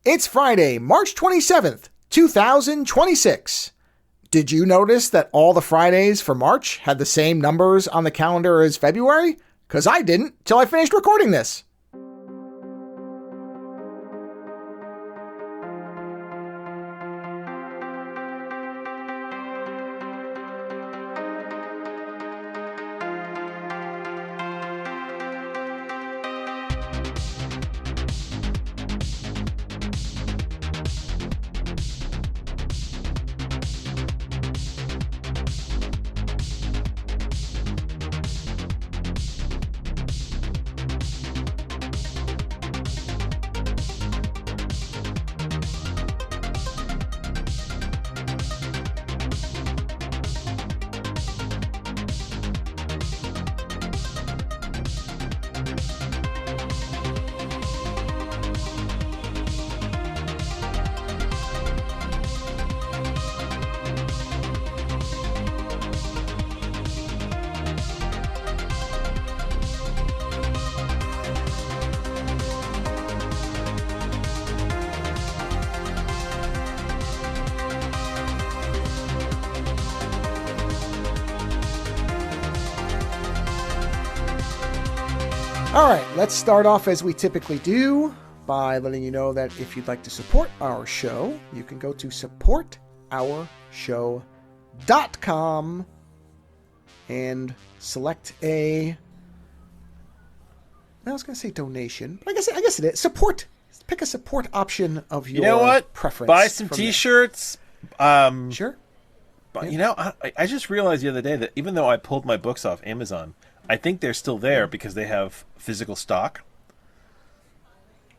It's Friday, March 27th, 2026. Did you notice that all the Fridays for March had the same numbers on the calendar as February? Because I didn't till I finished recording this. All right, let's start off as we typically do by letting you know that if you'd like to support our show, you can go to supportourshow.com and select I was going to say donation, but I guess it is. Support. Pick a support option of your preference. Buy some T-shirts. Sure. But, I just realized the other day that even though I pulled my books off Amazon, I think they're still there because they have physical stock.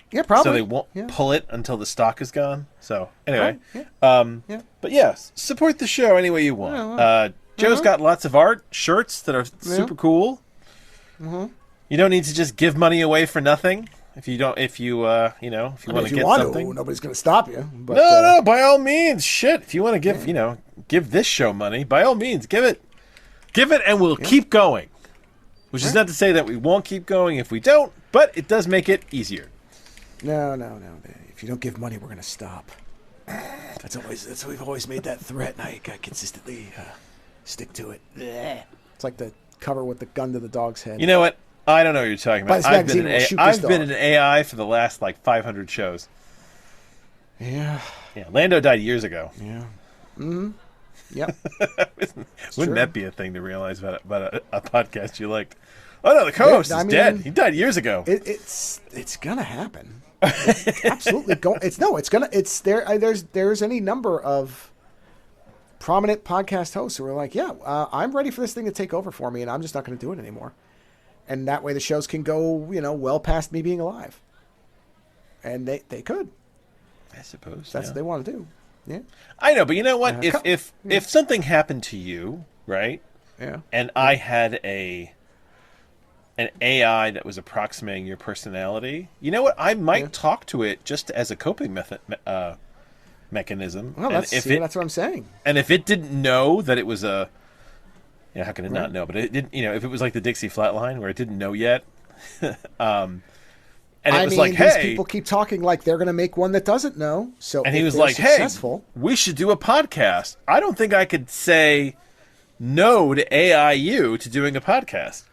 Yeah, probably. So they won't pull it until the stock is gone. So anyway, yeah. But yes, support the show any way you want. Joe's got lots of art shirts that are super cool. Mm-hmm. You don't need to just give money away for nothing. If you want to get something, nobody's going to stop you. But, no, by all means, shit. If you want to give, give this show money, by all means, give it, and we'll keep going. Which is not to say that we won't keep going if we don't, but it does make it easier. No. If you don't give money, we're going to stop. We've always made that threat, and I consistently stick to it. It's like the cover with the gun to the dog's head. You know what? I don't know what you're talking about. I've been an AI for the last 500 shows. Yeah. Yeah. Lando died years ago. Yeah. Mm-hmm. Yep. Wouldn't that be a thing to realize about a podcast you liked? Oh no, the co-host is dead. He died years ago. It's gonna happen. It's absolutely It's there. There's any number of prominent podcast hosts who are like, I'm ready for this thing to take over for me, and I'm just not going to do it anymore. And that way, the shows can go, well past me being alive. And they could. I suppose that's what they want to do. Yeah, I know, but you know what? If something happened to you, right? Yeah. And I had an AI that was approximating your personality, you know what? I might talk to it just as a coping mechanism. Well, that's what I'm saying. And if it didn't know that it was how can it not know? But it didn't. If it was like the Dixie Flatline where it didn't know yet. And it was like, hey, these people keep talking like they're going to make one that doesn't know. So, and he was like, hey, we should do a podcast. I don't think I could say no to AIU to doing a podcast.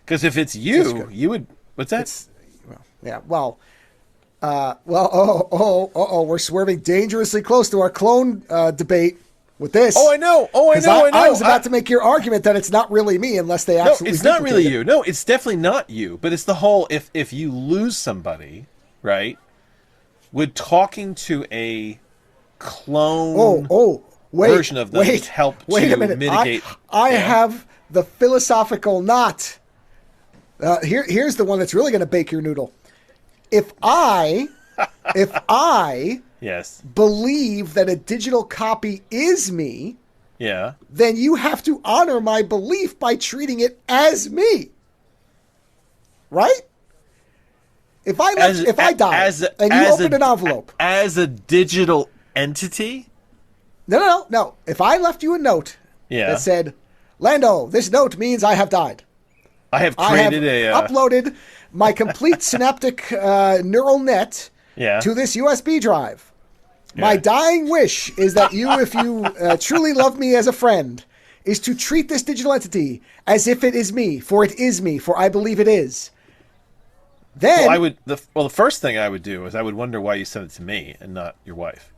Because if it's you would. What's that? We're swerving dangerously close to our clone debate with this. I know. I was about to make your argument that it's not really me unless they absolutely. No, it's not really you. No, it's definitely not you. But it's the whole if you lose somebody, right? Would talking to a clone version of them help to mitigate? I have the philosophical knot. Here's the one that's really going to bake your noodle. If I yes, believe that a digital copy is me, then you have to honor my belief by treating it as me. Right? If I died and you opened an envelope as a digital entity? No. If I left you a note that said, "Lando, this note means I have died. I have created uploaded my complete synaptic neural net to this USB drive. Yeah. My dying wish is that you, if you truly love me as a friend, is to treat this digital entity as if it is me, for it is me, for I believe it is. Then, the first thing I would do is I would wonder why you sent it to me and not your wife.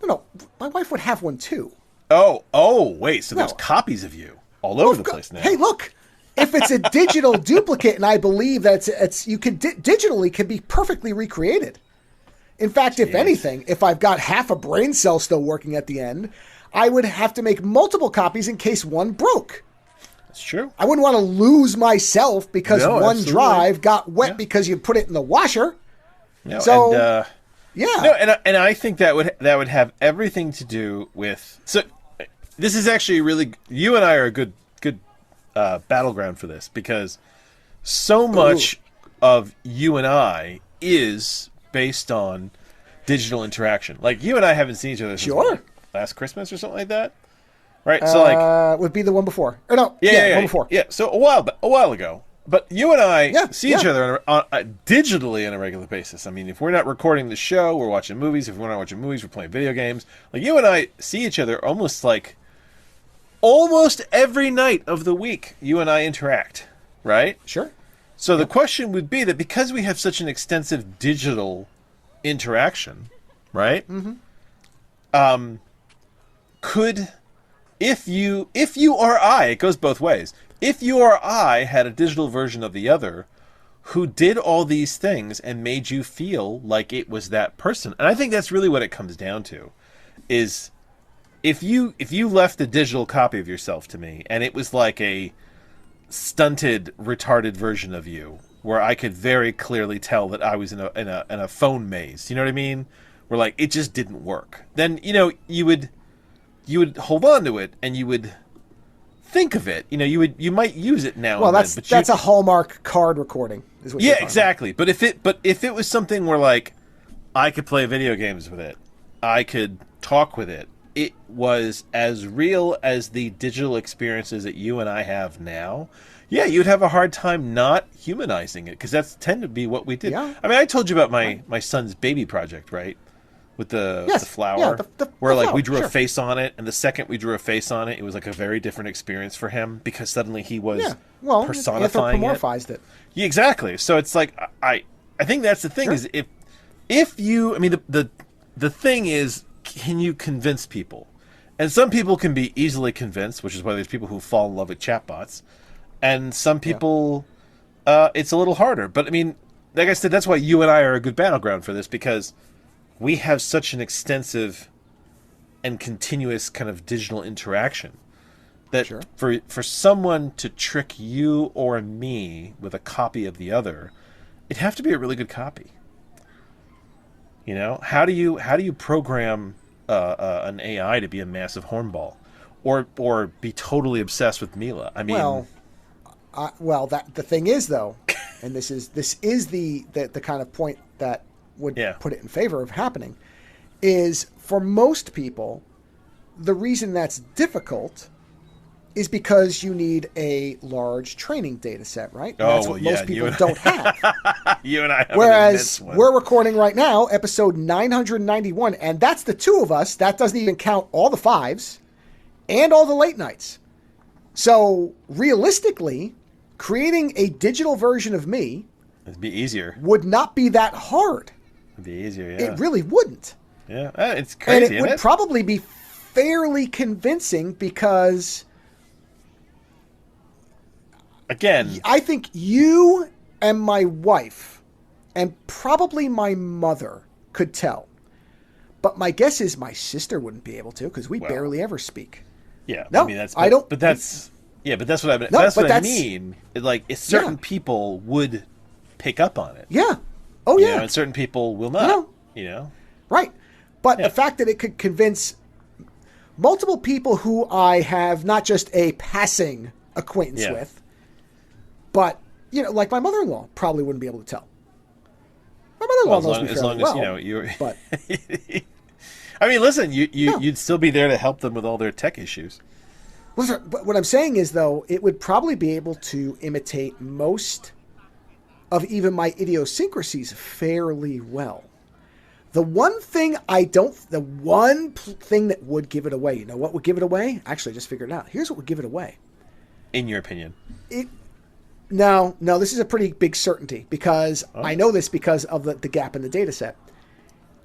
No, my wife would have one too. Oh, wait. So there's copies of you all over the place now. Hey, look. If it's a digital duplicate, and I believe that it's you can digitally can be perfectly recreated. In fact, if anything, if I've got half a brain cell still working at the end, I would have to make multiple copies in case one broke. That's true. I wouldn't want to lose myself because one absolutely. Drive got wet because you put it in the washer. No, so, No, and I think that would have everything to do with. So this is actually really. You and I are a good battleground for this because so much of you and I is based on digital interaction. Like you and I haven't seen each other since last Christmas or something like that, right? So like would be the one before, or no? One before. Yeah, so a while ago. But you and I see each other digitally on a regular basis. I mean, if we're not recording the show, we're watching movies. If we're not watching movies, we're playing video games. Like you and I see each other almost every night of the week. You and I interact, right? Sure. So the question would be that because we have such an extensive digital interaction, right? Mm-hmm. If you or I, it goes both ways. If you or I had a digital version of the other who did all these things and made you feel like it was that person, and I think that's really what it comes down to, is if you left a digital copy of yourself to me and it was like a stunted, retarded version of you, where I could very clearly tell that I was in a phone maze, you know what I mean? Where like it just didn't work. Then you would hold on to it and you would think of it. You might use it now. Well, that's a Hallmark card recording, is what you're talking exactly. About. But if it was something where like I could play video games with it, I could talk with it. It was as real as the digital experiences that you and I have now. Yeah, you'd have a hard time not humanizing it because that's tend to be what we did. Yeah. I mean, I told you about my son's baby project, right? With the flower, where like we drew a face on it, and the second we drew a face on it, it was like a very different experience for him because suddenly he was personifying it. Yeah, exactly. So it's like I think that's the thing is if you, I mean the thing is, can you convince people? And some people can be easily convinced, which is why there's people who fall in love with chatbots, and some people it's a little harder. But I mean, like I said, that's why you and I are a good battleground for this because we have such an extensive and continuous kind of digital interaction that for someone to trick you or me with a copy of the other, it'd have to be a really good copy. How do you program an AI to be a massive hornball, or be totally obsessed with Mila? I mean, that the thing is though, and this is the kind of point that would put it in favor of happening, is for most people, the reason that's difficult is because you need a large training data set, right? And that's what most people don't have. You and I have Whereas an immense one. We're recording right now, episode 991, and that's the two of us. That doesn't even count all the fives and all the late nights. So realistically, creating a digital version of me it'd be easier. Would not be that hard. It'd be easier, yeah. It really wouldn't. Yeah, it's crazy, and it would probably be fairly convincing because, again, I think you and my wife and probably my mother could tell. But my guess is my sister wouldn't be able to because we barely ever speak. Yeah, no, I mean I don't. But that's but that's what I mean. Like, certain people would pick up on it. Yeah. Oh yeah. And certain people will not. Right. But the fact that it could convince multiple people who I have not just a passing acquaintance with, but like my mother-in-law probably wouldn't be able to tell. My mother-in-law knows me fairly well. You're. But I mean, listen, you'd still be there to help them with all their tech issues. But what I'm saying is, though, it would probably be able to imitate most of even my idiosyncrasies fairly well. The one thing thing that would give it away, you know what would give it away? Actually, I just figured it out. Here's what would give it away. In your opinion? No, this is a pretty big certainty because I know this because of the gap in the data set.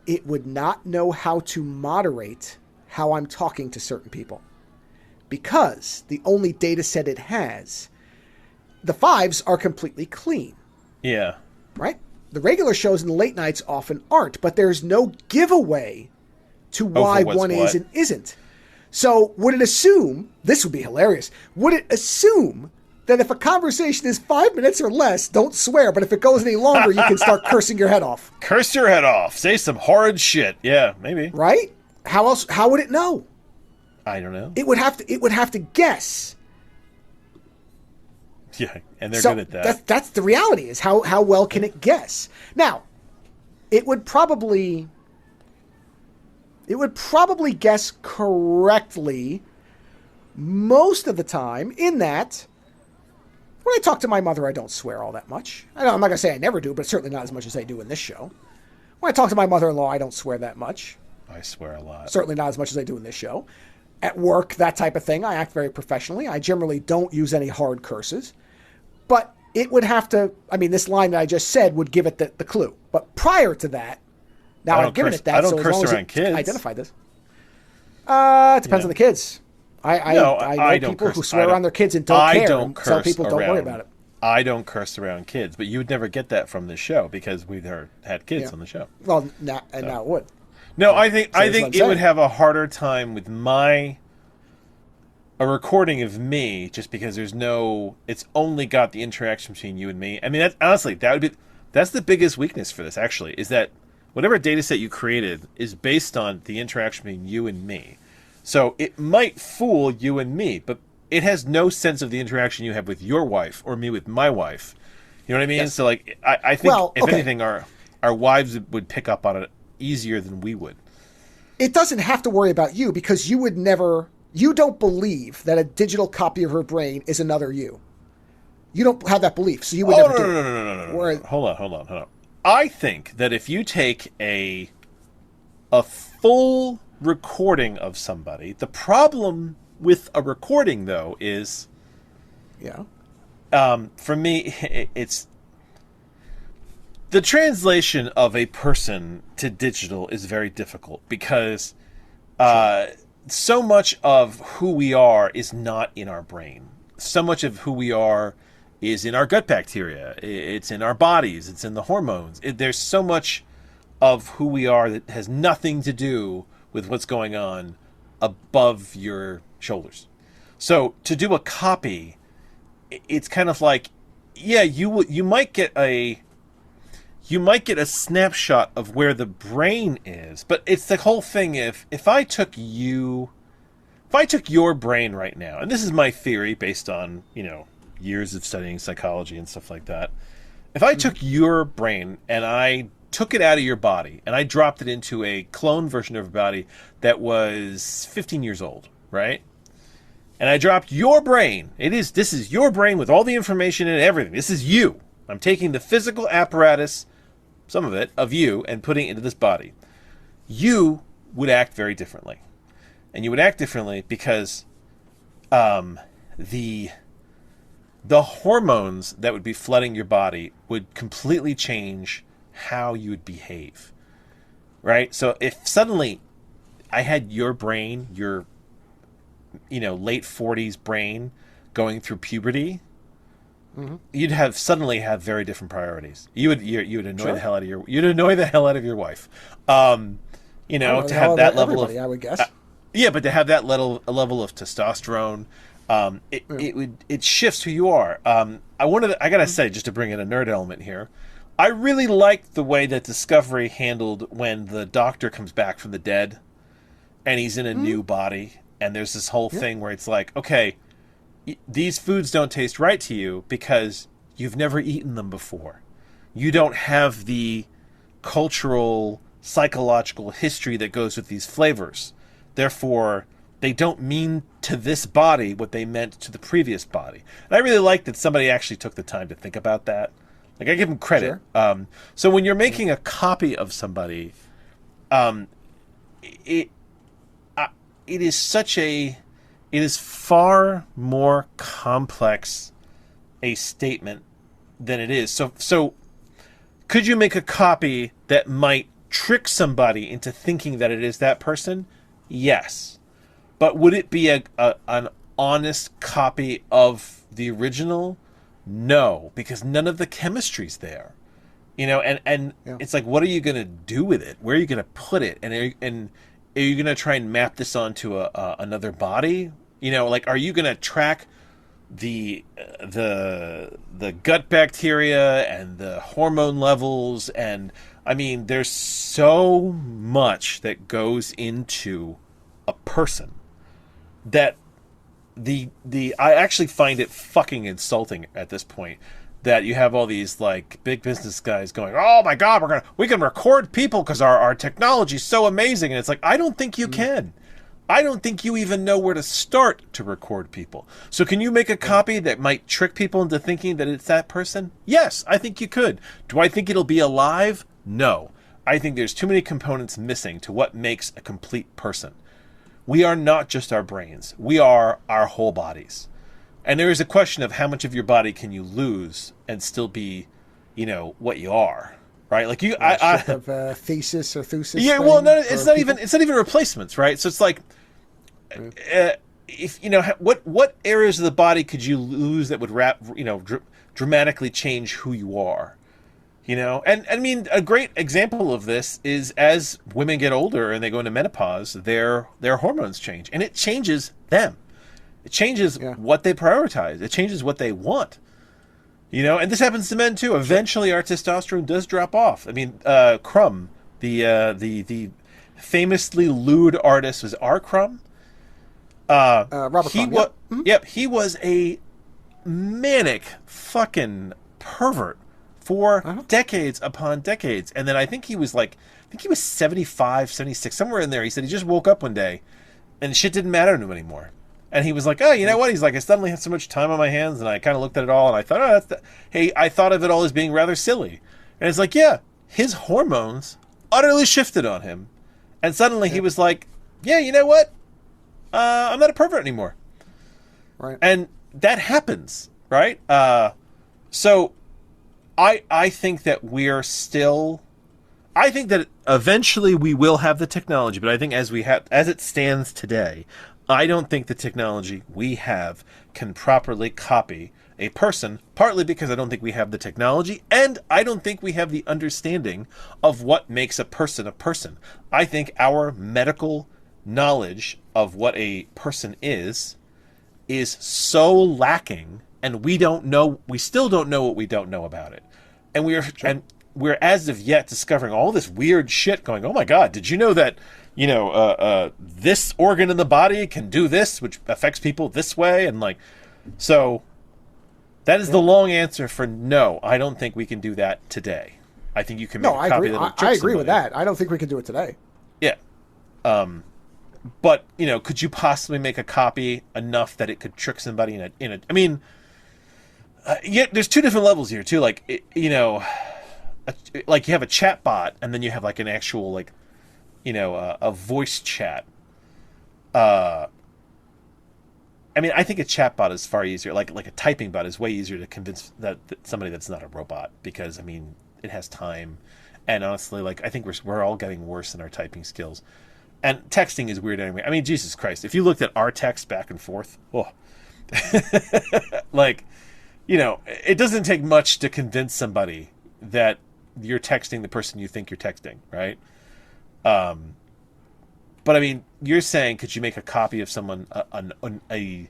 It would not know how to moderate how I'm talking to certain people because the only data set it has, the 5s are completely clean. Yeah. Right? The regular shows in the late nights often aren't, but there's no giveaway to why one is and isn't. So would it assume, this would be hilarious, would it assume that if a conversation is 5 minutes or less, don't swear, but if it goes any longer, you can start cursing your head off? Curse your head off. Say some horrid shit. Yeah, maybe. Right? How else? How would it know? I don't know. It would have to guess. Yeah, and they're good at that. That's the reality, is how well can it guess? Now, it would probably guess correctly most of the time, in that when I talk to my mother, I don't swear all that much. I'm not going to say I never do, but certainly not as much as I do in this show. When I talk to my mother-in-law, I don't swear that much. I swear a lot. Certainly not as much as I do in this show. At work, that type of thing, I act very professionally. I generally don't use any hard curses. But it would have to, this line that I just said would give it the clue. But prior to that, now I've given it that, so as long as it identified this. It depends on the kids. I know people who swear around their kids and don't care. Some people don't worry about it. I don't curse around kids, but you would never get that from this show because we've had kids on the show. Well, now it would. No, I think it would have a harder time with a recording of me, just because it's only got the interaction between you and me. That's the biggest weakness for this, actually, is that whatever data set you created is based on the interaction between you and me. So it might fool you and me, but it has no sense of the interaction you have with your wife or me with my wife. You know what I mean? Yes. So I think if anything, our wives would pick up on it easier than we would. It doesn't have to worry about you because you would never... You don't believe that a digital copy of her brain is another you. You don't have that belief, so you would never do it. No. Hold on. I think that if you take a full recording of somebody, the problem with a recording, though, is... Yeah. For me, it's... The translation of a person to digital is very difficult because... so much of who we are is not in our brain. So much of who we are is in our gut bacteria. It's in our bodies. It's in the hormones. There's so much of who we are that has nothing to do with what's going on above your shoulders. So to do a copy, it's kind of like, yeah, you might get a snapshot of where the brain is, but it's the whole thing. If I took your brain right now, and this is my theory based on, years of studying psychology and stuff like that. If I took your brain and I took it out of your body and I dropped it into a clone version of your body that was 15 years old, right? And I dropped your brain. This is your brain with all the information and everything. This is you. I'm taking the physical apparatus, some of it, of you, and putting it into this body. You would act very differently. And you would act differently because the hormones that would be flooding your body would completely change how you would behave. Right? So if suddenly I had your brain, your late 40s brain going through puberty, you'd suddenly have very different priorities. You would annoy the hell out of your wife. To have that level of, I would guess. But to have that level of testosterone, it shifts who you are. I gotta say, just to bring in a nerd element here, I really liked the way that Discovery handled when the Doctor comes back from the dead, and he's in a new body, and there's this whole thing where it's like, okay, these foods don't taste right to you because you've never eaten them before. You don't have the cultural, psychological history that goes with these flavors. Therefore, they don't mean to this body what they meant to the previous body. And I really like that somebody actually took the time to think about that. Like, I give them credit. Sure. So when you're making a copy of somebody, it is far more complex a statement than it is. So could you make a copy that might trick somebody into thinking that it is that person? Yes. But would it be an honest copy of the original? No, because none of the chemistry's there. And It's like, what are you going to do with it? Where are you going to put it? And are you going to try and map this onto another body? Like, are you going to track the gut bacteria and the hormone levels? And I mean, there's so much that goes into a person that I actually find it fucking insulting at this point that you have all these like big business guys going, oh my God, we can record people because our technology is so amazing. And it's like, I don't think you can. I don't think you even know where to start to record people. So can you make a copy that might trick people into thinking that it's that person? Yes, I think you could. Do I think it'll be alive? No. I think there's too many components missing to what makes a complete person. We are not just our brains. We are our whole bodies. And there is a question of how much of your body can you lose and still be, what you are, right? Like thesis or thusis. Yeah, well, no, it's not even replacements, right? So it's like, if what areas of the body could you lose that would dramatically change who you are? And I mean, a great example of this is as women get older and they go into menopause, their hormones change, and it changes them. It changes what they prioritize. It changes what they want. And this happens to men too. Eventually, our testosterone does drop off. I mean, Crumb, the famously lewd artist, was R. Crumb. Robert Crumb. Yep, he was a manic fucking pervert for decades upon decades. And then I think he was 75, 76, somewhere in there. He said he just woke up one day and shit didn't matter to him anymore. And he was like, oh, you know what? He's like, I suddenly had so much time on my hands, and I kind of looked at it all, and I thought, I thought of it all as being rather silly. And it's like, yeah, his hormones utterly shifted on him. And suddenly he was like, yeah, you know what? I'm not a pervert anymore. Right. And that happens, right? So I think that I think that eventually we will have the technology, but I think as it stands today, I don't think the technology we have can properly copy a person, partly because I don't think we have the technology, and I don't think we have the understanding of what makes a person a person. I think our medical knowledge of what a person is so lacking, and we still don't know what we don't know about it. And we're as of yet discovering all this weird shit going, oh my God, did you know that this organ in the body can do this, which affects people this way? And so that is the long answer for no, I don't think we can do that today. I think you can make a copy that I agree with that. I don't think we can do it today. Yeah. But, could you possibly make a copy enough that it could trick somebody I mean, there's two different levels here too. Like, you have a chat bot, and then you have an actual a voice chat. I mean, I think a chat bot is far easier. Like a typing bot is way easier to convince that somebody that's not a robot, because I mean, it has time, and honestly, I think we're all getting worse in our typing skills, and texting is weird anyway. I mean, Jesus Christ, if you looked at our text back and forth, it doesn't take much to convince somebody that you're texting the person you think you're texting, right? But I mean, you're saying, could you make a copy of someone, a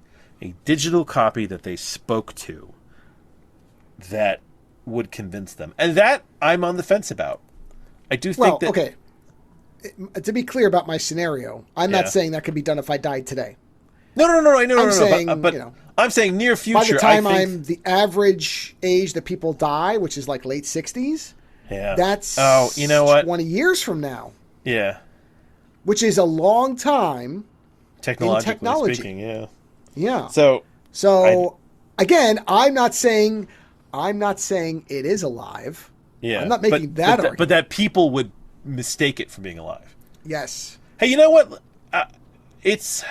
digital copy that they spoke to, that would convince them? And that I'm on the fence about. I do think that. Okay. To be clear about my scenario, I'm not saying that could be done if I died today. No. I'm saying near future. By the time I'm the average age that people die, which is late 60s. Yeah. That's 20 years from now. Yeah. Which is a long time. Technologically speaking, yeah. Yeah. So again, I'm not saying I'm not saying it is alive. Yeah, I'm not making that argument. But that people would mistake it for being alive. Yes. Hey, you know what? It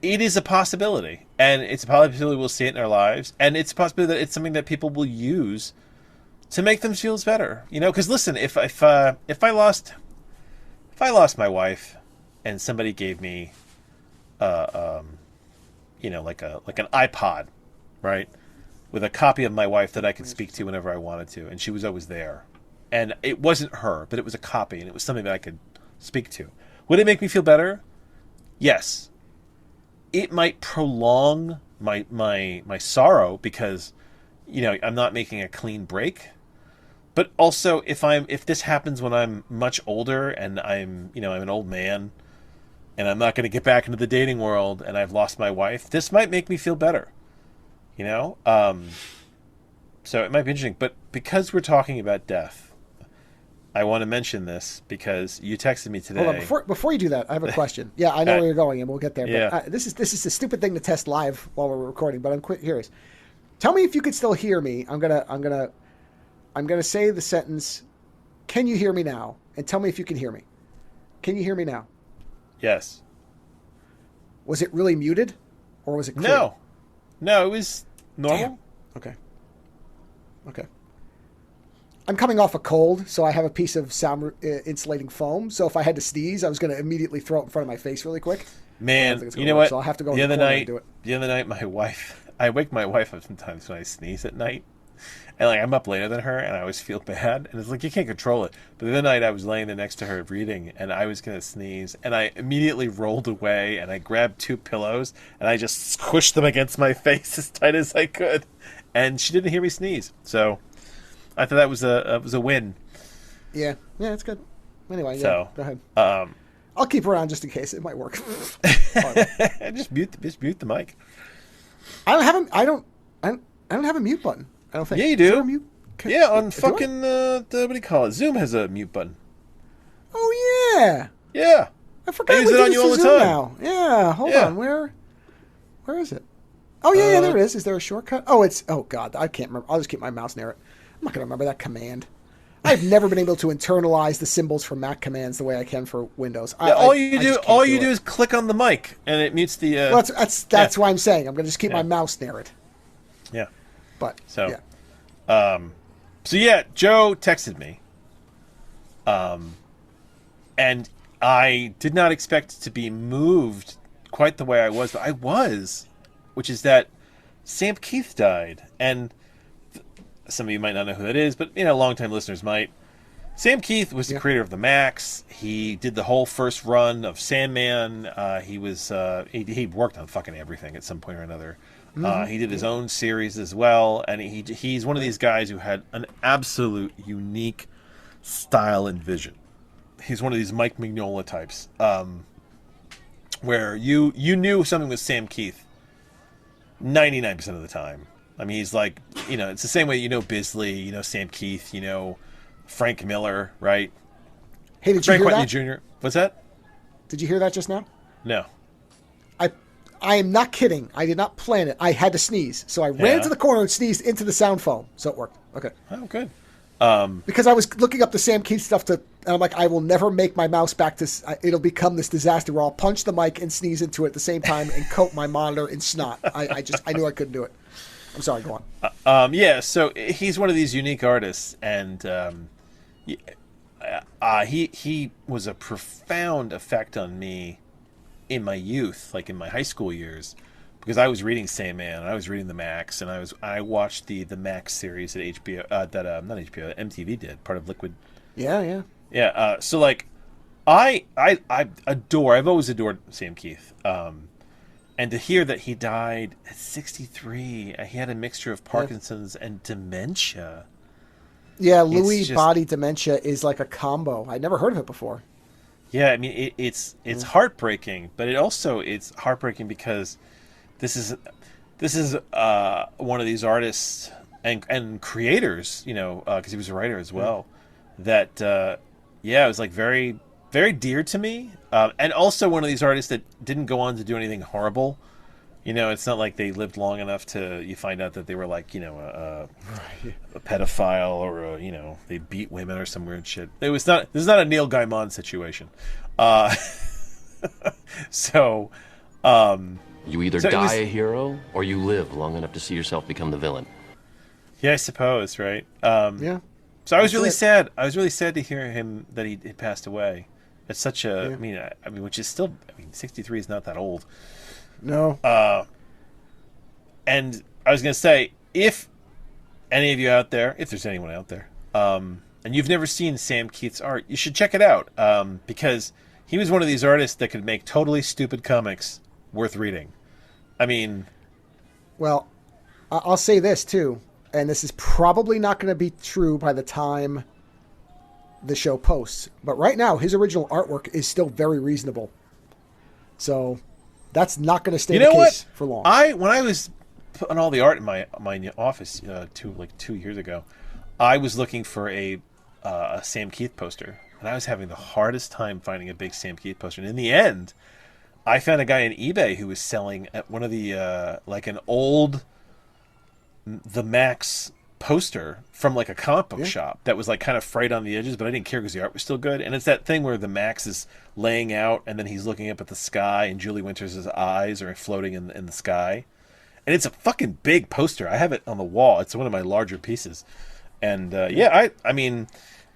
is a possibility, and it's a possibility we'll see it in our lives, and it's a possibility that it's something that people will use to make them feel better. You know, because listen, if I lost my wife, and somebody gave me, you know, like an iPod, right, with a copy of my wife that I could speak to whenever I wanted to, and she was always there, and it wasn't her, but it was a copy, and it was something that I could speak to. Would it make me feel better? Yes. It might prolong my sorrow because, you know, I'm not making a clean break. But also, if this happens when I'm much older and I'm an old man, and I'm not going to get back into the dating world, and I've lost my wife, this might make me feel better. You know, so it might be interesting. But because we're talking about death, I want to mention this because you texted me today. Hold on, before you do that, I have a question. Yeah, I know where you're going, and we'll get there. Yeah. But this is a stupid thing to test live while we're recording. But I'm curious. Tell me if you could still hear me. I'm gonna say the sentence. Can you hear me now? And tell me if you can hear me. Can you hear me now? Yes. Was it really muted, or was it clear? No, it was normal. Damn. Okay. I'm coming off a cold, so I have a piece of sound insulating foam. So if I had to sneeze, I was going to immediately throw it in front of my face really quick. Man, you know what? So I'll have to go the in the corner and do it. The other night, I wake my wife up sometimes when I sneeze at night. And like I'm up later than her, and I always feel bad. And it's like you can't control it. But the other night, I was laying there next to her reading, and I was gonna sneeze, and I immediately rolled away, and I grabbed 2 pillows, and I just squished them against my face as tight as I could, and she didn't hear me sneeze. So I thought that was a win. Yeah, it's good. Anyway, so, go ahead. I'll keep her on just in case it might work. Just mute the mic. I don't have a mute button. I don't think. Yeah, you do. Mute? On fucking what do you call it? Zoom has a mute button. Oh yeah. Yeah. I forgot. I use it on you all the Zoom time. Now. Yeah. Hold on. Where is it? Oh yeah, there it is. Is there a shortcut? Oh, God, I can't remember. I'll just keep my mouse near it. I'm not gonna remember that command. I've never been able to internalize the symbols for Mac commands the way I can for Windows. All you do is click on the mic and it mutes the. Well, that's why I'm saying I'm going to just keep my mouse near it. Yeah. But so Joe texted me. And I did not expect to be moved quite the way I was, but I was, which is that Sam Keith died, and some of you might not know who that is, but longtime listeners might. Sam Keith was the creator of the Macs. He did the whole first run of Sandman. He worked on fucking everything at some point or another. He did his own series as well, and he's one of these guys who had an absolute unique style and vision. He's one of these Mike Mignola types, where you knew something was Sam Keith 99% of the time. I mean, he's like, it's the same way Bisley, Sam Keith, Frank Miller, right? Hey, did Frank you hear Whiteley that? Jr. What's that? Did you hear that just now? No. I am not kidding. I did not plan it. I had to sneeze. So I ran to the corner and sneezed into the sound foam. So it worked. Okay. Oh, good. Because I was looking up the Sam Keith stuff and I'm like, I will never make my mouse back to, it'll become this disaster where I'll punch the mic and sneeze into it at the same time and coat my monitor in snot. I knew I couldn't do it. I'm sorry, go on. So he's one of these unique artists, and he was a profound effect on me in my youth, like in my high school years, because I was reading Sandman, and I was reading the Max, and I watched the Max series that HBO, not HBO, MTV did, part of Liquid. Yeah. So like, I've always adored Sam Keith. And to hear that he died at 63, he had a mixture of Parkinson's and dementia. Yeah, Lewy body dementia is like a combo. I'd never heard of it before. Yeah, I mean, it's heartbreaking, but it's heartbreaking because this is one of these artists and creators, because he was a writer as well, that it was like very, very dear to me, and also one of these artists that didn't go on to do anything horrible, You know, it's not like they lived long enough to you find out that they were like, you know, a pedophile or you know, they beat women or some weird shit. It was not. This is not a Neil Gaiman situation. So, you either die a hero or you live long enough to see yourself become the villain. Yeah, I suppose, right? Yeah. So I was really sad. I was really sad to hear him that he had passed away. It's such a. Yeah. I mean, which is still. I mean, 63 is not that old. No. And I was going to say, if any of you out there, if there's anyone out there, and you've never seen Sam Keith's art, you should check it out, because he was one of these artists that could make totally stupid comics worth reading. I mean... Well, I'll say this, too, and this is probably not going to be true by the time the show posts, but right now, his original artwork is still very reasonable. So, that's not going to stay the case for long. When I was putting all the art in my office 2 years ago, I was looking for a Sam Keith poster, and I was having the hardest time finding a big Sam Keith poster. And in the end, I found a guy on eBay who was selling at one of the like an old The Max poster from like a comic book shop that was like kind of frayed on the edges, but I didn't care because the art was still good. And it's that thing where the Max is laying out and then he's looking up at the sky and Julie Winters' eyes are floating in the sky. And it's a fucking big poster. I have it on the wall. It's one of my larger pieces. And I mean,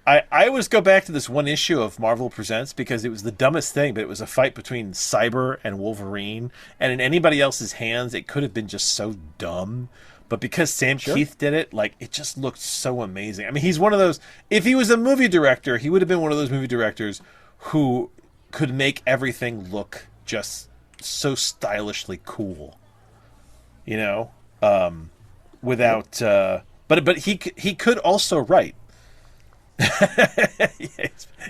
I always go back to this one issue of Marvel Presents because it was the dumbest thing, but it was a fight between Cyber and Wolverine. And in anybody else's hands, it could have been just so dumb. But because Sam Keith did it, like, it just looked so amazing. I mean, he's one of those... If he was a movie director, he would have been one of those movie directors who could make everything look just so stylishly cool. You know? Without... But he could also write.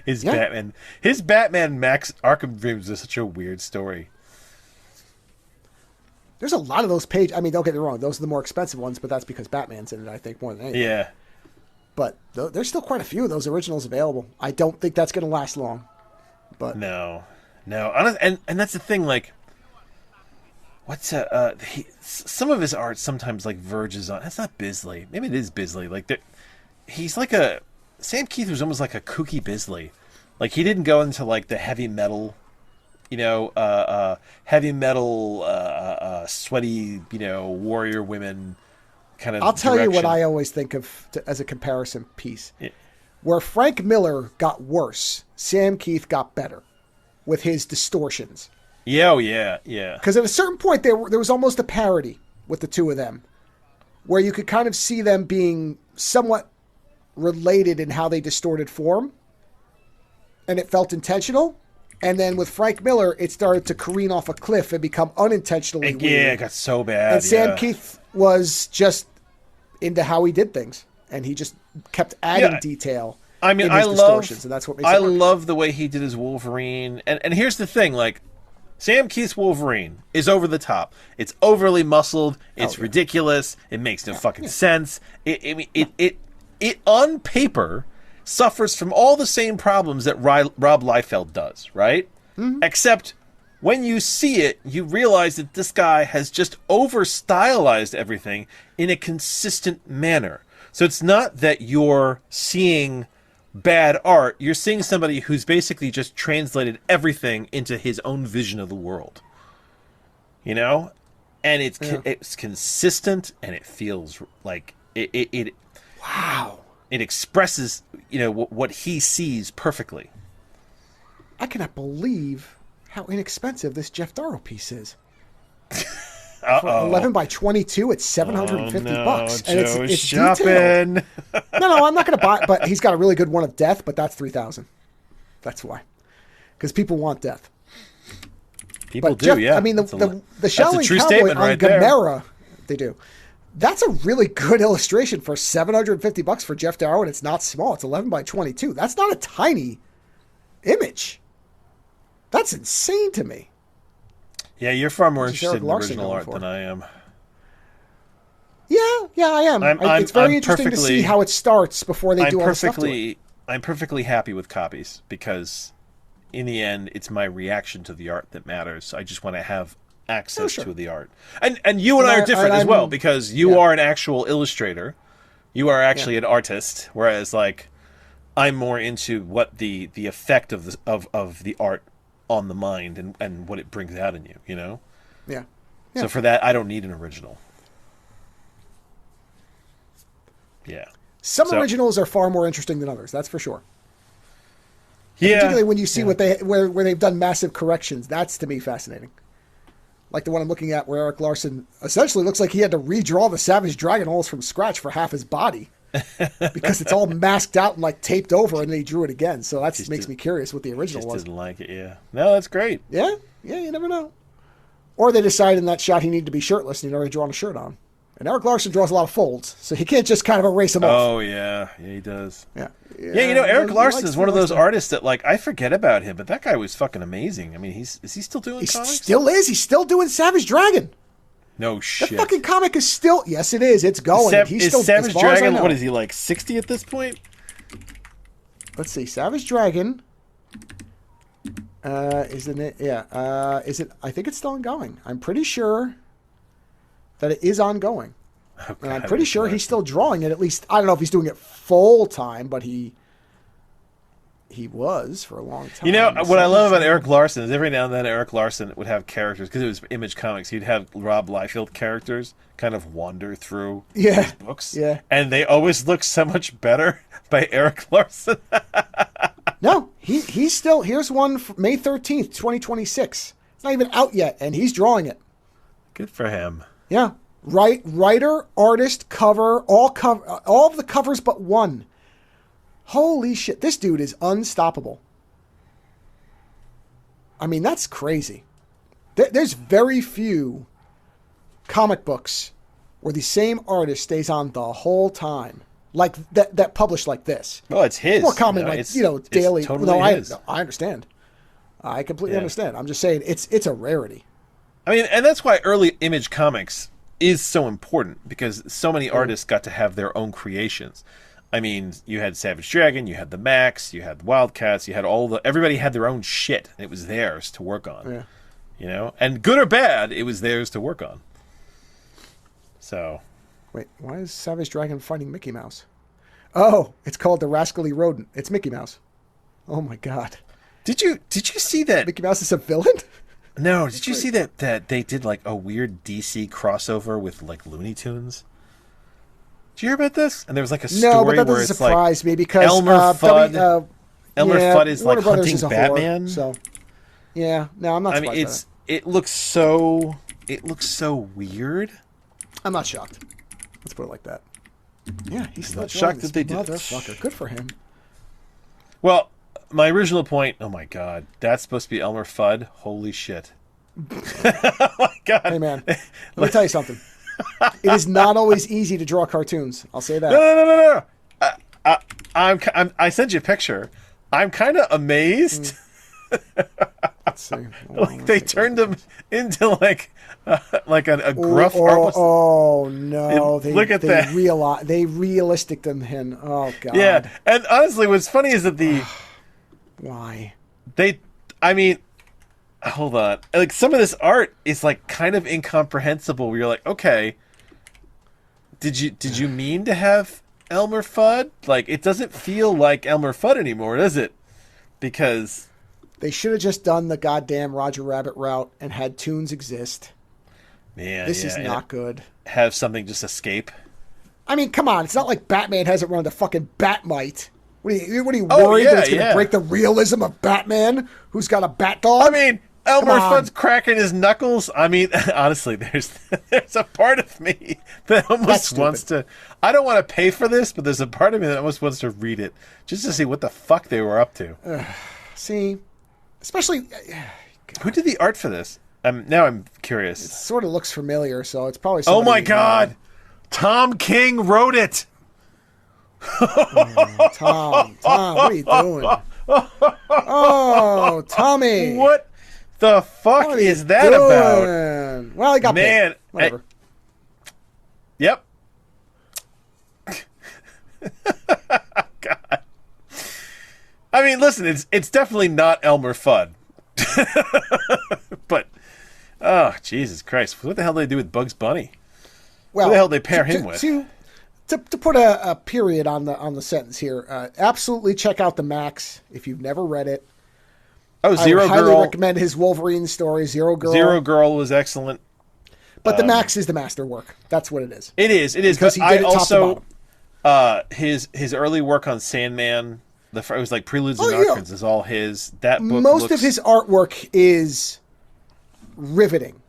His Batman Max Arkham Dreams is such a weird story. There's a lot of those pages. I mean, don't get me wrong; those are the more expensive ones, but that's because Batman's in it, I think, more than anything. Yeah. But there's still quite a few of those originals available. I don't think that's going to last long. But no, and that's the thing. Like, what's some of his art sometimes like verges on. That's not Bisley. Maybe it is Bisley. Like, he's like Sam Keith was almost like a kooky Bisley. Like, he didn't go into like the heavy metal. You know, heavy metal, sweaty, you know, warrior women kind of. I'll tell you what I always think of as a comparison piece. Yeah. Where Frank Miller got worse, Sam Keith got better with his distortions. Yeah, yeah. Because at a certain point, there was almost a parody with the two of them, where you could kind of see them being somewhat related in how they distorted form, and it felt intentional. And then with Frank Miller, it started to careen off a cliff and become unintentionally weird. Yeah, it got so bad. And Sam Keith was just into how he did things, and he just kept adding detail. I mean, distortions, and that's what makes it work. love the way he did his Wolverine. And here's the thing, like, Sam Keith's Wolverine is over the top. It's overly muscled. It's ridiculous. It makes no fucking sense. It on paper suffers from all the same problems that Rob Liefeld does, right? Mm-hmm. Except when you see it, you realize that this guy has just over-stylized everything in a consistent manner. So it's not that you're seeing bad art. You're seeing somebody who's basically just translated everything into his own vision of the world. You know? And it's consistent, and it feels like it wow. It expresses, you know, what he sees perfectly. I cannot believe how inexpensive this Jeff Darrow piece is. For 11 by 22, it's $750 bucks, and it's shopping. No, I'm not going to buy it. But he's got a really good one of Death, but that's $3,000. That's why, because people want Death. People do, Jeff, yeah. I mean, the Shaolin Cowboy on right Gamera, they do. That's a really good illustration for $750 for Jeff Darrow, and it's not small. It's 11 by 22. That's not a tiny image. That's insane to me. Yeah, you're far more interested in the original art than I am. Yeah, I am. It's very interesting to see how it starts before they do all the stuff to it. I'm perfectly happy with copies because, in the end, it's my reaction to the art that matters. I just want to have access to the art. And you and I are different as well, because you are an actual illustrator. You are actually an artist, whereas like I'm more into what the effect of the art on the mind and what it brings out in you, you know? Yeah. So for that, I don't need an original. Yeah. Some originals are far more interesting than others, that's for sure. Yeah. Particularly when you see what where they've done massive corrections. That's, to me, fascinating. Like the one I'm looking at where Eric Larson essentially looks like he had to redraw the Savage Dragon almost from scratch for half his body. Because it's all masked out and like taped over, and then he drew it again. So that makes me curious what the original was. Didn't like it, yeah. No, that's great. Yeah, you never know. Or they decided in that shot he needed to be shirtless and he'd already drawn a shirt on. And Eric Larson draws a lot of folds, so he can't just kind of erase them off. Oh, yeah. Yeah, he does. Yeah, you know, Eric Larson is one of those artists that, like, I forget about him, but that guy was fucking amazing. I mean, is he still doing comics? He still is. He's still doing Savage Dragon. No shit. The fucking comic is still... Yes, it is. It's going. He's still, Savage Dragon, what is he, like 60 at this point? Let's see. Savage Dragon... isn't it? Yeah. Is it? I think it's still ongoing. I'm pretty sure that it is ongoing. Oh, and I'm pretty sure he's still drawing it. At least I don't know if he's doing it full time, but he was for a long time. You know what I love about Eric Larson is every now and then Eric Larson would have characters, because it was Image Comics. He'd have Rob Liefeld characters kind of wander through his books, and they always look so much better by Eric Larson. No, he's still... Here's one for May 13th, 2026. It's not even out yet, and he's drawing it. Good for him. Yeah. Writer, artist, cover, all of the covers but one. Holy shit. This dude is unstoppable. I mean, that's crazy. There's very few comic books where the same artist stays on the whole time. Like that published like this. Well, it's his. More common, daily. It's totally his. I understand. I completely understand. I'm just saying it's a rarity. I mean, and that's why early Image Comics is so important, because so many artists got to have their own creations. I mean, you had Savage Dragon, you had the Max, you had the Wildcats, you had everybody had their own shit. And it was theirs to work on. Yeah. You know, and good or bad, it was theirs to work on. So. Wait, why is Savage Dragon fighting Mickey Mouse? Oh, it's called the Rascally Rodent. It's Mickey Mouse. Oh my God. Did you see that Mickey Mouse is a villain? No, did you see that they did like a weird DC crossover with like Looney Tunes? Did you hear about this? And there was like a story but that where doesn't it's surprise like me because Elmer Fudd. Elmer Fudd is Warner like Brothers hunting is a Batman. Horror, so yeah, no, I'm not. I mean, it looks so weird. I'm not shocked. Let's put it like that. Yeah, he's still not shocked that they did it. Motherfucker, good for him. Well, my original point. Oh my God, that's supposed to be Elmer Fudd. Holy shit! Oh my God. Hey man, let me tell you something. It is not always easy to draw cartoons. I'll say that. No. I sent you a picture. I'm kind of amazed. Let's see. Like they turned him into like a gruff artist. Oh no! Look at that. They realistic them in. Oh God. Yeah, and honestly, what's funny is that why I mean, hold on. Like some of this art is like kind of incomprehensible. Where you're like, okay, did you mean to have Elmer Fudd? Like it doesn't feel like Elmer Fudd anymore, does it? Because they should have just done the goddamn Roger Rabbit route and had Toons exist. Man, this is not good. Have something just escape. I mean, come on. It's not like Batman hasn't run into fucking Batmite. What are you worried that it's going to break the realism of Batman, who's got a bat dog? I mean, Elmer Fudd's cracking his knuckles. I mean, honestly, there's a part of me that almost wants to... I don't want to pay for this, but there's a part of me that almost wants to read it just to see what the fuck they were up to. See, especially... Who did the art for this? Now I'm curious. It sort of looks familiar, so it's probably... Oh my God! Tom King wrote it! Tom, what are you doing? Oh, Tommy! What the fuck is that about? Well, I got paid. Whatever. Yep. God. I mean, listen, it's definitely not Elmer Fudd, but Oh, Jesus Christ. What the hell do they do with Bugs Bunny? Well, what the hell do they pair him with? To put a period on the sentence here, absolutely check out the Max if you've never read it. Oh, Zero Girl. I highly recommend his Wolverine story, Zero Girl. Zero Girl was excellent. But the Max is the masterwork. That's what it is. It is. Because but I also his early work on Sandman, it was like Preludes and Nocturnes is all his. That book most of his artwork is riveting.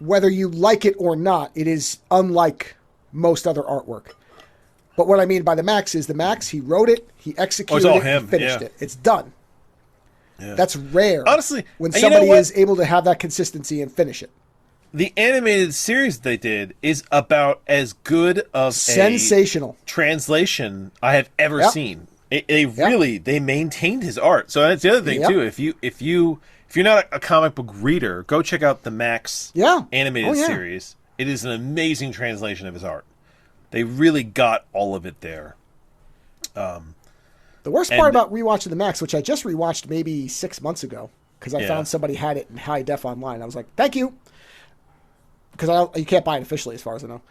Whether you like it or not, it is unlike most other artwork. But what I mean by the Max is the Max, he wrote it, he executed it, he finished it. It's done. Yeah. That's rare. Honestly, when somebody is able to have that consistency and finish it. The animated series they did is about as good of sensational a translation I have ever seen. They maintained his art. So that's the other thing too. If you're not a comic book reader, go check out the Max animated series. It is an amazing translation of his art. They really got all of it there. The worst part about rewatching the Max, which I just rewatched maybe 6 months ago, because I found somebody had it in high def online. I was like, thank you. Because you can't buy it officially as far as I know.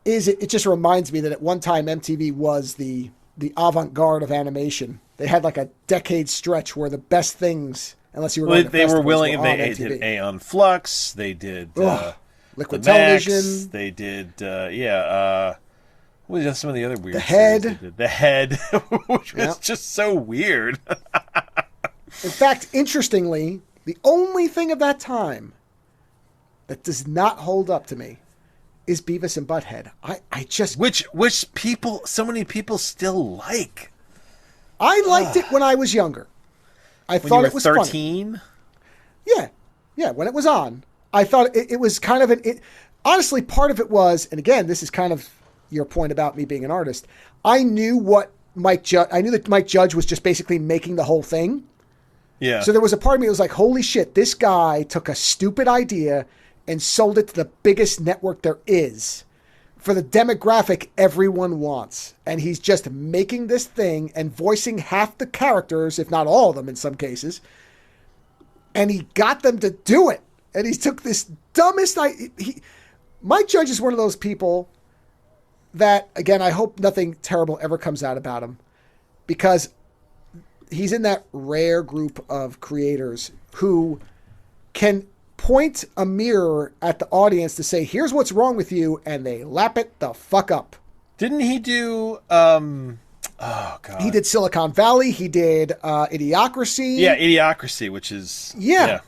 It just reminds me that at one time MTV was the avant-garde of animation. They had like a decade stretch where the best things, unless you were going to they were willing, were they did Aeon Flux, they did Liquid the Max, Television. They did, what was some of the other weird The Head. The Head, which was just so weird. In fact, interestingly, the only thing of that time that does not hold up to me is Beavis and Butthead. I just... Which people, so many people still like. I liked it when I was younger. I thought it was 13? Funny. Yeah, when it was on. I thought it was kind of honestly, part of it was, and again, this is kind of your point about me being an artist. I knew that Mike Judge was just basically making the whole thing. Yeah. So there was a part of me that was like, holy shit, this guy took a stupid idea and sold it to the biggest network there is for the demographic everyone wants. And he's just making this thing and voicing half the characters, if not all of them in some cases. And he got them to do it. And he took this dumbest idea. Mike Judge is one of those people that, again, I hope nothing terrible ever comes out about him, because he's in that rare group of creators who can point a mirror at the audience to say, here's what's wrong with you, and they lap it the fuck up. Didn't he do oh god. He did Silicon Valley, he did Idiocracy. Yeah, Idiocracy, which is Yeah.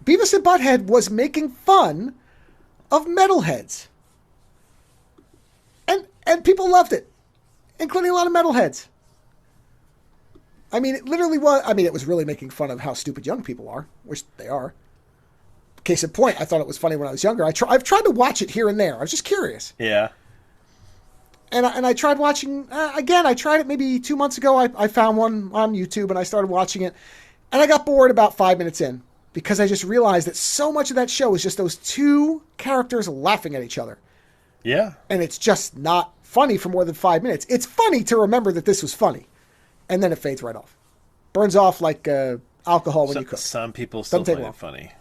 Beavis and Butthead was making fun of metalheads. And people loved it, including a lot of metalheads. I mean, it literally was. I mean, it was really making fun of how stupid young people are, which they are. Case in point, I thought it was funny when I was younger. I've tried to watch it here and there. I was just curious. Yeah. And I tried watching again. I tried it maybe 2 months ago. I found one on YouTube and I started watching it, and I got bored about 5 minutes in because I just realized that so much of that show is just those two characters laughing at each other. Yeah. And it's just not funny for more than 5 minutes. It's funny to remember that this was funny. And then it fades right off. Burns off like alcohol when you cook. Some people still find it funny.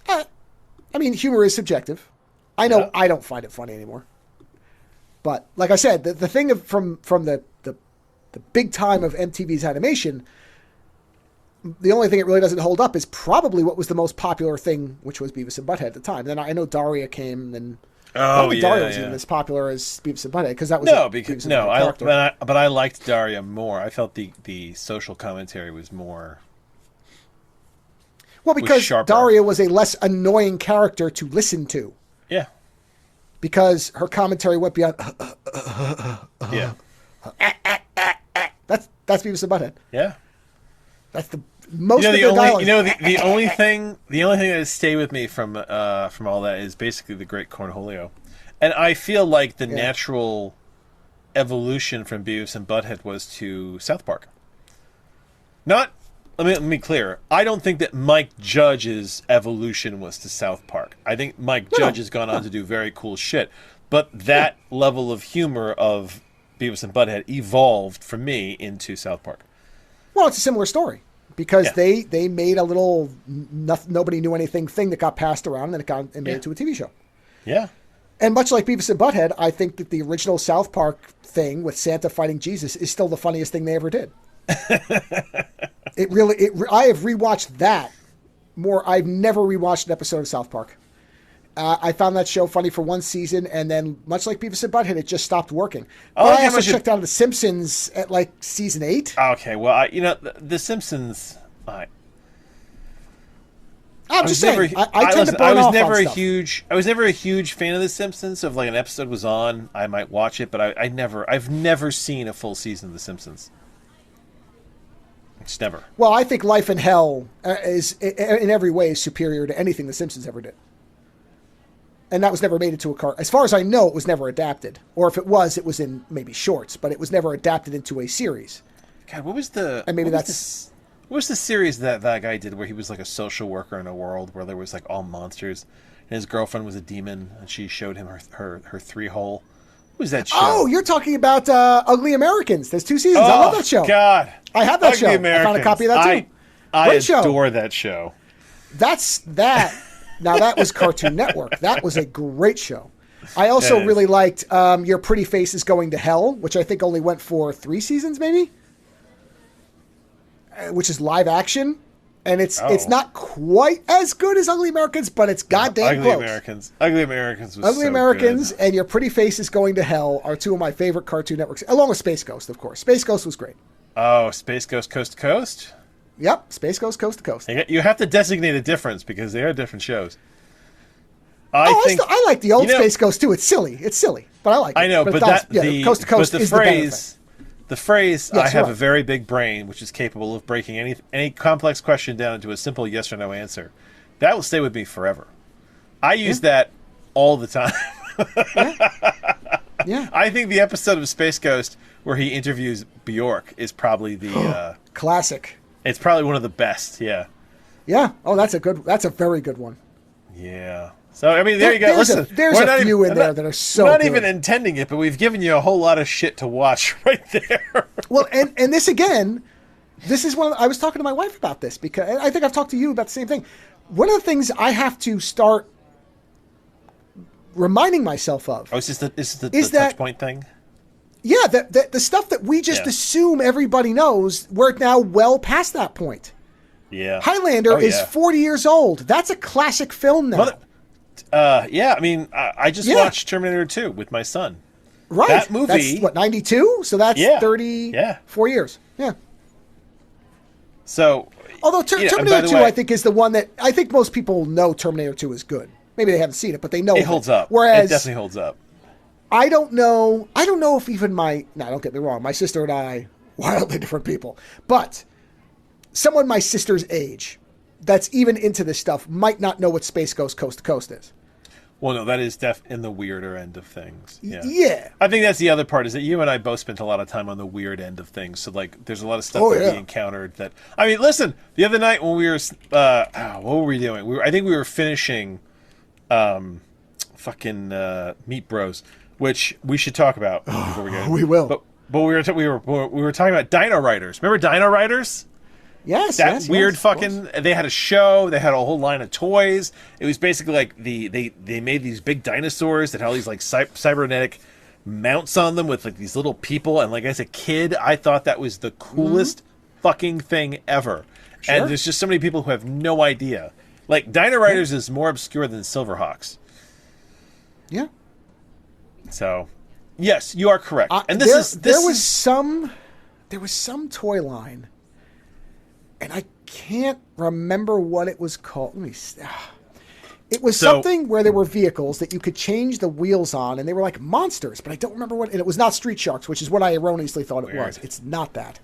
I mean, humor is subjective. I know I don't find it funny anymore. But like I said, the thing from the big time of MTV's animation, the only thing it really doesn't hold up is probably what was the most popular thing, which was Beavis and Butthead at the time. Then I know Daria came and... I don't think Daria was even as popular as Beavis and Butthead, because that was but I liked Daria more. I felt the social commentary was more. Well, because Daria was a less annoying character to listen to. Yeah. Because her commentary went beyond. Yeah. That's Beavis and Butthead. Yeah. That's the most of their dialogue. The only thing that has stayed with me from all that is basically the Great Cornholio, and I feel like the natural evolution from Beavis and Butthead was to South Park. Let me be clear. I don't think that Mike Judge's evolution was to South Park. I think Mike Judge has gone on to do very cool shit, but that level of humor of Beavis and Butthead evolved for me into South Park. Well, it's a similar story. because they made a little nobody knew anything thing that got passed around, and it made it to a TV show. Yeah. And much like Beavis and Butthead, I think that the original South Park thing with Santa fighting Jesus is still the funniest thing they ever did. I have rewatched that more. I've never rewatched an episode of South Park. I found that show funny for one season, and then much like Beavis and Butthead, it just stopped working. But I also checked out The Simpsons at like season 8. Okay, well, The Simpsons. I'm just saying. I tend to burn off on stuff. I was never a huge fan of The Simpsons. If like an episode was on, I might watch it, but I've never seen a full season of The Simpsons. It's never. Well, I think Life in Hell is in every way superior to anything The Simpsons ever did. And that was never made into a car. As far as I know, it was never adapted. Or if it was in maybe shorts, but it was never adapted into a series. God, what was the... And maybe what was the series that guy did where he was like a social worker in a world where there was like all monsters and his girlfriend was a demon and she showed him her 3-hole? What was that show? Oh, you're talking about Ugly Americans. There's 2 seasons. I love that show. God. I have that show. Americans. I found a copy of that too. I adore that show. That's that. Now, that was Cartoon Network. That was a great show. I also really liked Your Pretty Face is Going to Hell, which I think only went for 3 seasons, maybe, which is live action. And it's not quite as good as Ugly Americans, but it's goddamn close. Ugly Americans was Ugly Americans and Your Pretty Face is Going to Hell are 2 of my favorite Cartoon Networks, along with Space Ghost, of course. Space Ghost was great. Oh, Space Ghost Coast to Coast? Yep, Space Ghost Coast to Coast. You have to designate a difference because they are different shows. I like the old Space Ghost too. It's silly, but I like it. I know, but Coast to Coast is the phrase "I have a very big brain, which is capable of breaking any complex question down into a simple yes or no answer," that will stay with me forever. I use that all the time. Yeah. I think the episode of Space Ghost where he interviews Bjork is probably the classic. It's probably one of the best. Yeah. Yeah. Oh, that's a very good one. Yeah. So, I mean, there you go. Listen, there's a few in there that are so We're not good. even intending it, but we've given you a whole lot of shit to watch right there. Well, and this again, this is I was talking to my wife about this because I think I've talked to you about the same thing. One of the things I have to start reminding myself of. Oh, is the touch point thing? Yeah, the stuff that we just assume everybody knows, we're now well past that point. Yeah. Highlander is 40 years old. That's a classic film now. Yeah, I mean, I just watched Terminator 2 with my son. Right. That movie. That's, what, 92? So that's 34 years. Yeah. So. Although Terminator 2, I think, is the one that I think most people know Terminator 2 is good. Maybe they haven't seen it, but they know it holds up. Whereas, it definitely holds up. I don't know if even don't get me wrong, my sister and I, wildly different people, but someone my sister's age that's even into this stuff might not know what Space Ghost Coast to Coast is. Well, no, that is in the weirder end of things. Yeah. Yeah. I think that's the other part is that you and I both spent a lot of time on the weird end of things. So, like, there's a lot of stuff that we encountered that... I mean, listen, the other night when we were... what were we doing? I think we were finishing Meat Bros, which we should talk about before we go. We will. But we were talking about Dino Riders. Remember Dino Riders? Yes, that weird fucking. They had a show. They had a whole line of toys. It was basically like they made these big dinosaurs that had all these like cybernetic mounts on them with like these little people. And like as a kid, I thought that was the coolest fucking thing ever. Sure. And there's just so many people who have no idea. Like Dino Riders is more obscure than Silverhawks. Yeah. So, yes, you are correct. And there was some toy line. And I can't remember what it was called. It was something where there were vehicles that you could change the wheels on, and they were like monsters, but I don't remember what. And it was not Street Sharks, which is what I erroneously thought it was. It's not that.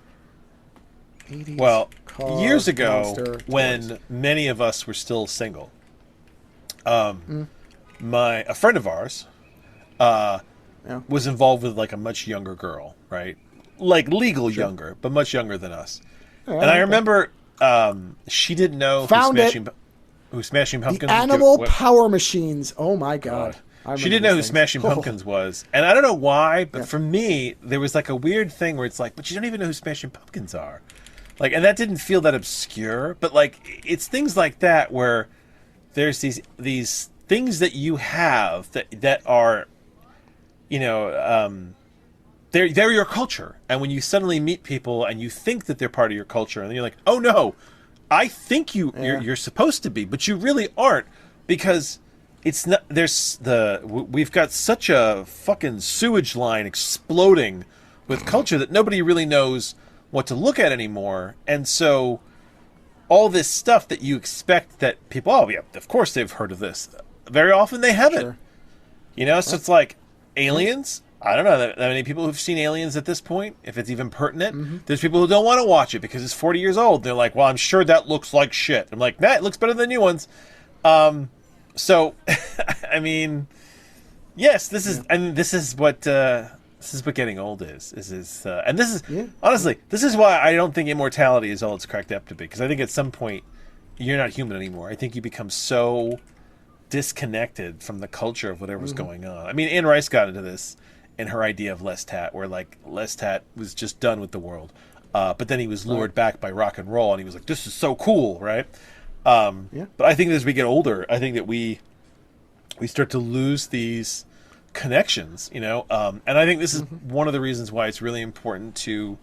80s years ago, when many of us were still single, a friend of ours was involved with like a much younger girl, right? Like legal younger, but much younger than us. And I remember she didn't know who Smashing Pumpkins was. The Animal Power Machines. Oh, my God. She didn't know who Smashing Pumpkins was. And I don't know why, but for me, there was like a weird thing where it's like, but you don't even know who Smashing Pumpkins are. Like, and that didn't feel that obscure, but like it's things like that where there's these things that you have that are, they're your culture. And when you suddenly meet people and you think that they're part of your culture, and then you're like, oh no, I think you're supposed to be, but you really aren't, because it's not. We've got such a fucking sewage line exploding with culture that nobody really knows what to look at anymore. And so all this stuff that you expect that people, oh yeah, of course they've heard of this. Very often they haven't. Sure. So it's like Aliens. I don't know that many people who've seen Aliens at this point, if it's even pertinent. Mm-hmm. There's people who don't want to watch it because it's 40 years old. They're like, well, I'm sure that looks like shit. I'm like, nah, it looks better than new ones. So, I mean, yes, this is what getting old is. And this is honestly, this is why I don't think immortality is all it's cracked up to be. Because I think at some point you're not human anymore. I think you become so disconnected from the culture of whatever's going on. I mean, Anne Rice got into this in her idea of Lestat, where like Lestat was just done with the world, but then he was lured back by rock and roll, and he was like, "This is so cool," right? But I think as we get older, I think that we start to lose these connections, and I think this is one of the reasons why it's really important to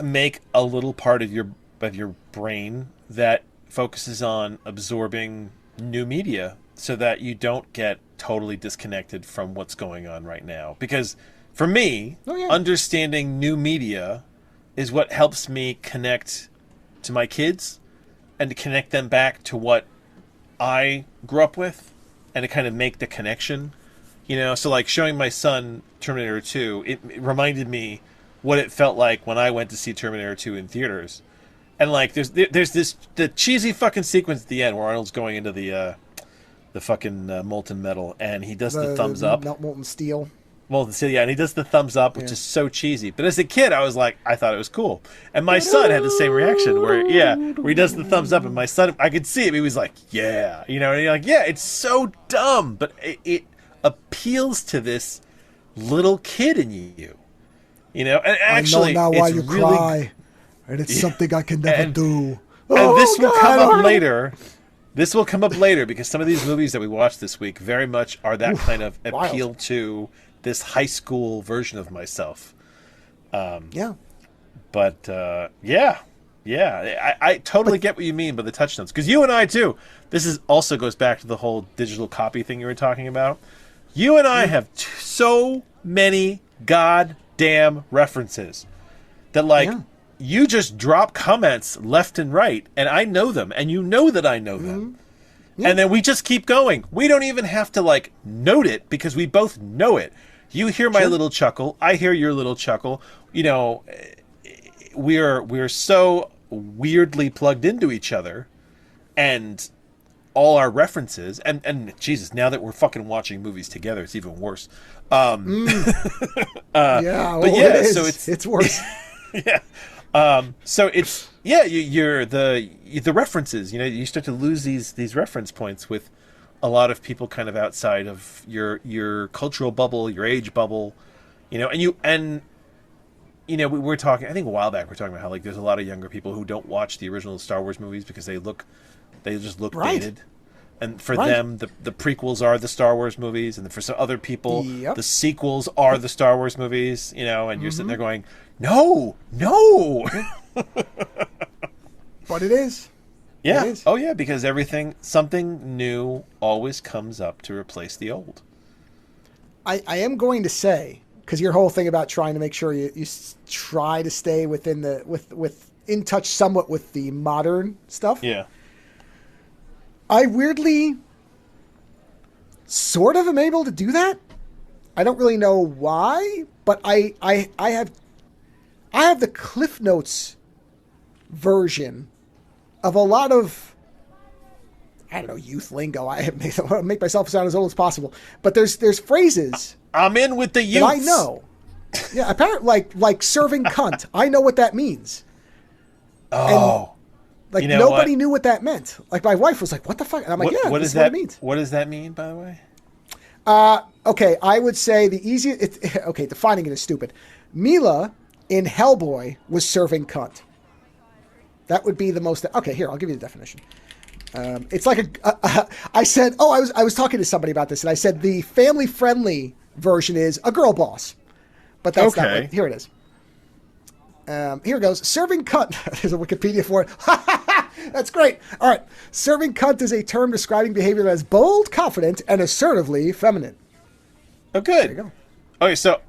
make a little part of your brain that focuses on absorbing new media, so that you don't get totally disconnected from what's going on right now. Because for me, understanding new media is what helps me connect to my kids and to connect them back to what I grew up with, and to kind of make the connection, So like showing my son Terminator 2, it reminded me what it felt like when I went to see Terminator 2 in theaters. And like there's the cheesy fucking sequence at the end where Arnold's going into the fucking molten metal, and he does the thumbs up. Not molten steel. Molten steel, yeah, and he does the thumbs up, which is so cheesy. But as a kid, I thought it was cool. And my son had the same reaction where he does the thumbs up, and my son, I could see him. He was like, yeah, and you're like, yeah, it's so dumb, but it appeals to this little kid in you, And actually, I know now why you really cry. And it's something I can never do. And this will come up later. This will come up later because some of these movies that we watched this week very much are that kind of appeal to this high school version of myself. But I totally get what you mean by the touchstones. Because you and I too. This also goes back to the whole digital copy thing you were talking about. You and I have so many goddamn references that you just drop comments left and right, and I know them, and you know that I know them. Yeah. And then we just keep going. We don't even have to, note it, because we both know it. You hear my little chuckle. I hear your little chuckle. We're so weirdly plugged into each other, and all our references, and Jesus, now that we're fucking watching movies together, it's even worse. So it's worse. Yeah. So it's you're the references. You start to lose these reference points with a lot of people kind of outside of your cultural bubble, your age bubble, we were talking. I think a while back we were talking about how there's a lot of younger people who don't watch the original Star Wars movies because they just look dated. And for them, the prequels are the Star Wars movies, and for some other people, the sequels are the Star Wars movies. And you're sitting there going, no. But it is. Yeah. It is. Oh, yeah, because something new always comes up to replace the old. I am going to say, because your whole thing about trying to make sure you try to stay within in touch somewhat with the modern stuff. Yeah. I weirdly sort of am able to do that. I don't really know why, but I have the Cliff Notes version of a lot of, I don't know, youth lingo. I make myself sound as old as possible, but there's phrases. I'm in with the youth. I know. Yeah, apparently, like serving cunt. I know what that means. Oh. And, nobody knew what that meant. My wife was like, "What the fuck?" And I'm like, "Yeah, this is what it means." What does that mean, by the way? Okay, I would say the easiest. Okay, defining it is stupid. Mila in Hellboy was serving cunt. That would be the most... Okay, here, I'll give you the definition. It's like I said... Oh, I was talking to somebody about this, and I said the family-friendly version is a girl boss. But that's not right. Here it is. Here it goes. Serving cunt. There's a Wikipedia for it. That's great. All right. Serving cunt is a term describing behavior that is bold, confident, and assertively feminine. Oh, good. There you go. Okay, so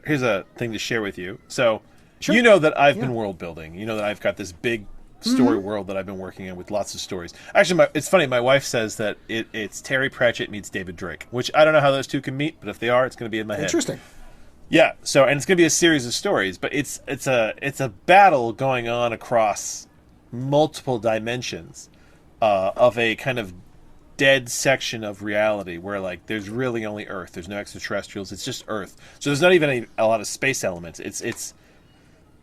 here's a thing to share with you. So sure. You know that I've been world building. You know that I've got this big story world that I've been working on with lots of stories. Actually, it's funny. My wife says that it's Terry Pratchett meets David Drake, which I don't know how those two can meet, but if they are, it's going to be in my head. Interesting. Yeah. So, and it's going to be a series of stories, but it's a battle going on across multiple dimensions of a kind of dead section of reality where like there's really only Earth. There's no extraterrestrials. It's just Earth. So there's not even a lot of space elements.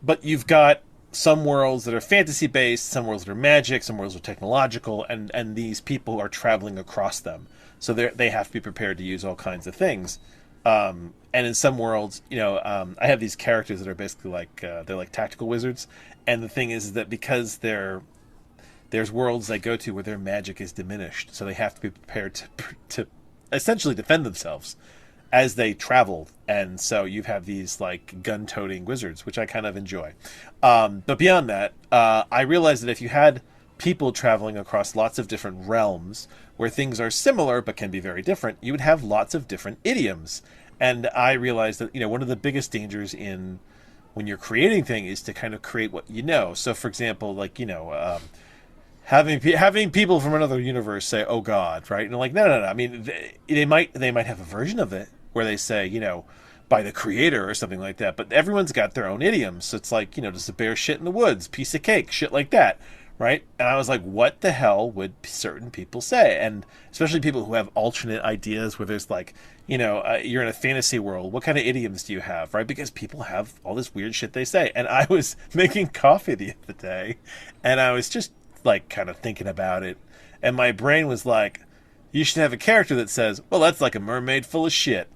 But you've got some worlds that are fantasy based, some worlds that are magic, some worlds are technological, and these people are traveling across them. So they have to be prepared to use all kinds of things. And in some worlds, I have these characters that are basically like they're like tactical wizards. And the thing is that because there's worlds they go to where their magic is diminished, so they have to be prepared to essentially defend themselves as they travel. And so you have these like gun-toting wizards, which I kind of enjoy. But beyond that, I realized that if you had people traveling across lots of different realms where things are similar but can be very different, you would have lots of different idioms. And I realized that one of the biggest dangers in when you're creating things is to kind of create what you know. So, for example, like having people from another universe say, "Oh God," right? And like, no. I mean, they might have a version of it where they say, by the creator or something like that. But everyone's got their own idioms. So it's like, does the bear shit in the woods? Piece of cake, shit like that, right? And I was like, what the hell would certain people say? And especially people who have alternate ideas where there's like, you're in a fantasy world. What kind of idioms do you have, right? Because people have all this weird shit they say. And I was making coffee the other day, and I was just like kind of thinking about it, and my brain was like, you should have a character that says, well, that's like a mermaid full of shit.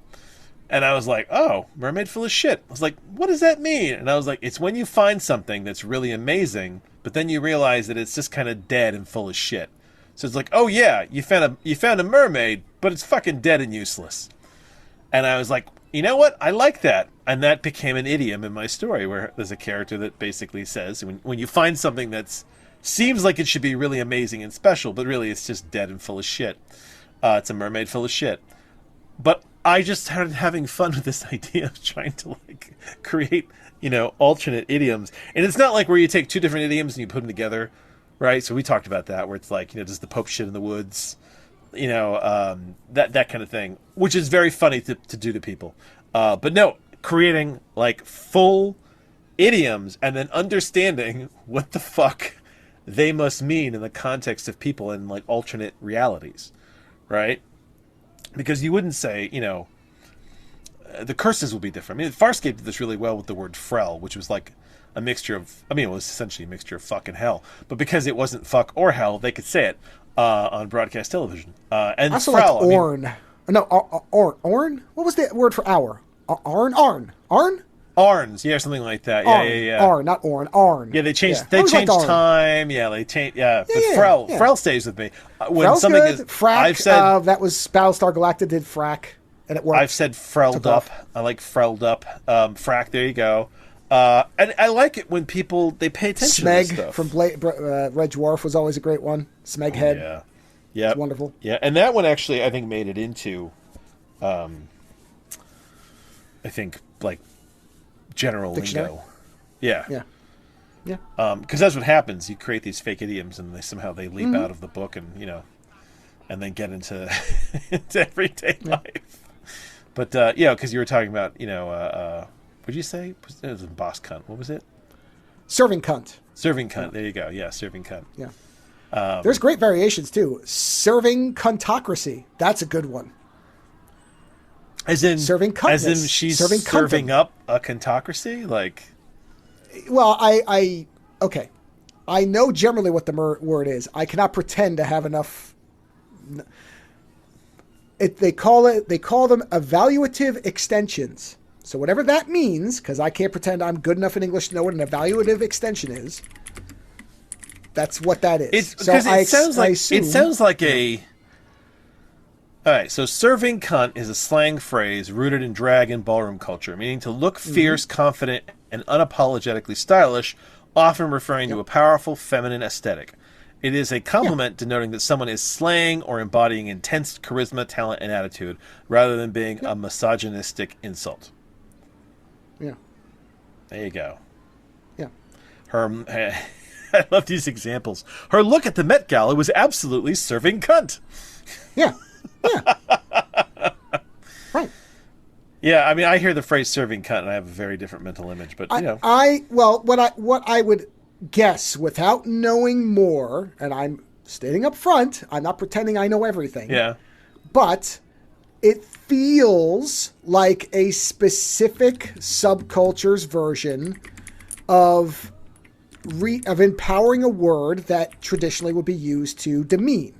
And I was like, oh, mermaid full of shit. I was like, what does that mean? And I was like, it's when you find something that's really amazing, but then you realize that it's just kind of dead and full of shit. So it's like, oh yeah, you found a mermaid, but it's fucking dead and useless. And I was like, you know what? I like that. And that became an idiom in my story where there's a character that basically says, when you find something that's seems like it should be really amazing and special, but really it's just dead and full of shit. It's a mermaid full of shit. But I just started having fun with this idea of trying to like create, alternate idioms. And it's not like where you take two different idioms and you put them together, right? So we talked about that, where it's like, does the Pope shit in the woods? That kind of thing, which is very funny to do to people. But no, creating like full idioms and then understanding what the fuck they must mean in the context of people in like alternate realities, right? Because you wouldn't say, the curses will be different. I mean, Farscape did this really well with the word Frel, which was like a mixture of, it was essentially a mixture of fuck and hell. But because it wasn't fuck or hell, they could say it on broadcast television. And also Frel, like Orn. Orn? What was the word for hour? Arn? Arns, yeah, something like that. Yeah. Arn, not Orn. Arn. Yeah, they changed. Yeah. They changed time. Yeah, they changed. Yeah, but Frel. Yeah. Frel stays with me. When Frel's something good. is, Frack. I've said that was Battlestar Galactica did Frack, and it worked. I've said Frelled up. I like Frelled up. Frack. There you go. And I like it when people they pay attention. Smeg to this stuff. From Red Dwarf was always a great one. Smeghead. Yeah, it's wonderful. Yeah, and that one actually I think made it into, I think like. General lingo. Yeah. Because that's what happens. You create these fake idioms, and they leap out of the book, and and then get into everyday life. But because you were talking about what did you say? It was boss cunt. What was it? Serving cunt. Serving cunt. There you go. Yeah, serving cunt. Yeah. There's great variations too. Serving cuntocracy. That's a good one. As in serving cuntness. As in she's serving up a cuntocracy? Like, well, okay. I know generally what the word is. I cannot pretend to have enough. They call them evaluative extensions. So whatever that means, because I can't pretend I'm good enough in English to know what an evaluative extension is. That's what that is. It sounds like a. All right, so serving cunt is a slang phrase rooted in drag and ballroom culture, meaning to look fierce, confident, and unapologetically stylish, often referring to a powerful feminine aesthetic. It is a compliment denoting that someone is slaying or embodying intense charisma, talent, and attitude, rather than being a misogynistic insult. Yeah. There you go. Yeah. I love these examples. Her look at the Met Gala was absolutely serving cunt. Yeah. Yeah. Right. Yeah, I mean, I hear the phrase "serving cunt" and I have a very different mental image. But you know, what I would guess without knowing more, and I'm stating up front, I'm not pretending I know everything. Yeah. But it feels like a specific subculture's version of empowering a word that traditionally would be used to demean.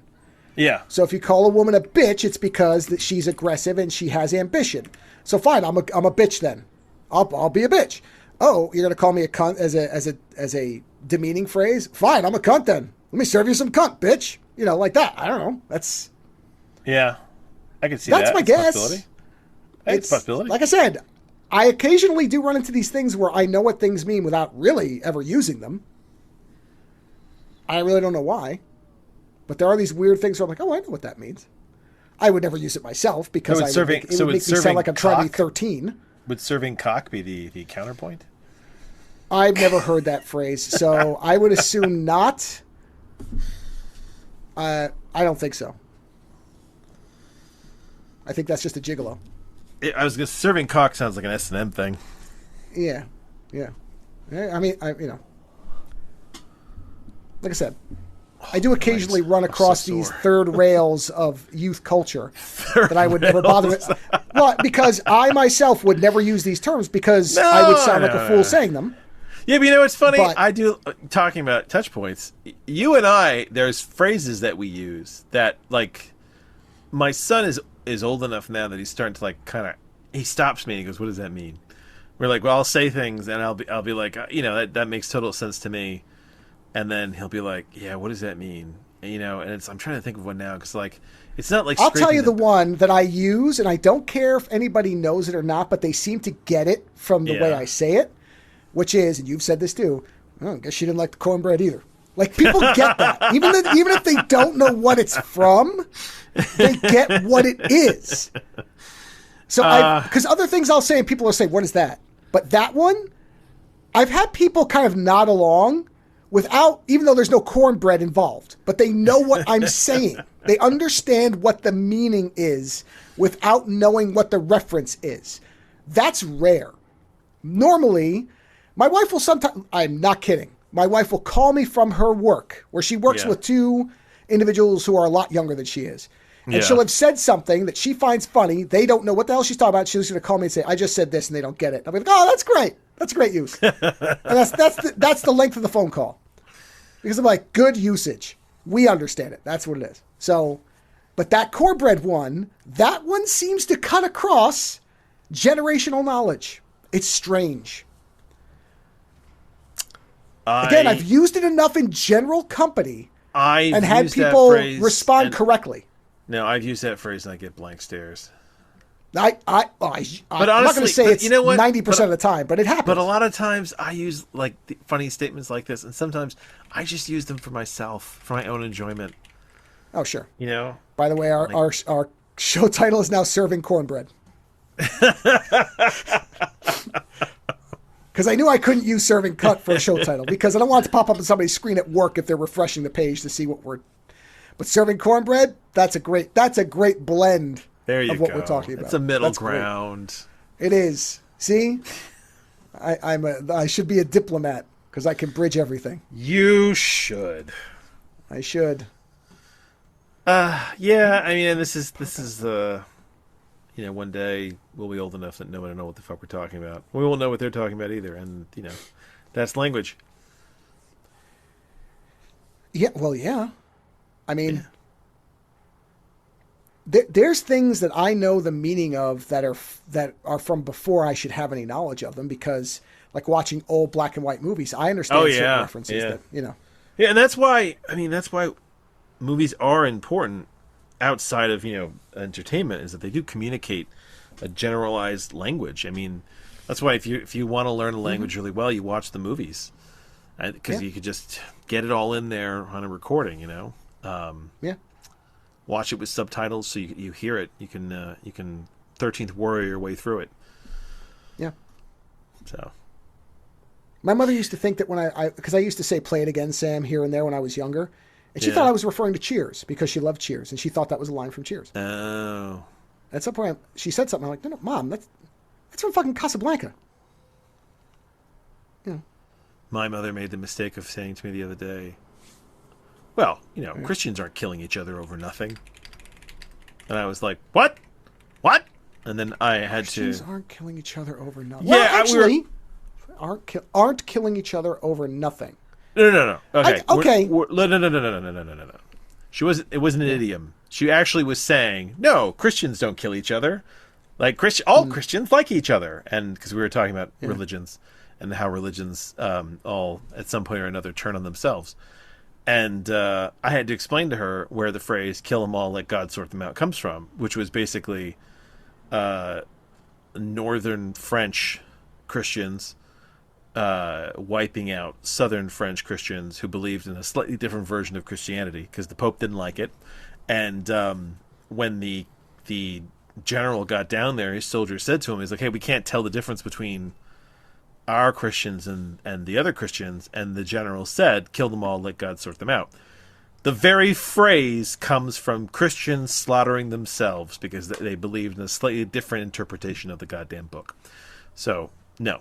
Yeah. So if you call a woman a bitch, it's because that she's aggressive and she has ambition. So fine, I'm a bitch then. I'll be a bitch. Oh, you're gonna call me a cunt as a demeaning phrase? Fine, I'm a cunt then. Let me serve you some cunt, bitch. You know, like that. I don't know. That's I can see that. That's my guess. It's a possibility. Like I said, I occasionally do run into these things where I know what things mean without really ever using them. I really don't know why. But there are these weird things where I'm like, oh, I know what that means. I would never use it myself because it would make me sound like I'm trying to be 13. Would serving cock be the counterpoint? I've never heard that phrase, so I would assume not. I don't think so. I think that's just a gigolo. Serving cock sounds like an S&M thing. Yeah. I mean, like I said, I do occasionally run across these third rails of youth culture that I would never bother with. Well, because I myself would never use these terms because I would sound like a fool saying them. Yeah, but you know what's funny? I do, talking about touch points, you and I, there's phrases that we use that, like, my son is old enough now that he's starting to, like, kind of, he stops me and he goes, what does that mean? We're like, well, I'll say things and I'll be like, you know, that makes total sense to me. And then he'll be like, yeah, what does that mean? And, you know, and I'm trying to think of one now because, like, it's not like I'll tell you the one that I use, and I don't care if anybody knows it or not, but they seem to get it from the way I say it, which is, and you've said this too, I guess she didn't like the cornbread either. Like, people get that. Even if they don't know what it's from, they get what it is. So, because other things I'll say, and people will say, what is that? But that one, I've had people kind of nod along without, even though there's no cornbread involved, but they know what I'm saying. They understand what the meaning is without knowing what the reference is. That's rare. Normally, my wife will sometimes, I'm not kidding, my wife will call me from her work, where she works with two individuals who are a lot younger than she is. And she'll have said something that she finds funny. They don't know what the hell she's talking about. She's going to call me and say, I just said this, and they don't get it. I'll be like, oh, that's great. That's great use. And that's the length of the phone call. Because I'm like, good usage. We understand it. That's what it is. So, but that cornbread one, that one seems to cut across generational knowledge. It's strange. Again, I've used it enough in general company and had people respond correctly. No, I've used that phrase and I get blank stares. I'm not going to say it's 90% of the time, but it happens. But a lot of times I use like funny statements like this, and sometimes I just use them for myself, for my own enjoyment. Oh, sure. You know? By the way, our show title is now Serving Cornbread. Because I knew I couldn't use Serving Cut for a show title, because I don't want it to pop up on somebody's screen at work if they're refreshing the page to see what we're... But Serving Cornbread, that's a great blend. There you of what go. We're talking about. It's a middle ground. Great. It is. See, I should be a diplomat because I can bridge everything. You should. I should. Yeah. I mean, this is one day we'll be old enough that no one will know what the fuck we're talking about. We won't know what they're talking about either, and that's language. Yeah. Well, yeah. I mean. Yeah. there's things that I know the meaning of that are from before I should have any knowledge of them, because like watching old black and white movies, I understand certain references that, you know. Yeah, and that's why movies are important outside of, you know, entertainment, is that they do communicate a generalized language. I mean, that's why if you want to learn a language really well, you watch the movies, because you could just get it all in there on a recording, you know. Watch it with subtitles so you hear it. You can 13th Warrior your way through it. Yeah. So. My mother used to think that when because I used to say "play it again, Sam" here and there when I was younger, and she thought I was referring to Cheers because she loved Cheers, and she thought that was a line from Cheers. Oh. At some point, she said something. I'm like, no, Mom, that's from fucking Casablanca. You know. My mother made the mistake of saying to me the other day, well, you know, Christians aren't killing each other over nothing. And I was like, what? What? And then I had Christians aren't killing each other over nothing. Yeah, well, actually, aren't killing each other over nothing. No. Okay. Okay. No. It wasn't an idiom. She actually was saying, no, Christians don't kill each other. Like Christians like each other. And because we were talking about religions and how religions all at some point or another turn on themselves. And I had to explain to her where the phrase "kill them all, let God sort them out" comes from, which was basically northern French Christians wiping out southern French Christians who believed in a slightly different version of Christianity because the Pope didn't like it. And when the general got down there, his soldiers said to him, he's like, hey, we can't tell the difference between our Christians and the other Christians. And the general said, kill them all, let God sort them out. The very phrase comes from Christians slaughtering themselves because they believed in a slightly different interpretation of the goddamn book. So, no.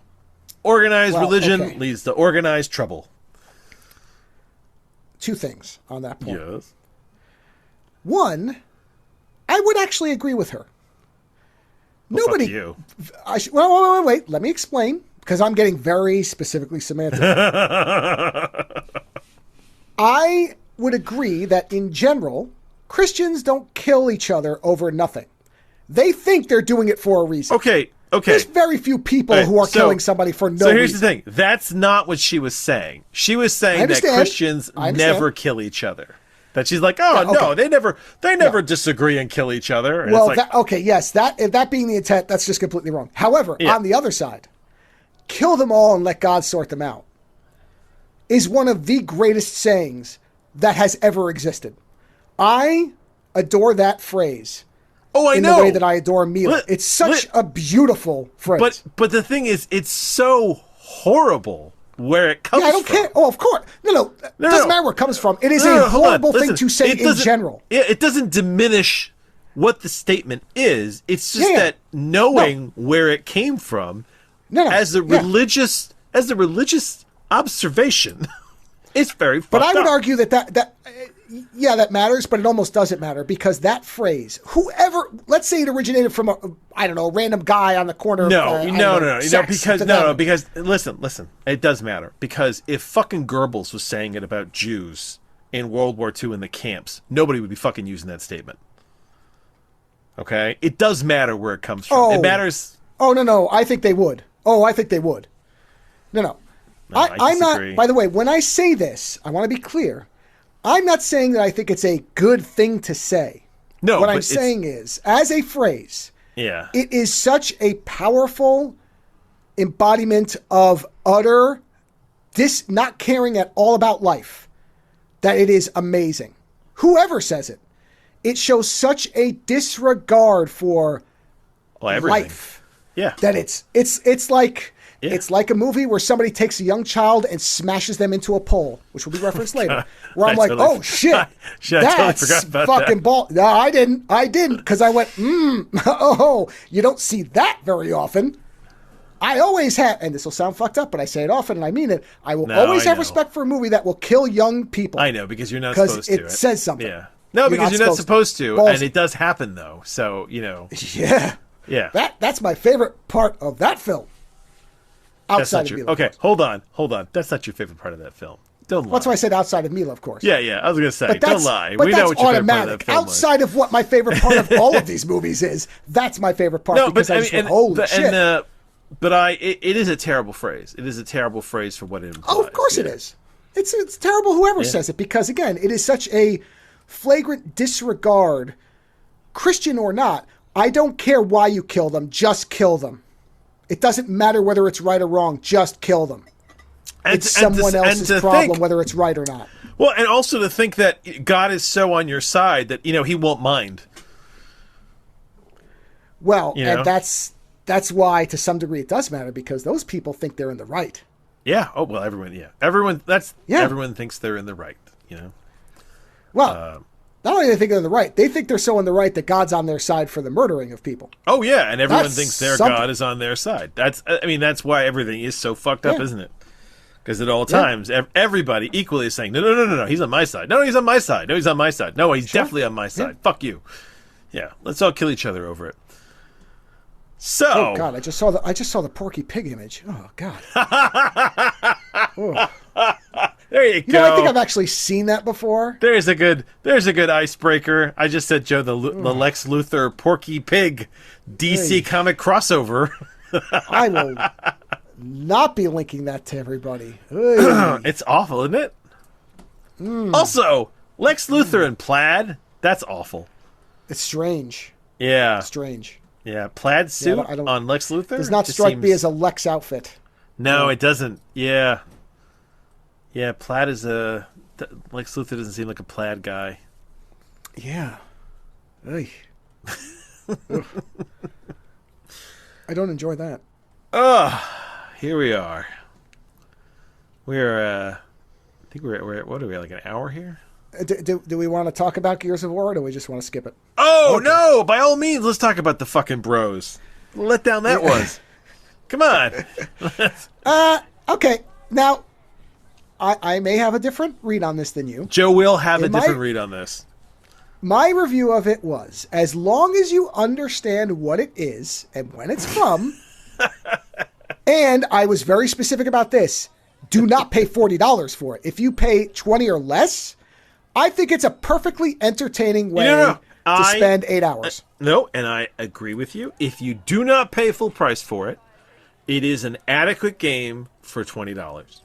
Organized religion leads to organized trouble. Two things on that point. Yes. One, I would actually agree with her. Well, Nobody. Fuck you. Wait. Let me explain, because I'm getting very specifically semantic. I would agree that in general, Christians don't kill each other over nothing. They think they're doing it for a reason. Okay. There's very few people who are killing somebody for no reason. So here's the thing. That's not what she was saying. She was saying that Christians never kill each other. That she's like, no, they never disagree and kill each other. And well, it's like, yes, that being the intent, that's just completely wrong. However, on the other side, kill them all and let God sort them out is one of the greatest sayings that has ever existed. I adore that phrase. I know. The way that I adore Mila. It's such a beautiful phrase. But the thing is, it's so horrible where it comes from. I don't care. Oh, of course. No. Doesn't matter where it comes from. It is a horrible thing to say in general. It doesn't diminish what the statement is. It's just that knowing where it came from as a religious observation, it's very fucked up. But I would argue that matters, but it almost doesn't matter, because that phrase, whoever, let's say it originated from a random guy on the corner. Because listen, it does matter, because if fucking Goebbels was saying it about Jews in World War II in the camps, nobody would be fucking using that statement. Okay, it does matter where it comes from. It matters. Oh no, I think they would. No. I'm not. By the way, when I say this, I want to be clear. I'm not saying that I think it's a good thing to say. No, what I'm saying is, as a phrase, it is such a powerful embodiment of utter not caring at all about life that it is amazing. Whoever says it, it shows such a disregard for life. Yeah, that it's like. Yeah. It's like a movie where somebody takes a young child and smashes them into a pole, which will be referenced later. Where I'm like, oh shit, that's totally fucking ball. No, I didn't, because I went, you don't see that very often. I always have, and this will sound fucked up, but I say it often and I mean it. I will always have respect for a movie that will kill young people. I know, because you're not supposed to. Because it says something. Yeah. No, because you're not supposed to, and it does happen though. So Yeah. That's my favorite part of that film. Okay, hold on. That's not your favorite part of that film. Don't lie. That's why I said outside of Mila, of course. Yeah. I was going to say, don't lie. But we that's know what your favorite part of automatic. that film Outside of what my favorite part of all of these movies is, that's my favorite part. No, because but I just went, holy shit. It is a terrible phrase. It is a terrible phrase for what it implies. Oh, of course it is. It's terrible whoever says it, because, again, it is such a flagrant disregard, Christian or not. I don't care why you kill them. Just kill them. It doesn't matter whether it's right or wrong. Just kill them. It's someone else's problem, whether it's right or not. Well, and also to think that God is so on your side that, he won't mind. Well, and that's why, to some degree, it does matter, because those people think they're in the right. Yeah. Oh, well, everyone. Yeah. Everyone thinks they're in the right. Well, not only do they think they're in the right, they think they're so in the right that God's on their side for the murdering of people. Oh yeah, and everyone thinks their God is on their side. That's why everything is so fucked up, isn't it? Because at all times, everybody equally is saying, no, he's on my side. No, he's on my side. No, he's on my side. No, he's definitely on my side. Fuck you. Yeah, let's all kill each other over it. So, oh God, I just saw the Porky Pig image. Oh God. Oh. There you go. I think I've actually seen that before. There's a good icebreaker. I just said, Joe, the Lex Luthor Porky Pig DC comic crossover. I will not be linking that to everybody. It's awful, isn't it? Also, Lex Luthor in plaid. That's awful. It's strange. Yeah. Strange. Yeah, plaid suit on Lex Luthor does not strike me as a Lex outfit. No, it doesn't. Yeah. Yeah, plaid is Lex Luthor doesn't seem like a plaid guy. Yeah. I don't enjoy that. Here we are. We're I think we're at, what are we, like an hour here? Do we want to talk about Gears of War, or do we just want to skip it? Oh, okay. No! By all means, let's talk about the fucking bros. Let down that was. Come on. Okay. Now, I may have a different read on this than you. Joe will have a different read on this. My review of it was, as long as you understand what it is and when it's from, and I was very specific about this, do not pay $40 for it. If you pay $20 or less, I think it's a perfectly entertaining way to spend 8 hours. No, and I agree with you. If you do not pay full price for it, it is an adequate game for $20.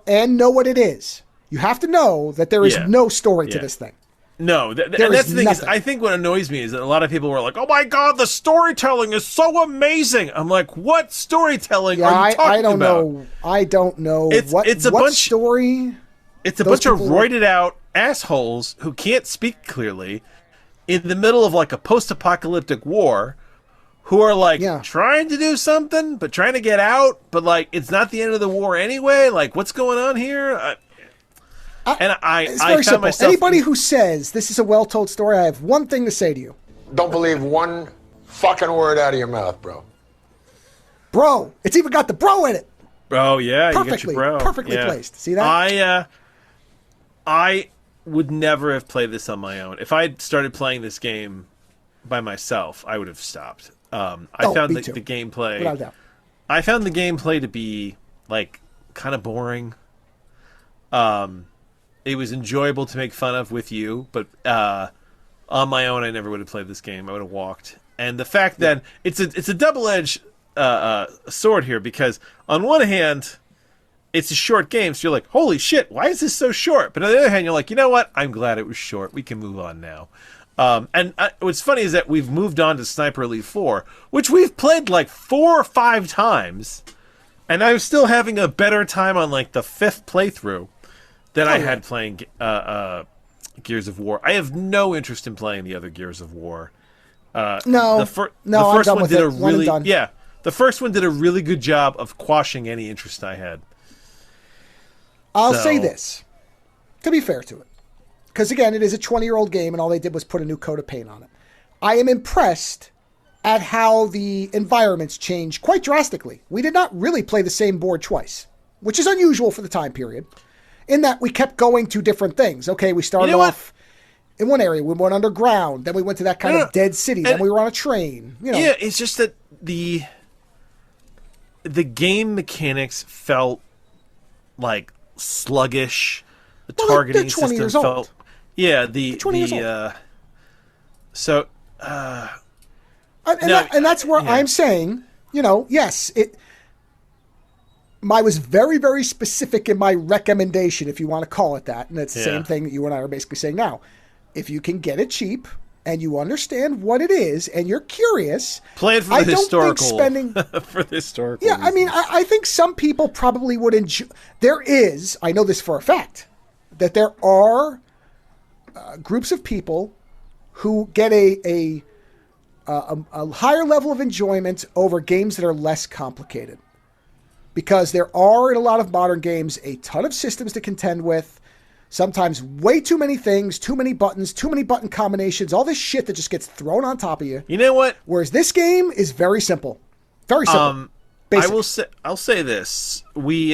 And know what it is. You have to know that there is no story to this thing. No, and that's the thing is, I think what annoys me is that a lot of people were like, "Oh my God, the storytelling is so amazing." I'm like, "What storytelling are you talking about?" I don't know. It's a bunch story. It's a bunch of roided out assholes who can't speak clearly in the middle of like a post-apocalyptic war, who are like trying to do something but trying to get out, but like it's not the end of the war anyway. Like, what's going on here? It's very simple. Anybody who says this is a well-told story, I have one thing to say to you. Don't believe one fucking word out of your mouth, bro. Bro. It's even got the bro in it. Bro, yeah. Perfectly. You got your bro. Perfectly placed. See that? I would never have played this on my own. If I had started playing this game by myself, I would have stopped. I found the gameplay... Without a doubt. I found the gameplay to be, like, kind of boring. It was enjoyable to make fun of with you, but on my own, I never would have played this game. I would have walked. And the fact that it's a double-edged sword here, because on one hand, it's a short game, so you're like, holy shit, why is this so short? But on the other hand, you're like, you know what? I'm glad it was short. We can move on now. And what's funny is that we've moved on to Sniper Elite 4, which we've played like 4 or 5 times, and I'm still having a better time on like the 5th playthrough than I had playing Gears of War. I have no interest in playing the other Gears of War. The first one did a really the first one did a really good job of quashing any interest I had. I'll say this, to be fair to it, because again, it is a 20-year-old game, and all they did was put a new coat of paint on it. I am impressed at how the environments change quite drastically. We did not really play the same board twice, which is unusual for the time period, in that we kept going to different things. Okay, we started off in one area, we went underground, then we went to that kind of dead city, then we were on a train. Yeah, it's just that the game mechanics felt like sluggish. The targeting they're 20 system years old. felt. Yeah, They're 20 years old. So. And that's where I'm saying, yes, I was very, very specific in my recommendation, if you want to call it that. And it's the same thing that you and I are basically saying now. If you can get it cheap and you understand what it is and you're curious, play it for the historical. For the historical. Yeah, reasons. I mean, I think some people probably would enjoy. I know this for a fact, that there are groups of people who get a higher level of enjoyment over games that are less complicated. Because there are, in a lot of modern games, a ton of systems to contend with. Sometimes way too many things, too many buttons, too many button combinations, all this shit that just gets thrown on top of you. You know what? Whereas this game is very simple. Very simple. I'll say this. We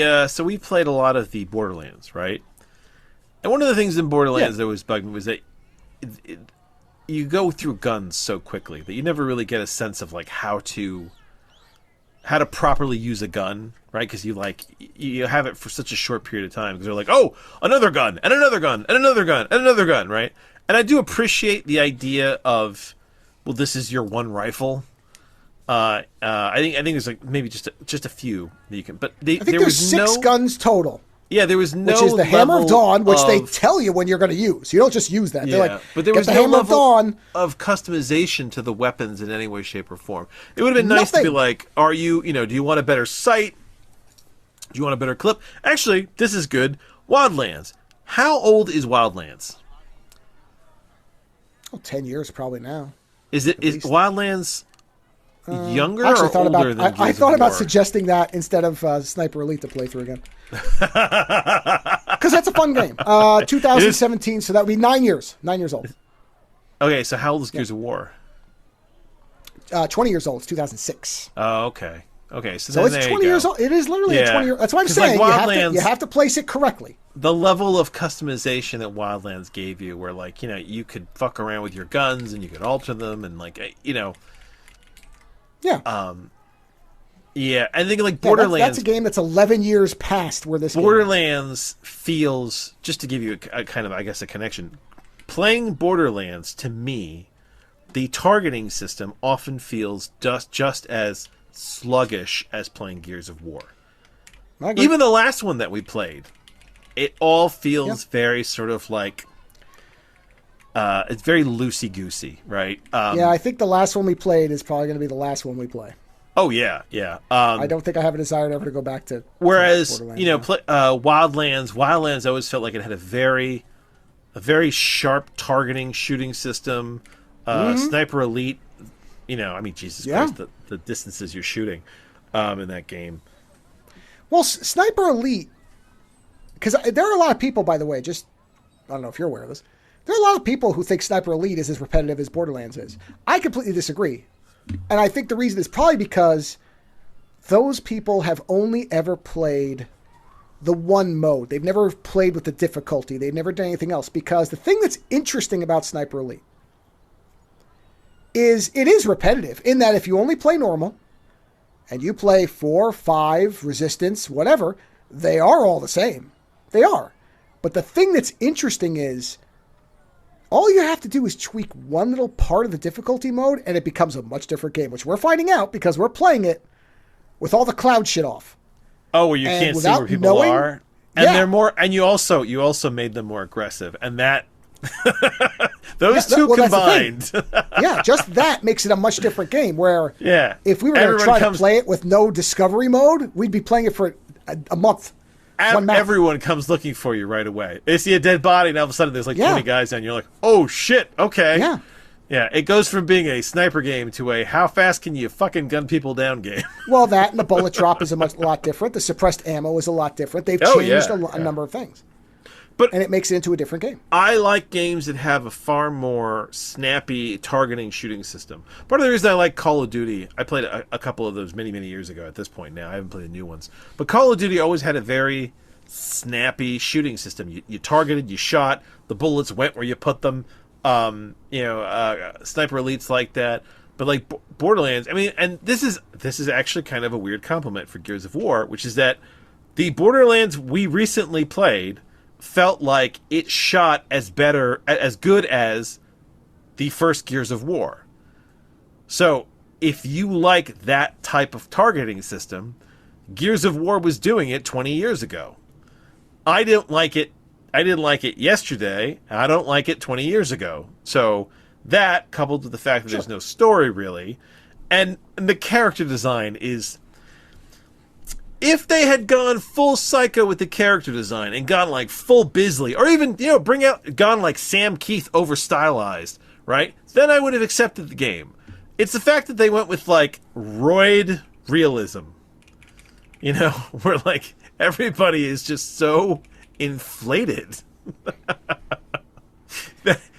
played a lot of the Borderlands, right? And one of the things in Borderlands that was bugging me was that you go through guns so quickly that you never really get a sense of like how to properly use a gun, right? Because you have it for such a short period of time because they're like, oh, another gun and another gun and another gun and another gun, right? And I do appreciate the idea of, well, this is your one rifle. I think there's like maybe just a few that you can, but I think there's 6 guns total. Yeah, there was no. Which is the Hammer of Dawn, which they tell you when you're going to use. You don't just use that. They're like, but there was no level of customization to the weapons in any way, shape, or form. It would have been nice to be like, do you want a better sight? Do you want a better clip? Actually, this is good. Wildlands. How old is Wildlands? 10 years probably now. Is Wildlands younger or older than Gears of War? I thought about suggesting that instead of Sniper Elite to play through again. Because that's a fun game. 2017, so that would be 9 years. 9 years old. Okay, so how old is Gears of War? 20 years old. It's 2006. Oh, okay. Okay, so it's 20 years old. It is literally a 20 year. That's what I'm saying. Like you have to place it correctly. The level of customization that Wildlands gave you, where you could fuck around with your guns and you could alter them and Yeah. Yeah, I think like Borderlands. That's a game that's 11 years past where this Borderlands feels, just to give you a kind of, I guess, a connection. Playing Borderlands, to me, the targeting system often feels just as sluggish as playing Gears of War. Even the last one that we played, it all feels very sort of like it's very loosey-goosey, right? I think the last one we played is probably going to be the last one we play. Oh, yeah. I don't think I have a desire ever to go back to Whereas, Wildlands always felt like it had a very sharp targeting shooting system. Sniper Elite, Jesus Christ, the distances you're shooting in that game. Well, Sniper Elite, because there are a lot of people, by the way, I don't know if you're aware of this, there are a lot of people who think Sniper Elite is as repetitive as Borderlands is. I completely disagree. And I think the reason is probably because those people have only ever played the one mode. They've never played with the difficulty. They've never done anything else. Because the thing that's interesting about Sniper Elite is it is repetitive in that if you only play normal and you play 4, 5, Resistance, whatever, they are all the same. They are. But the thing that's interesting is all you have to do is tweak one little part of the difficulty mode and it becomes a much different game, which we're finding out because we're playing it with all the cloud shit off. Oh, where you can't see where people are. And they're more, and you also made them more aggressive. And that those two combined. Yeah, just that makes it a much different game where if we were going to try to play it with no discovery mode, we'd be playing it for a month. Everyone comes looking for you right away. They see a dead body, and all of a sudden there's 20 guys, and you're like, "Oh shit, okay." Yeah. It goes from being a sniper game to a how fast can you fucking gun people down game. Well, that and the bullet drop is a lot different. The suppressed ammo is a lot different. They've changed a number of things, and it makes it into a different game. I like games that have a far more snappy targeting shooting system. Part of the reason I like Call of Duty, I played a couple of those many, many years ago at this point now. I haven't played the new ones. But Call of Duty always had a very snappy shooting system. You targeted, you shot, the bullets went where you put them. Sniper Elite's like that. But like Borderlands, I mean, and this is actually kind of a weird compliment for Gears of War, which is that the Borderlands we recently played felt like it shot as good as the first Gears of War. So if you like that type of targeting system, Gears of War was doing it 20 years ago. I didn't like it yesterday. I don't like it 20 years ago. So that, coupled with the fact that there's no story really, and the character design is... If they had gone full psycho with the character design and gone like full Bisley, or even, gone like Sam Keith over stylized, right? Then I would have accepted the game. It's the fact that they went with like roid realism. Where like everybody is just so inflated.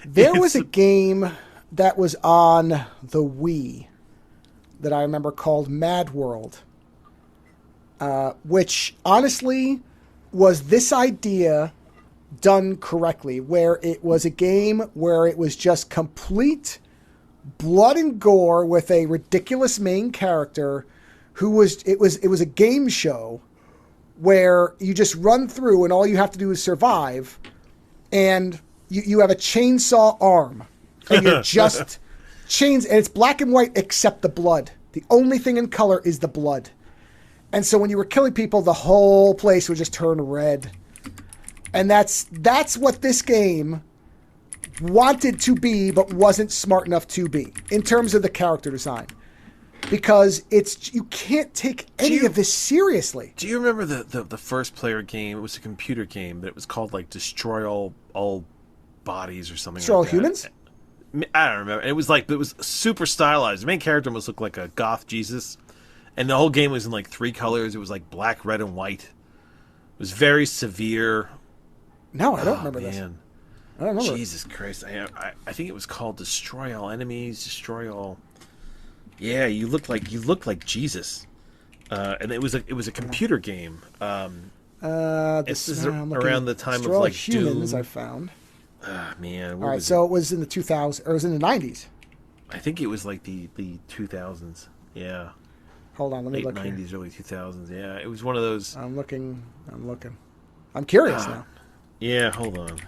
There was a game that was on the Wii that I remember called Mad World. Which honestly was this idea done correctly, where it was a game where it was just complete blood and gore with a ridiculous main character who was a game show where you just run through and all you have to do is survive, and you have a chainsaw arm and you're just chains, and it's black and white except the blood. The only thing in color is the blood. And so when you were killing people, the whole place would just turn red. And that's what this game wanted to be, but wasn't smart enough to be, in terms of the character design. Because you can't take any of this seriously. Do you remember the first player game? It was a computer game, but it was called like Destroy All Bodies or something Destroy All like that. Humans? I don't remember. It was super stylized. The main character almost looked like a goth Jesus. And the whole game was in like 3 colors. It was like black, red, and white. It was very severe. No, I don't remember this. I don't remember. Jesus Christ. I think it was called Destroy All Enemies, Destroy All... Yeah, you look like Jesus. And it was a computer game. This is around the time of like Humans, Doom. I found. Man. All right, so it was in the 2000s, or it was in the 90s. I think it was like the 2000s. Yeah. Hold on, let me Late look 90s, here. early 2000s. Yeah, it was one of those. I'm looking. I'm curious now. Yeah, hold on.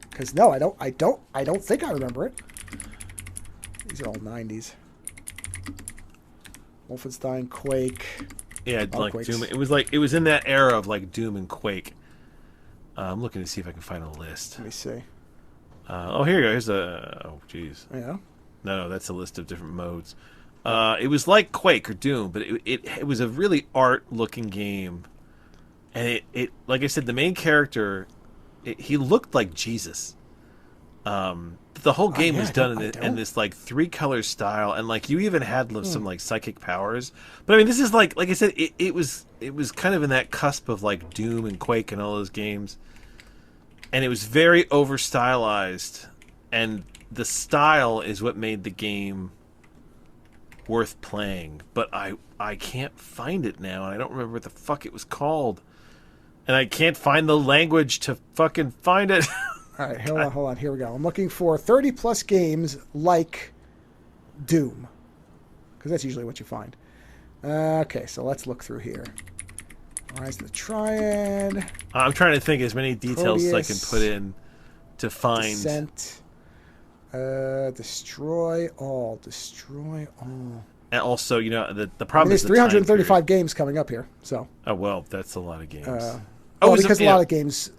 Because no, I don't think I remember it. These are all 90s. Wolfenstein, Quake. Yeah, like Quakes. Doom. It was in that era of like Doom and Quake. I'm looking to see if I can find a list. Let me see. Here you go. Here's oh, jeez. Yeah. No, that's a list of different modes. It was like Quake or Doom, but it was a really art-looking game, and it like I said, the main character, he looked like Jesus. The whole game was done in this like 3-color style, and like you even had some like psychic powers. But I mean, this is like I said, it was kind of in that cusp of like Doom and Quake and all those games, and it was very over stylized, and the style is what made the game worth playing. But I can't find it now, and I don't remember what the fuck it was called, and I can't find the language to fucking find it. All right, hold on. Here we go. I'm looking for 30-plus games like Doom, because that's usually what you find. Okay, so let's look through here. Rise of the Triad. I'm trying to think as many details as I can put in to find. Descent. Destroy all. And also, the problem there's is 335 games coming up here. So. Oh well, that's a lot of games. Because a lot of games,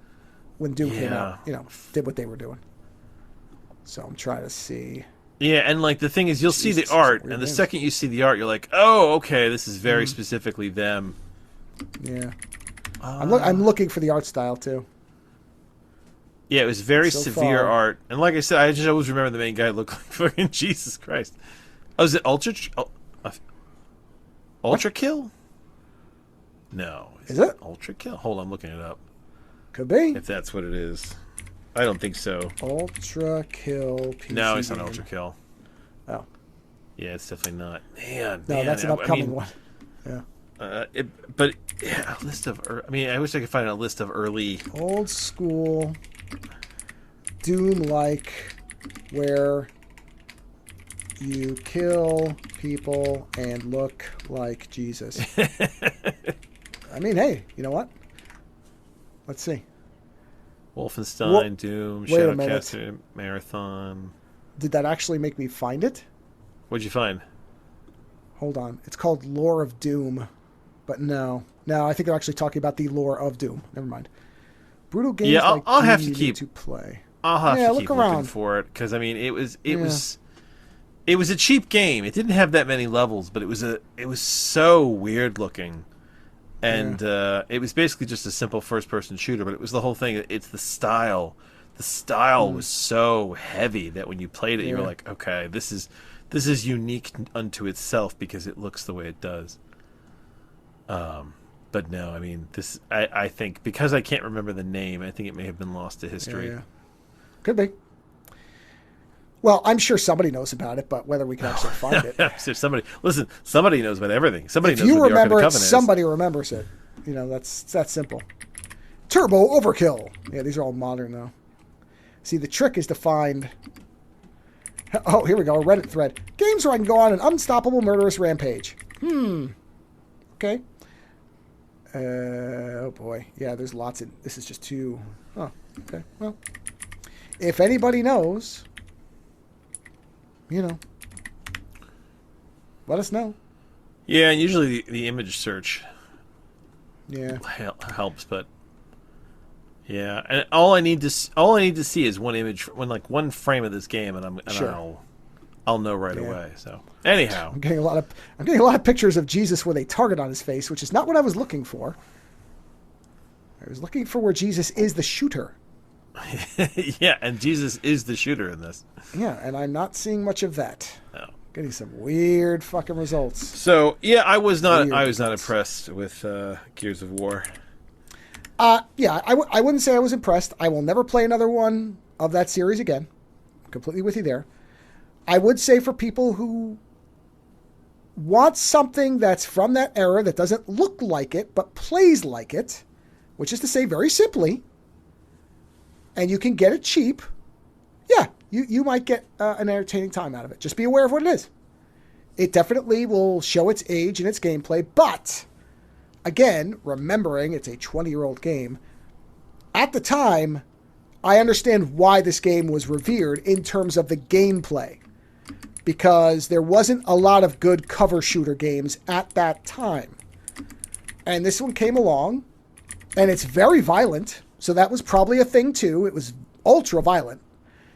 when Doom came out, did what they were doing. So I'm trying to see. Yeah, and like the thing is, you'll see the art, and the second you see the art, you're like, oh, okay, this is very specifically them. Yeah. I'm looking for the art style too. Yeah, it was very severe art, and like I said, I just always remember the main guy looked like fucking Jesus Christ. Oh, is it Ultra Kill? No. Is it Ultra Kill? Hold on, I'm looking it up. Could be. If that's what it is. I don't think so. Ultra Kill PC No, it's not game. Ultra Kill. Oh. Yeah, it's definitely not. Man, that's an upcoming one. Yeah. But yeah, a list of. I wish I could find a list of early old school Doom-like, where you kill people and look like Jesus. I mean, hey, you know what? Let's see. Wolfenstein, Doom, Shadowcaster, Marathon. Did that actually make me find it? What'd you find? Hold on. It's called Lore of Doom. But no. No, I think they're actually talking about the lore of Doom. Never mind. Brutal games. Yeah, like I'll have to keep to play. I'll have to keep looking for it because I mean it was a cheap game. It didn't have that many levels, but it was so weird looking, and it was basically just a simple first person shooter. But it was the whole thing. It's the style. The style was so heavy that when you played it, you were like, okay, this is unique unto itself because it looks the way it does. But no, I mean this. I think because I can't remember the name, I think it may have been lost to history. Yeah. Could be. Well, I'm sure somebody knows about it, but whether we can actually find it. Somebody knows about everything. Somebody if knows you what the Ark of the remember it, Covenant somebody remembers it. You know, that's that simple. Turbo Overkill. Yeah, these are all modern, though. See, the trick is to find... Oh, here we go, a Reddit thread. Games where I can go on an unstoppable murderous rampage. Okay. Oh, boy. Yeah, there's lots of... This is just too... Oh, okay. Well, if anybody knows... You know, let us know. Yeah, and usually the image search helps, but yeah, and all I need to see is one image, one frame of this game, and I'll know right away. So anyhow, I'm getting a lot of pictures of Jesus with a target on his face, which is not what I was looking for. I was looking for where Jesus is the shooter. Yeah, and Jesus is the shooter in this. Yeah, and I'm not seeing much of that. No. Getting some weird fucking results. So yeah, I was not impressed with Gears of War. Yeah, I wouldn't say I was impressed. I will never play another one of that series again. I'm completely with you there. I would say for people who want something that's from that era that doesn't look like it but plays like it, which is to say very simply, and you can get it cheap, yeah, you might get an entertaining time out of it. Just be aware of what it is. It definitely will show its age and its gameplay, but again, remembering it's a 20-year-old game, at the time, I understand why this game was revered in terms of the gameplay, because there wasn't a lot of good cover shooter games at that time. And this one came along, and it's very violent. So that was probably a thing, too. It was ultra violent.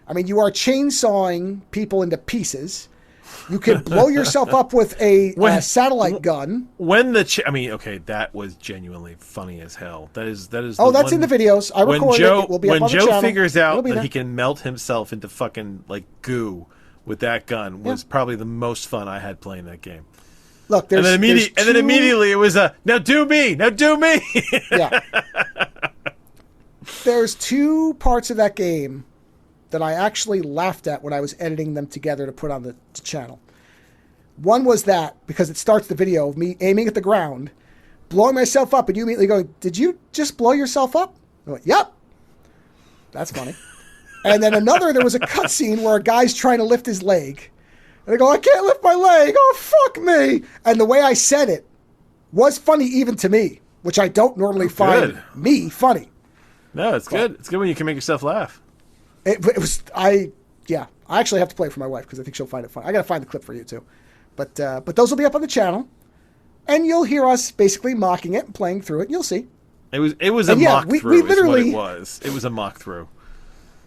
I mean, you are chainsawing people into pieces. You can blow yourself up with a satellite gun. That was genuinely funny as hell. That is. Oh, that's in the videos. I recorded it. It will be up on the channel. When Joe figures out that he can melt himself into fucking goo with that gun was probably the most fun I had playing that game. Look, then immediately it was now do me. Yeah. There's two parts of that game that I actually laughed at when I was editing them together to put on the channel. One was that, because it starts the video of me aiming at the ground, blowing myself up, and you immediately go, "Did you just blow yourself up?" I went, "Yep." That's funny. And then there was a cutscene where a guy's trying to lift his leg. And I go, "I can't lift my leg. Oh, fuck me." And the way I said it was funny even to me, which I don't normally find me funny. No, it's good. It's good when you can make yourself laugh. It was, I actually have to play it for my wife because I think she'll find it fun. I got to find the clip for you too. But those will be up on the channel, and you'll hear us basically mocking it and playing through it, and you'll see. It was a mock through. It was a mock through.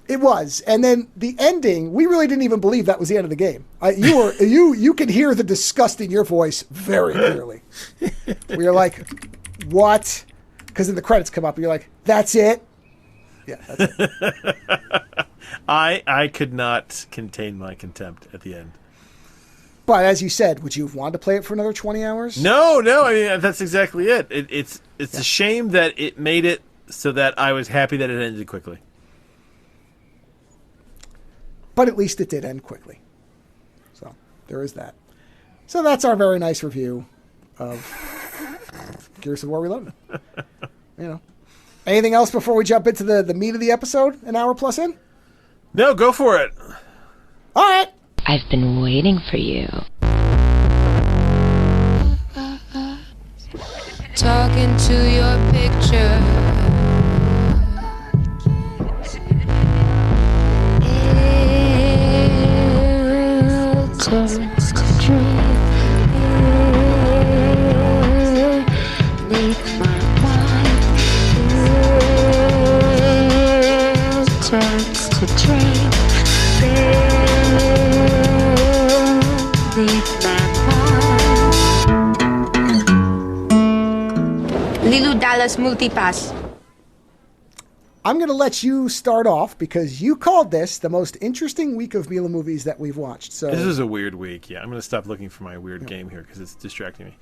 It was, and then the ending. We really didn't even believe that was the end of the game. You could hear the disgust in your voice very clearly. We were like, "What?" Because then the credits come up, and you're like, "That's it." Yeah, that's it. I could not contain my contempt at the end. But as you said, would you have wanted to play it for another 20 hours? No. I mean, that's exactly it. It's a shame that it made it so that I was happy that it ended quickly. But at least it did end quickly. So there is that. So that's our very nice review of Gears of War Reloaded. You know. Anything else before we jump into the meat of the episode, an hour plus in? No, go for it. All right. I've been waiting for you. talking to your picture. It turns to dream. Leave my mind. It turns to dream. Leave my mind. Lilu Dallas Multipass. I'm going to let you start off because you called this the most interesting week of Mila movies that we've watched. So this is a weird week. Yeah, I'm going to stop looking for my weird game here because it's distracting me.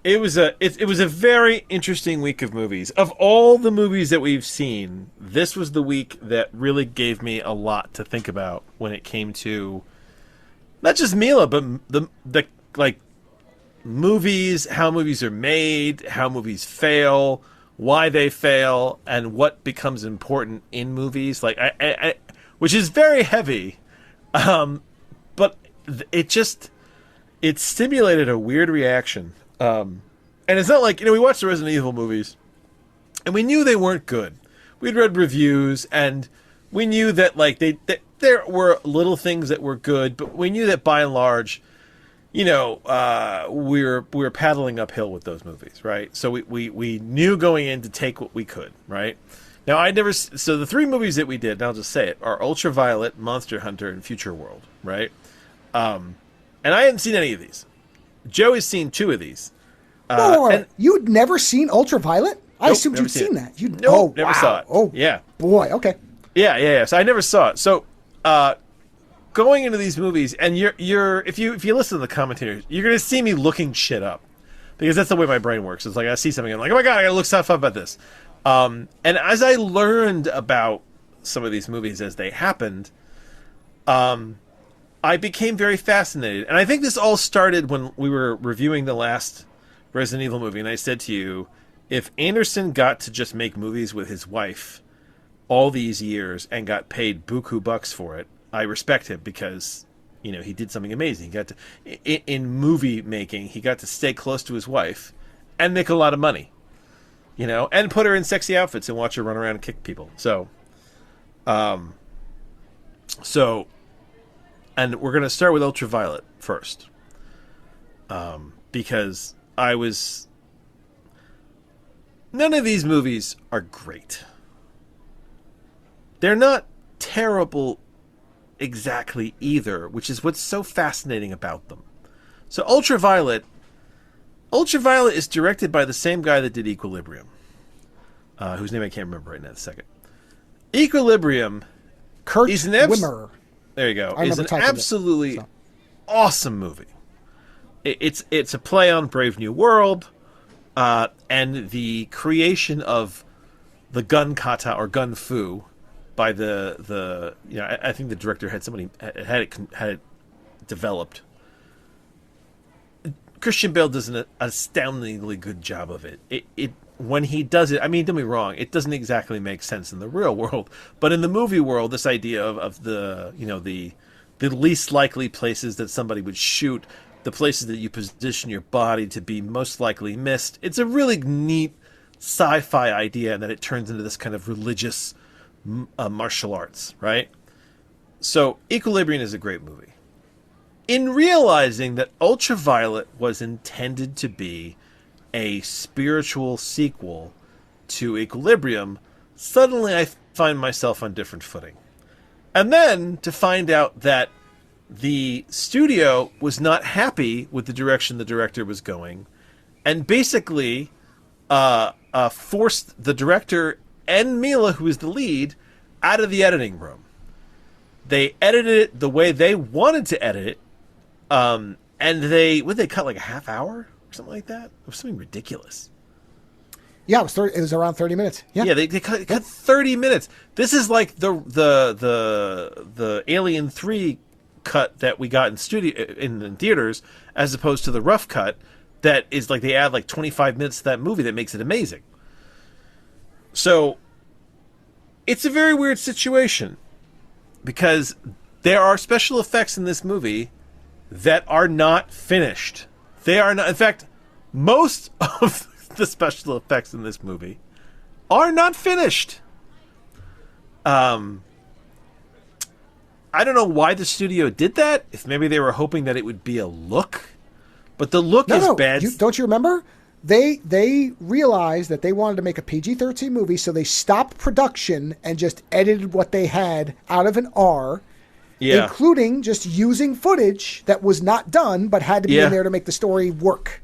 It was a very interesting week of movies. Of all the movies that we've seen, this was the week that really gave me a lot to think about when it came to not just Mila, but the like movies, how movies are made, how movies fail, why they fail, and what becomes important in movies. Like I which is very heavy, but it stimulated a weird reaction. And it's not like, we watched the Resident Evil movies, and we knew they weren't good. We'd read reviews, and we knew that there were little things that were good, but we knew that by and large, we were paddling uphill with those movies, right? So we knew going in to take what we could, right? Now so the three movies that we did, and I'll just say it, are Ultraviolet, Monster Hunter, and Future World, right? And I hadn't seen any of these. Joey's seen two of these. And you'd never seen Ultraviolet? I assumed you'd seen that. Never saw it. Oh, yeah. Boy, okay. Yeah. So I never saw it. So going into these movies, and you're if you listen to the commentators, you're gonna see me looking shit up because that's the way my brain works. It's like I see something, I'm like, oh my god, I gotta look stuff up about this. And as I learned about some of these movies as they happened, I became very fascinated. And I think this all started when we were reviewing the last Resident Evil movie, and I said to you, if Anderson got to just make movies with his wife all these years and got paid buku bucks for it, I respect him because, he did something amazing. He got to, in movie making, he got to stay close to his wife and make a lot of money, and put her in sexy outfits and watch her run around and kick people. And we're going to start with Ultraviolet first. Because none of these movies are great. They're not terrible exactly either, which is what's so fascinating about them. So Ultraviolet is directed by the same guy that did Equilibrium, whose name I can't remember right now in a second. Equilibrium, Kurt Wimmer. There you go. Is an absolutely awesome movie. It's a play on Brave New World, and the creation of the gun kata or gun fu by I think the director had had it developed. Christian Bale does an astoundingly good job of it. It when he does it, I mean, don't get me wrong, it doesn't exactly make sense in the real world, but in the movie world, this idea of the the least likely places that somebody would shoot, the places that you position your body to be most likely missed. It's a really neat sci-fi idea, and then it turns into this kind of religious martial arts, right? So Equilibrium is a great movie. In realizing that Ultraviolet was intended to be a spiritual sequel to Equilibrium, suddenly I find myself on different footing. And then to find out that the studio was not happy with the direction the director was going, and basically forced the director and Mila, who is the lead, out of the editing room. They edited it the way they wanted to edit it, and they cut like a half hour or something like that. It was something ridiculous. Yeah, it was around 30 minutes. Yeah, they cut 30 minutes. This is like the Alien 3 cut that we got in theaters, as opposed to the rough cut that is like they add like 25 minutes to that movie that makes it amazing. So it's a very weird situation because there are special effects in this movie that are not finished. They are not. In fact, most of the special effects in this movie are not finished. I don't know why the studio did that. If maybe they were hoping that it would be a look, but the look is bad. Don't you remember? They realized that they wanted to make a PG-13 movie, so they stopped production and just edited what they had out of an R, including just using footage that was not done but had to be in there to make the story work.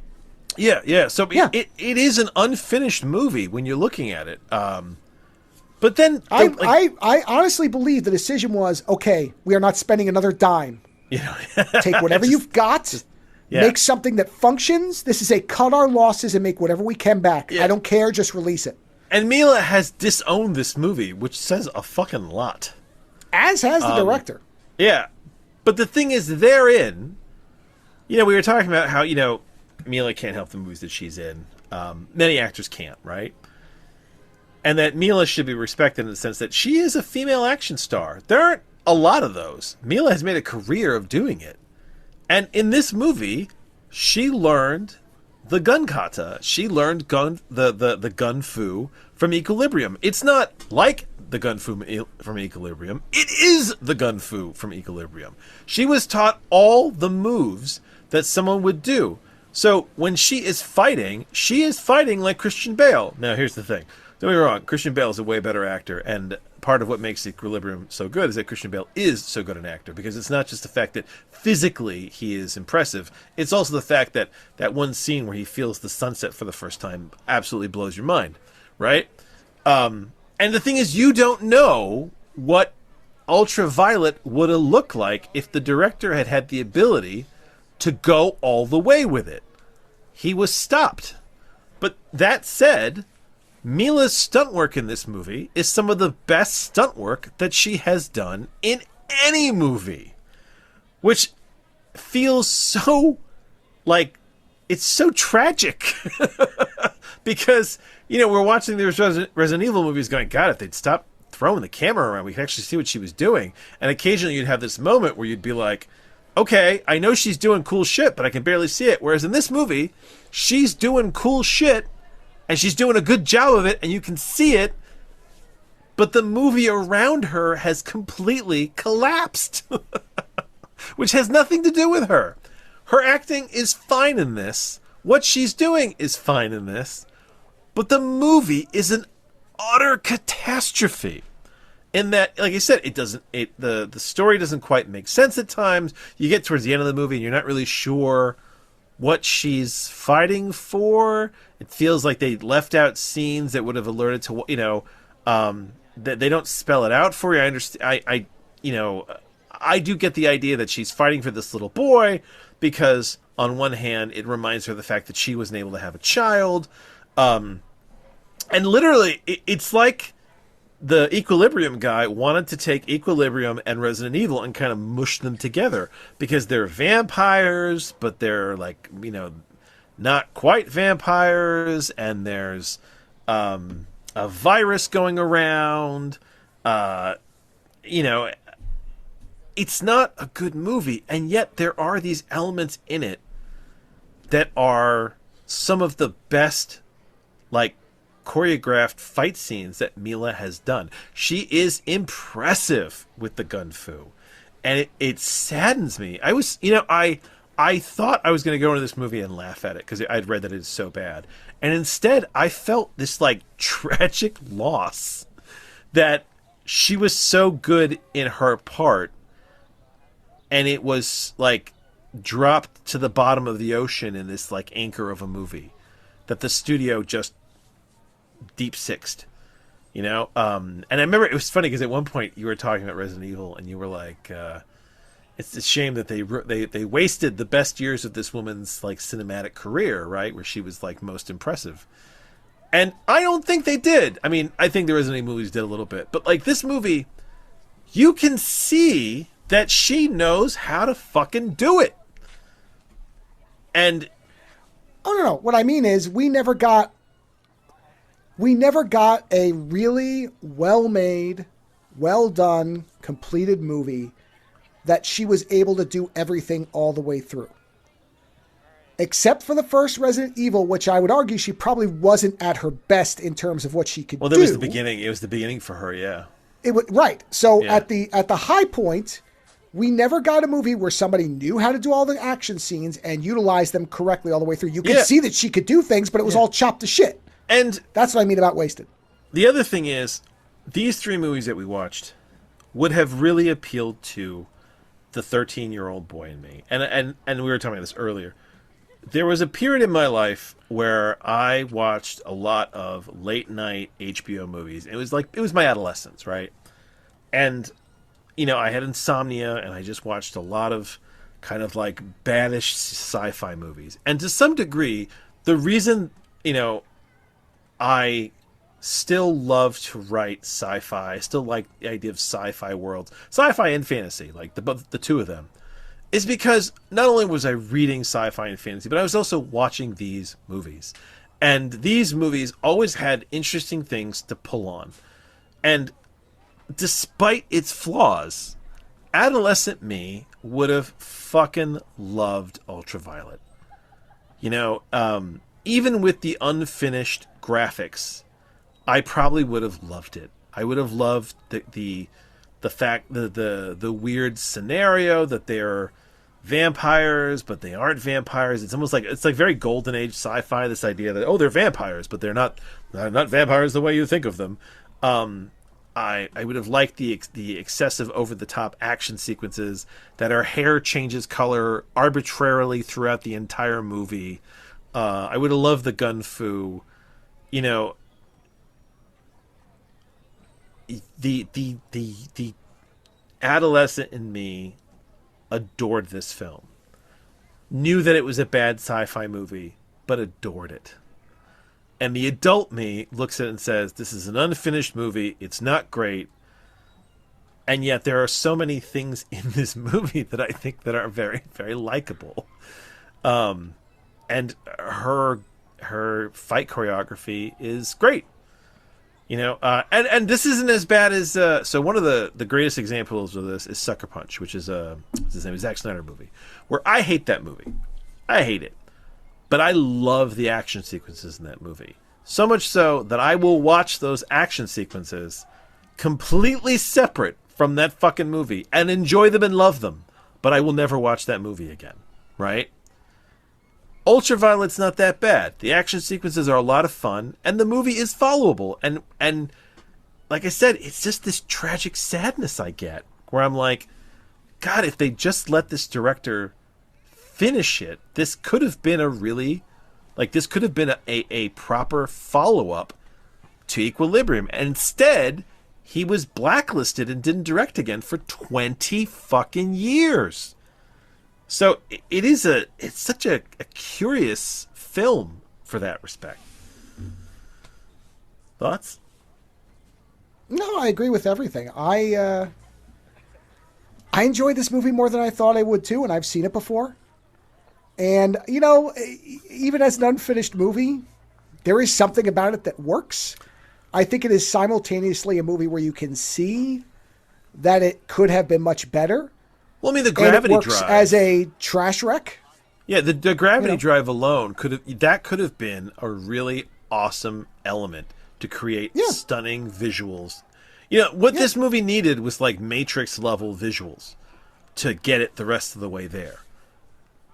Yeah. So it is an unfinished movie when you're looking at it. But then I honestly believe the decision was, okay, we are not spending another dime. Take whatever you've got. Make something that functions. This is a cut our losses and make whatever we can back. I don't care. Just release it. And Mila has disowned this movie, which says a fucking lot. As has the director. Yeah. But the thing is, therein, we were talking about how, Mila can't help the movies that she's in. Many actors can't, right? And that Mila should be respected in the sense that she is a female action star. There aren't a lot of those. Mila has made a career of doing it. And in this movie, she learned the gun kata. She learned the gun fu from Equilibrium. It's not like the gun fu from Equilibrium. It is the gun fu from Equilibrium. She was taught all the moves that someone would do. So when she is fighting like Christian Bale. Now, here's the thing. Don't get me wrong, Christian Bale is a way better actor, and part of what makes Equilibrium so good is that Christian Bale is so good an actor, because it's not just the fact that physically he is impressive, it's also the fact that that one scene where he feels the sunset for the first time absolutely blows your mind, right? And the thing is, you don't know what Ultraviolet would have looked like if the director had had the ability to go all the way with it. He was stopped. But that said, Mila's stunt work in this movie is some of the best stunt work that she has done in any movie, which feels so like it's so tragic because, we're watching these Resident Evil movies going, God, if they'd stop throwing the camera around, we could actually see what she was doing. And occasionally you'd have this moment where you'd be like, okay, I know she's doing cool shit, but I can barely see it. Whereas in this movie, she's doing cool shit and she's doing a good job of it, and you can see it, but the movie around her has completely collapsed, which has nothing to do with her. Her acting is fine in this. What she's doing is fine in this, but the movie is an utter catastrophe. In that, like I said, the story doesn't quite make sense at times. You get towards the end of the movie, and you're not really sure what she's fighting for. It feels like they left out scenes that would have alerted to, that they don't spell it out for you. I understand. I do get the idea that she's fighting for this little boy because on one hand, it reminds her of the fact that she wasn't able to have a child. And literally it's like the Equilibrium guy wanted to take Equilibrium and Resident Evil and kind of mush them together because they're vampires, but they're like, not quite vampires, and there's a virus going around. It's not a good movie, and yet there are these elements in it that are some of the best, like, choreographed fight scenes that Mila has done. She is impressive with the gun fu, and it saddens me. I thought I was going to go into this movie and laugh at it because I'd read that it is so bad, and instead I felt this like tragic loss that she was so good in her part, and it was like dropped to the bottom of the ocean in this like anchor of a movie that the studio just deep sixed, and I remember it was funny because at one point you were talking about Resident Evil and you were like, it's a shame that they wasted the best years of this woman's like cinematic career, right, where she was like most impressive. And I don't think they did. I mean, I think the Resident Evil movies did a little bit, but like this movie, you can see that she knows how to fucking do it. And no. What I mean is we never got a really well-made, well-done, completed movie that she was able to do everything all the way through. except for the first Resident Evil, which I would argue she probably wasn't at her best in terms of what she could do. Well, that was the beginning. It was the beginning for her, yeah. It was right. So at the high point, we never got a movie where somebody knew how to do all the action scenes and utilized them correctly all the way through. You could see that she could do things, but it was all chopped to shit. And that's what I mean about wasted. The other thing is, these 3 movies that we watched would have really appealed to the 13-year-old boy in me. And we were talking about this earlier. There was a period in my life where I watched a lot of late-night HBO movies. It was my adolescence, right? And, you know, I had insomnia, and I just watched a lot of kind of like baddish sci-fi movies. And to some degree, the reason, you know, I still love to write sci-fi. I still like the idea of sci-fi worlds, sci-fi and fantasy, like the two of them, is because not only was I reading sci-fi and fantasy, but I was also watching these movies. And these movies always had interesting things to pull on. And despite its flaws, adolescent me would have fucking loved Ultraviolet. You know, even with the unfinished graphics, I probably would have loved it. I would have loved the fact the weird scenario that they're vampires, but they aren't vampires. It's almost like very golden age sci-fi. This idea that they're vampires, but they're not vampires the way you think of them. I would have liked the excessive over the top action sequences, that her hair changes color arbitrarily throughout the entire movie. I would have loved the gun fu. You know, the adolescent in me adored this film. Knew that it was a bad sci-fi movie, but adored it. And the adult me looks at it and says, this is an unfinished movie, it's not great. And yet there are so many things in this movie that I think that are very, very likable. And her fight choreography is great. You know, and this isn't as bad as so one of the greatest examples of this is Sucker Punch, which is what's his name, Zack Snyder movie, where I hate that movie. I hate it. But I love the action sequences in that movie. So much so that I will watch those action sequences completely separate from that fucking movie and enjoy them and love them. But I will never watch that movie again. Right? Ultraviolet's not that bad. The action sequences are a lot of fun, and the movie is followable. And like I said, it's just this tragic sadness I get, where I'm like, God, if they just let this director finish it, this could have been a proper follow-up to Equilibrium. And instead, he was blacklisted and didn't direct again for 20 fucking years. So it's such a curious film for that respect. Thoughts? No, I agree with everything. I enjoyed this movie more than I thought I would too, and I've seen it before. And, you know, even as an unfinished movie, there is something about it that works. I think it is simultaneously a movie where you can see that it could have been much better. Well, I mean, the gravity drive as a trash wreck. Yeah, the gravity drive alone could have been a really awesome element to create stunning visuals. You know, what this movie needed was like Matrix level visuals to get it the rest of the way there.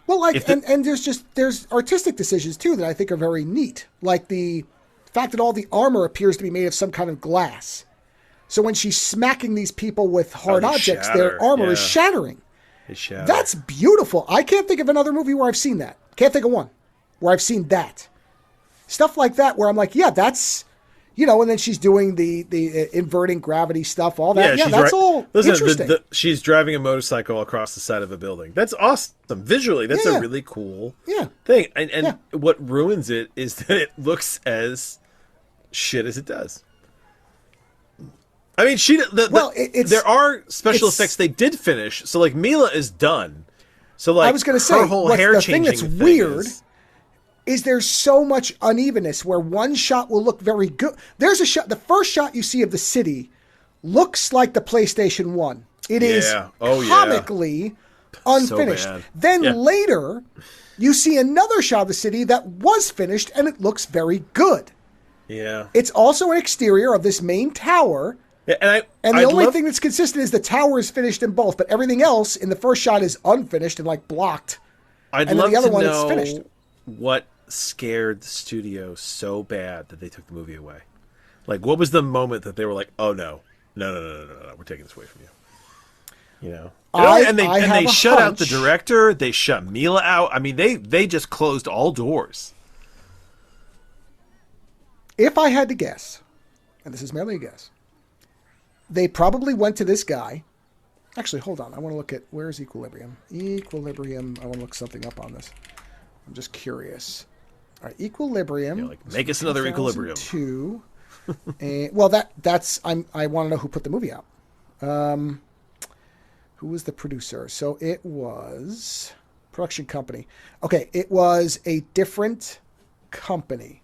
Well, like, and there's artistic decisions too that I think are very neat. Like the fact that all the armor appears to be made of some kind of glass. So when she's smacking these people with hard objects, their armor is shattering. It's shattering. That's beautiful. I can't think of another movie where I've seen that. Can't think of one where I've seen that. Stuff like that where I'm like, yeah, that's, you know, and then she's doing the inverting gravity stuff, all that. Yeah, that's all interesting. She's driving a motorcycle across the side of a building. That's awesome. Visually, that's a really cool thing. And what ruins it is that it looks as shit as it does. I mean, there are special effects they did finish. So, like, Mila is done. So, like, I was going to say, her whole hair the changing thing that's weird is there's so much unevenness where one shot will look very good. There's a shot, the first shot you see of the city looks like the PlayStation 1. It is comically unfinished. So then later, you see another shot of the city that was finished, and it looks very good. Yeah. It's also an exterior of this main tower. Yeah, and the only thing that's consistent is the tower is finished in both, but everything else in the first shot is unfinished and like blocked. I'd and love then the other to one know it's finished. What scared the studio so bad that they took the movie away. Like, what was the moment that they were like, "Oh no, we're taking this away from you." You know, and they shut out the director. They shut Mila out. I mean, they just closed all doors. If I had to guess, and this is merely a guess, they probably went to this guy. Actually, hold on. I want to look at, where's Equilibrium? Equilibrium. I want to look something up on this. I'm just curious. All right, Equilibrium. Yeah, like, make us another Equilibrium. Well, that's I want to know who put the movie out. Who was the producer? So it was production company. Okay, it was a different company.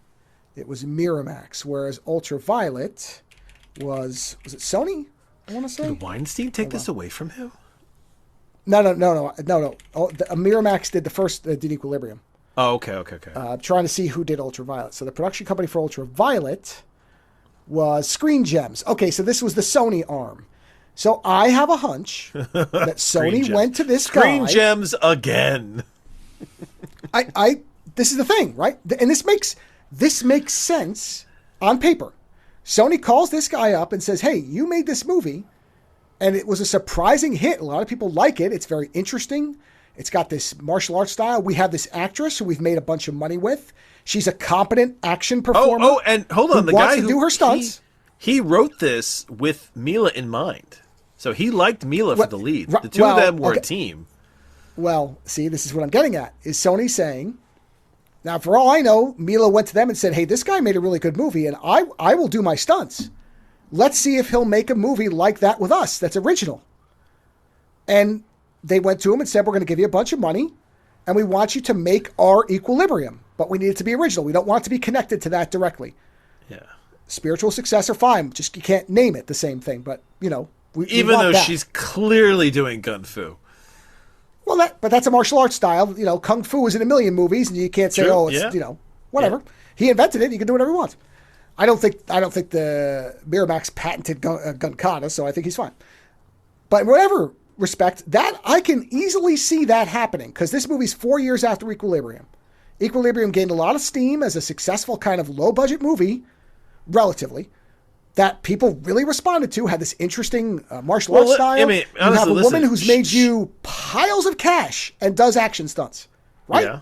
It was Miramax, whereas Ultraviolet was it Sony? I want to say. Did Weinstein take this away from him? No. Miramax did the first, did Equilibrium. Oh, okay. I'm trying to see who did Ultraviolet. So the production company for Ultraviolet was Screen Gems. Okay, so this was the Sony arm. So I have a hunch that Sony went to this guy. Screen Gems again. This is the thing, right? And this makes sense on paper. Sony calls this guy up and says, "Hey, you made this movie, and it was a surprising hit. A lot of people like it. It's very interesting. It's got this martial arts style. We have this actress who we've made a bunch of money with. She's a competent action performer. Oh, and hold on, the guy who do her stunts. He wrote this with Mila in mind, so he liked Mila for the lead. The two of them were a team. Well, see, this is what I'm getting at. Is Sony saying, now, for all I know, Mila went to them and said, "Hey, this guy made a really good movie, and I will do my stunts. Let's see if he'll make a movie like that with us that's original." And they went to him and said, "We're going to give you a bunch of money, and we want you to make our Equilibrium, but we need it to be original. We don't want it to be connected to that directly." Yeah. Spiritual successor, fine. Just you can't name it the same thing, but, you know. Even though she's clearly doing Kung Fu. Well, but that's a martial arts style. You know, Kung Fu is in a million movies, and you can't say, it's, you know, whatever. Yeah. He invented it. He can do whatever he wants. I don't think the Miramax patented gun kata, so I think he's fine. But in whatever respect, that I can easily see that happening, because this movie's 4 years after Equilibrium. Equilibrium gained a lot of steam as a successful kind of low-budget movie, relatively, that people really responded to, had this interesting martial arts style. I mean, honestly, you have a woman who's made you piles of cash and does action stunts, right? Yeah.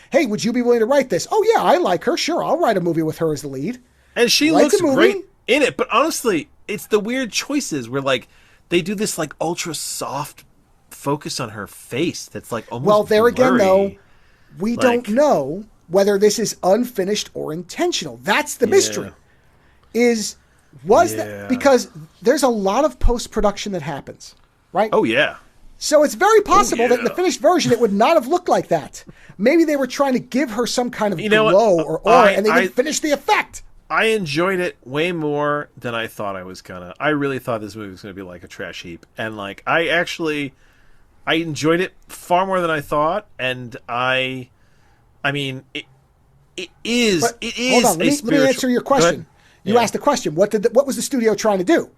Hey, would you be willing to write this? Oh, yeah, I like her. Sure, I'll write a movie with her as the lead. And she looks great in it. But honestly, it's the weird choices where, like, they do this, like, ultra soft focus on her face that's, like, almost Well, there blurry. Again, though, we don't know whether this is unfinished or intentional. That's the mystery. That because there's a lot of post-production that happens, right? Oh, yeah. So it's very possible that in the finished version it would not have looked like that. Maybe they were trying to give her some kind of glow or aura, and they didn't finish the effect. I enjoyed it way more than I thought I was gonna. I really thought this movie was gonna be like a trash heap, and like I enjoyed it far more than I thought, and I mean it is. Hold on, let me answer your question. You asked the question, what was the studio trying to do?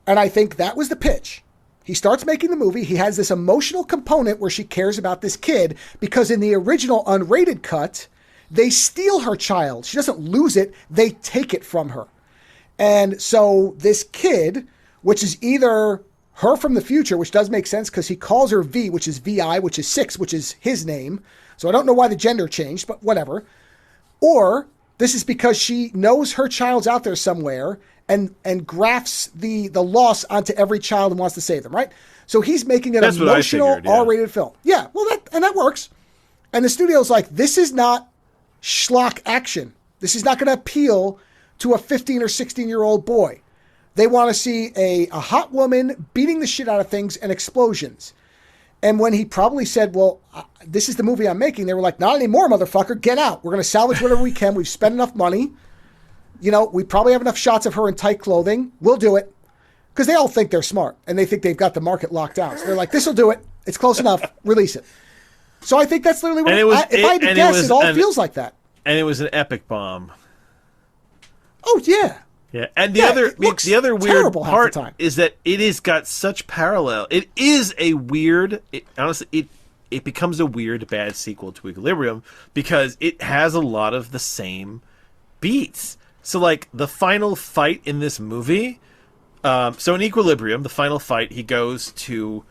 And I think that was the pitch. He starts making the movie. He has this emotional component where she cares about this kid, because in the original unrated cut, they steal her child. She doesn't lose it. They take it from her. And so this kid, which is either her from the future, which does make sense because he calls her V, which is VI, which is 6, which is his name. So I don't know why the gender changed, but whatever. Or this is because she knows her child's out there somewhere and grafts the loss onto every child and wants to save them, right? So he's making an emotional R-rated film. Yeah, well, that works. And the studio's like, this is not schlock action. This is not going to appeal to a 15 or 16-year-old boy. They want to see a hot woman beating the shit out of things and explosions. And when he probably said, well, this is the movie I'm making, they were like, not anymore, motherfucker. Get out. We're going to salvage whatever we can. We've spent enough money. You know, we probably have enough shots of her in tight clothing. We'll do it. Because they all think they're smart. And they think they've got the market locked down. So they're like, this will do it. It's close enough. Release it. So I think that's literally what if I had to guess, it all feels like that. And it was an epic bomb. Oh yeah. Yeah, and the other weird part is that it has got such parallel. It is a weird. Honestly, it becomes a weird bad sequel to Equilibrium because it has a lot of the same beats. So like the final fight in this movie. So in Equilibrium, the final fight, he goes to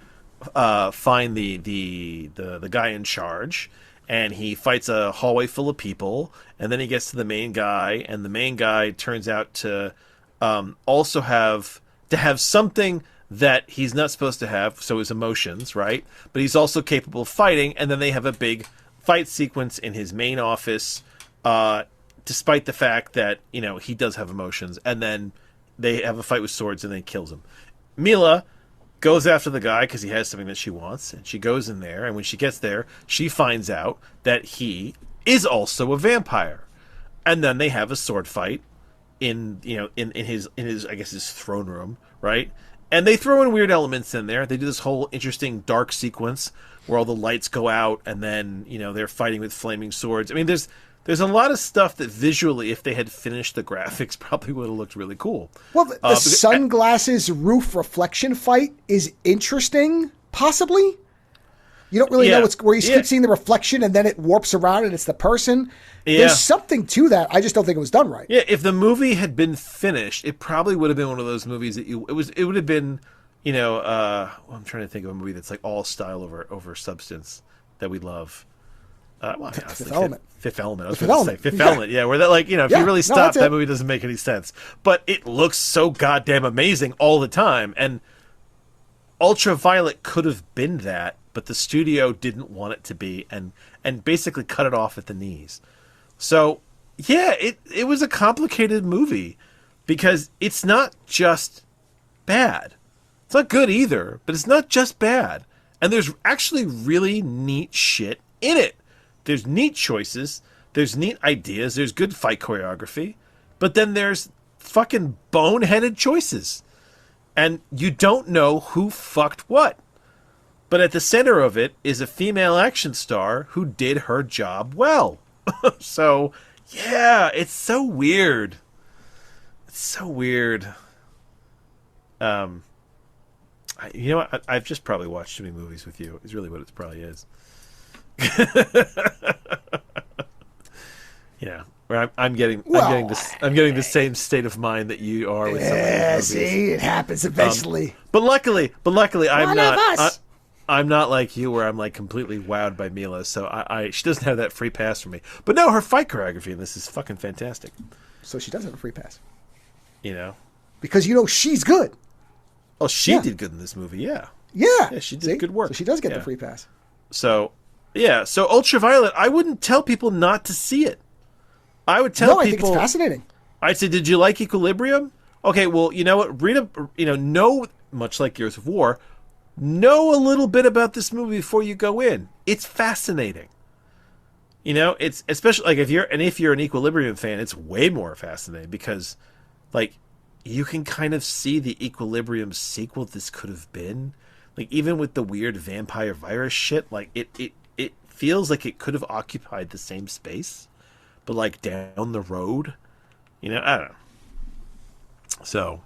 find the guy in charge. And he fights a hallway full of people, and then he gets to the main guy, and the main guy turns out to also have something that he's not supposed to have, so his emotions, right? But he's also capable of fighting, and then they have a big fight sequence in his main office, despite the fact that, you know, he does have emotions, and then they have a fight with swords, and then he kills him. Mila goes after the guy because he has something that she wants, and she goes in there, and when she gets there, she finds out that he is also a vampire. And then they have a sword fight in his I guess his throne room, right? And they throw in weird elements in there. They do this whole interesting dark sequence where all the lights go out, and then, you know, they're fighting with flaming swords. I mean, there's a lot of stuff that visually, if they had finished the graphics, probably would have looked really cool. Well, the sunglasses roof reflection fight is interesting, possibly. You don't really know where you keep seeing the reflection and then it warps around and it's the person. Yeah. There's something to that. I just don't think it was done right. Yeah, if the movie had been finished, it probably would have been one of those movies that it would have been, you know, I'm trying to think of a movie that's like all style over substance that we love. Fifth Element. Fifth Element. I was going to say Fifth Element. Yeah, where that, like, you know, if you really stop, that movie doesn't make any sense. But it looks so goddamn amazing all the time. And Ultraviolet could have been that, but the studio didn't want it to be, and basically cut it off at the knees. So yeah, it was a complicated movie because it's not just bad. It's not good either, but it's not just bad. And there's actually really neat shit in it. There's neat choices, there's neat ideas, there's good fight choreography, but then there's fucking boneheaded choices. And you don't know who fucked what. But at the center of it is a female action star who did her job well. So, yeah, it's so weird. It's so weird. You know what? I've just probably watched too many movies with you. Is really what it probably is. Yeah, where I'm getting the same state of mind that you are with some of these movies. See, it happens eventually. But luckily, I'm not like you, where I'm like completely wowed by Mila. So she doesn't have that free pass for me. But no, her fight choreography in this is fucking fantastic. So she does have a free pass, you know, because you know she's good. Oh, she did good in this movie. Yeah, she did good work. So she does get the free pass. So. Yeah, so Ultraviolet, I wouldn't tell people not to see it. I would tell people... I think it's fascinating. I'd say, did you like Equilibrium? Okay, well, you know what? Know, much like Gears of War, know a little bit about this movie before you go in. It's fascinating. You know, it's especially like if you're an Equilibrium fan, it's way more fascinating because, like, you can kind of see the Equilibrium sequel this could have been. Like, even with the weird vampire virus shit, like, it feels like it could have occupied the same space, but like down the road, you know, I don't know. So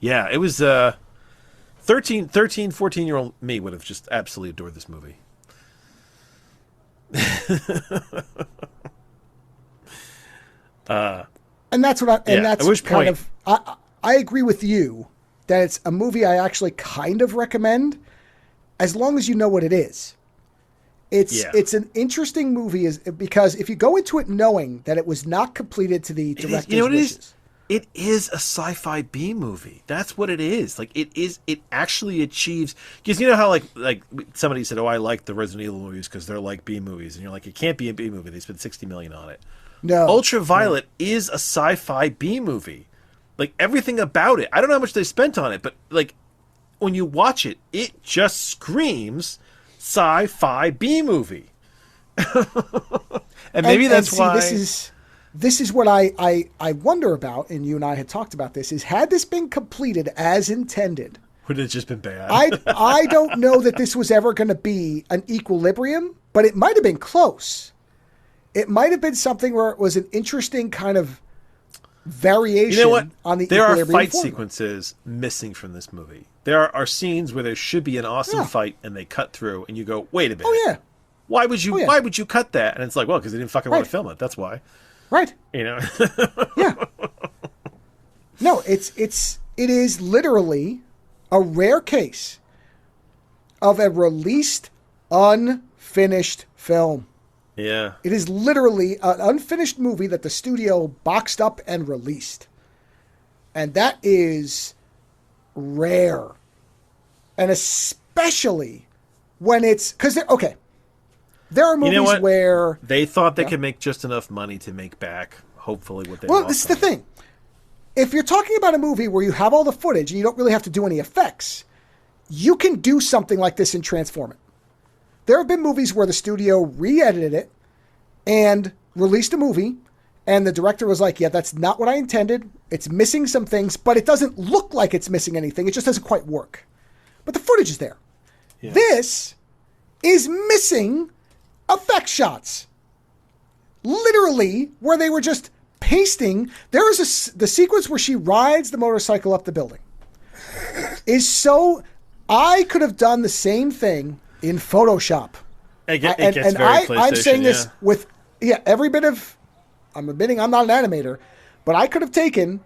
yeah, it was 14-year-old me would have just absolutely adored this movie. And that's what that's kind of, I agree with you that it's a movie I actually kind of recommend as long as you know what it is. It's an interesting movie because if you go into it knowing that it was not completed to the director's wishes. It is a sci-fi B movie. That's what it is. Like it actually achieves, because you know how like somebody said, "Oh, I like the Resident Evil movies because they're like B movies," and you're like, "It can't be a B movie. They spent $60 million on it." No, Ultraviolet is a sci-fi B movie. Like everything about it. I don't know how much they spent on it, but like when you watch it, it just screams sci-fi B movie. And maybe that's why this is what I wonder about, and you and I had talked about this, is had this been completed as intended, would it have just been bad? I don't know that this was ever going to be an Equilibrium, but it might have been close. It might have been something where it was an interesting kind of variation on the there are equilibrium fight formula. sequences missing from this movie. There are scenes where there should be an awesome fight and they cut through and you go, wait a minute. Oh yeah. Why would you cut that? And it's like, well, because they didn't fucking want to film it. That's why. Right. You know. Yeah. No, it is literally a rare case of a released unfinished film. Yeah. It is literally an unfinished movie that the studio boxed up and released. And that is rare. And especially when it's... Because, okay, there are movies where... They thought they could make just enough money to make back, hopefully, what they Well, lost this is the on it. thing. If you're talking about a movie where you have all the footage and you don't really have to do any effects, you can do something like this and transform it. There have been movies where the studio re-edited it and released a movie, and the director was like, yeah, that's not what I intended. It's missing some things, but it doesn't look like it's missing anything. It just doesn't quite work. But the footage is there. Yeah. This is missing effect shots. Literally, where they were just pasting. There is the sequence where she rides the motorcycle up the building. Is so... I could have done the same thing in Photoshop. I'm saying this with every bit of... I'm admitting I'm not an animator, but I could have taken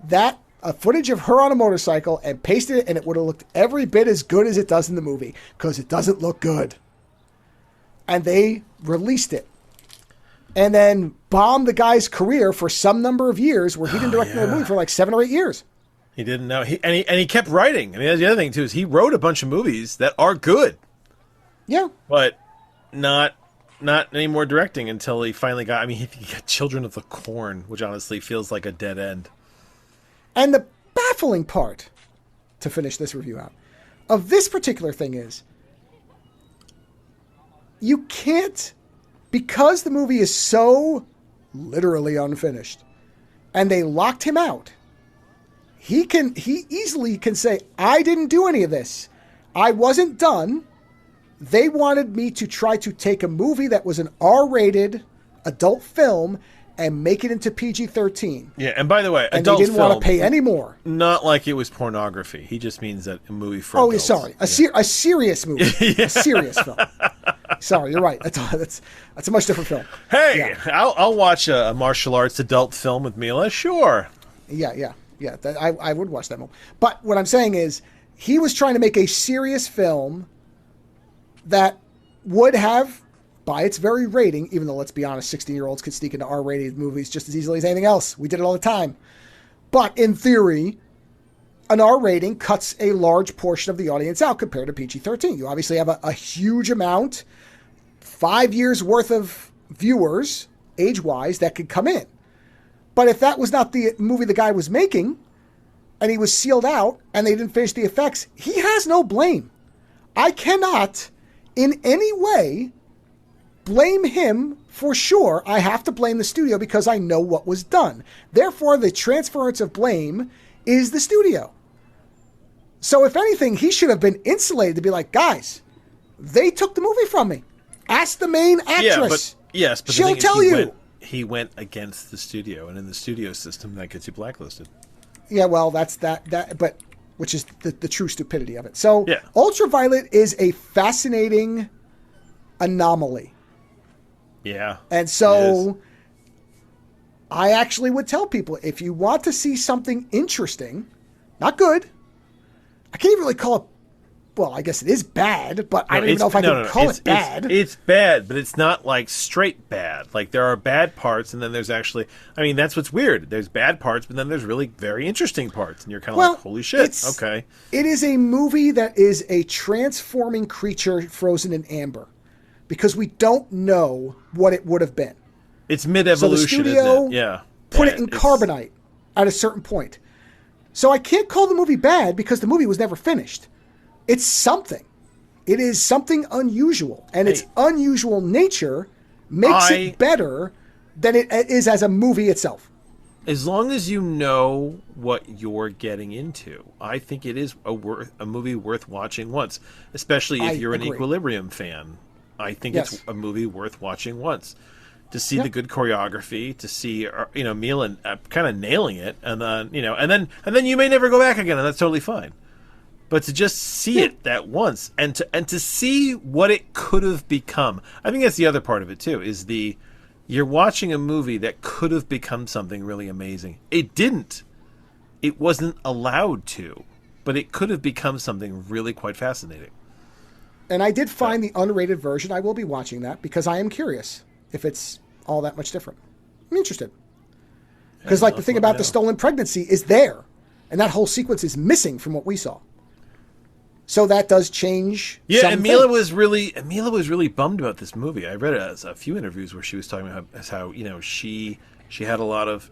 that footage of her on a motorcycle and pasted it, and it would have looked every bit as good as it does in the movie, because it doesn't look good. And they released it. And then bombed the guy's career for some number of years, where he didn't direct another movie for like 7 or 8 years. He didn't know. He kept writing. I mean, that's the other thing, too, is he wrote a bunch of movies that are good. Yeah. But not any more directing until he finally got... I mean, he got Children of the Corn, which honestly feels like a dead end. And the baffling part, to finish this review out, of this particular thing is, you can't... Because the movie is so literally unfinished, and they locked him out, he easily can say, I didn't do any of this. I wasn't done. They wanted me to try to take a movie that was an R-rated adult film and make it into PG-13. Yeah, and by the way, and adult they didn't film, want to pay any more. Not like it was pornography. He just means that a movie for adults. Sorry. A serious movie. A serious film. Sorry, you're right. That's a much different film. Hey, yeah. I'll watch a martial arts adult film with Mila. Sure. Yeah. I would watch that movie. But what I'm saying is, he was trying to make a serious film that would have, by its very rating, even though, let's be honest, 16-year-olds could sneak into R-rated movies just as easily as anything else. We did it all the time. But in theory, an R rating cuts a large portion of the audience out compared to PG-13. You obviously have a huge amount, 5 years worth of viewers, age-wise, that could come in. But if that was not the movie the guy was making, and he was sealed out, and they didn't finish the effects, he has no blame. I cannot, in any way, blame him for sure. I have to blame the studio because I know what was done. Therefore, the transference of blame is the studio. So if anything, he should have been insulated to be like, guys, they took the movie from me. Ask the main actress. But she'll tell you. He went against the studio, and in the studio system, that gets you blacklisted. Yeah, well, that's but which is the true stupidity of it. So Ultraviolet is a fascinating anomaly. Yeah. And so I actually would tell people, if you want to see something interesting, not good, I can't even really call it, well, I guess it is bad, but I don't even know if I can call it bad. It's bad, but it's not like straight bad. Like, there are bad parts, and then there's actually, I mean, that's what's weird. There's bad parts, but then there's really very interesting parts, and you're kind of like, holy shit, okay. It is a movie that is a transforming creature frozen in amber, because we don't know what it would have been. It's mid-evolution, so the studio isn't it? Yeah. Put it in carbonite at a certain point. So I can't call the movie bad because the movie was never finished. It's something. It is something unusual. And its unusual nature makes it better than it is as a movie itself. As long as you know what you're getting into, I think it is a movie worth watching once, especially if you're an Equilibrium fan. I think Yes. it's a movie worth watching once. To see the good choreography, to see Mila kind of nailing it, and then you may never go back again, and that's totally fine. But to just see it that once, and to see what it could have become, I think that's the other part of it too. Is you're watching a movie that could have become something really amazing. It didn't. It wasn't allowed to, but it could have become something really quite fascinating. And I did find the unrated version. I will be watching that because I am curious if it's all that much different. I'm interested. Because the thing about the stolen pregnancy is there. And that whole sequence is missing from what we saw. So that does change. Yeah, and Mila was really bummed about this movie. I read a few interviews where she was talking about how she had a lot of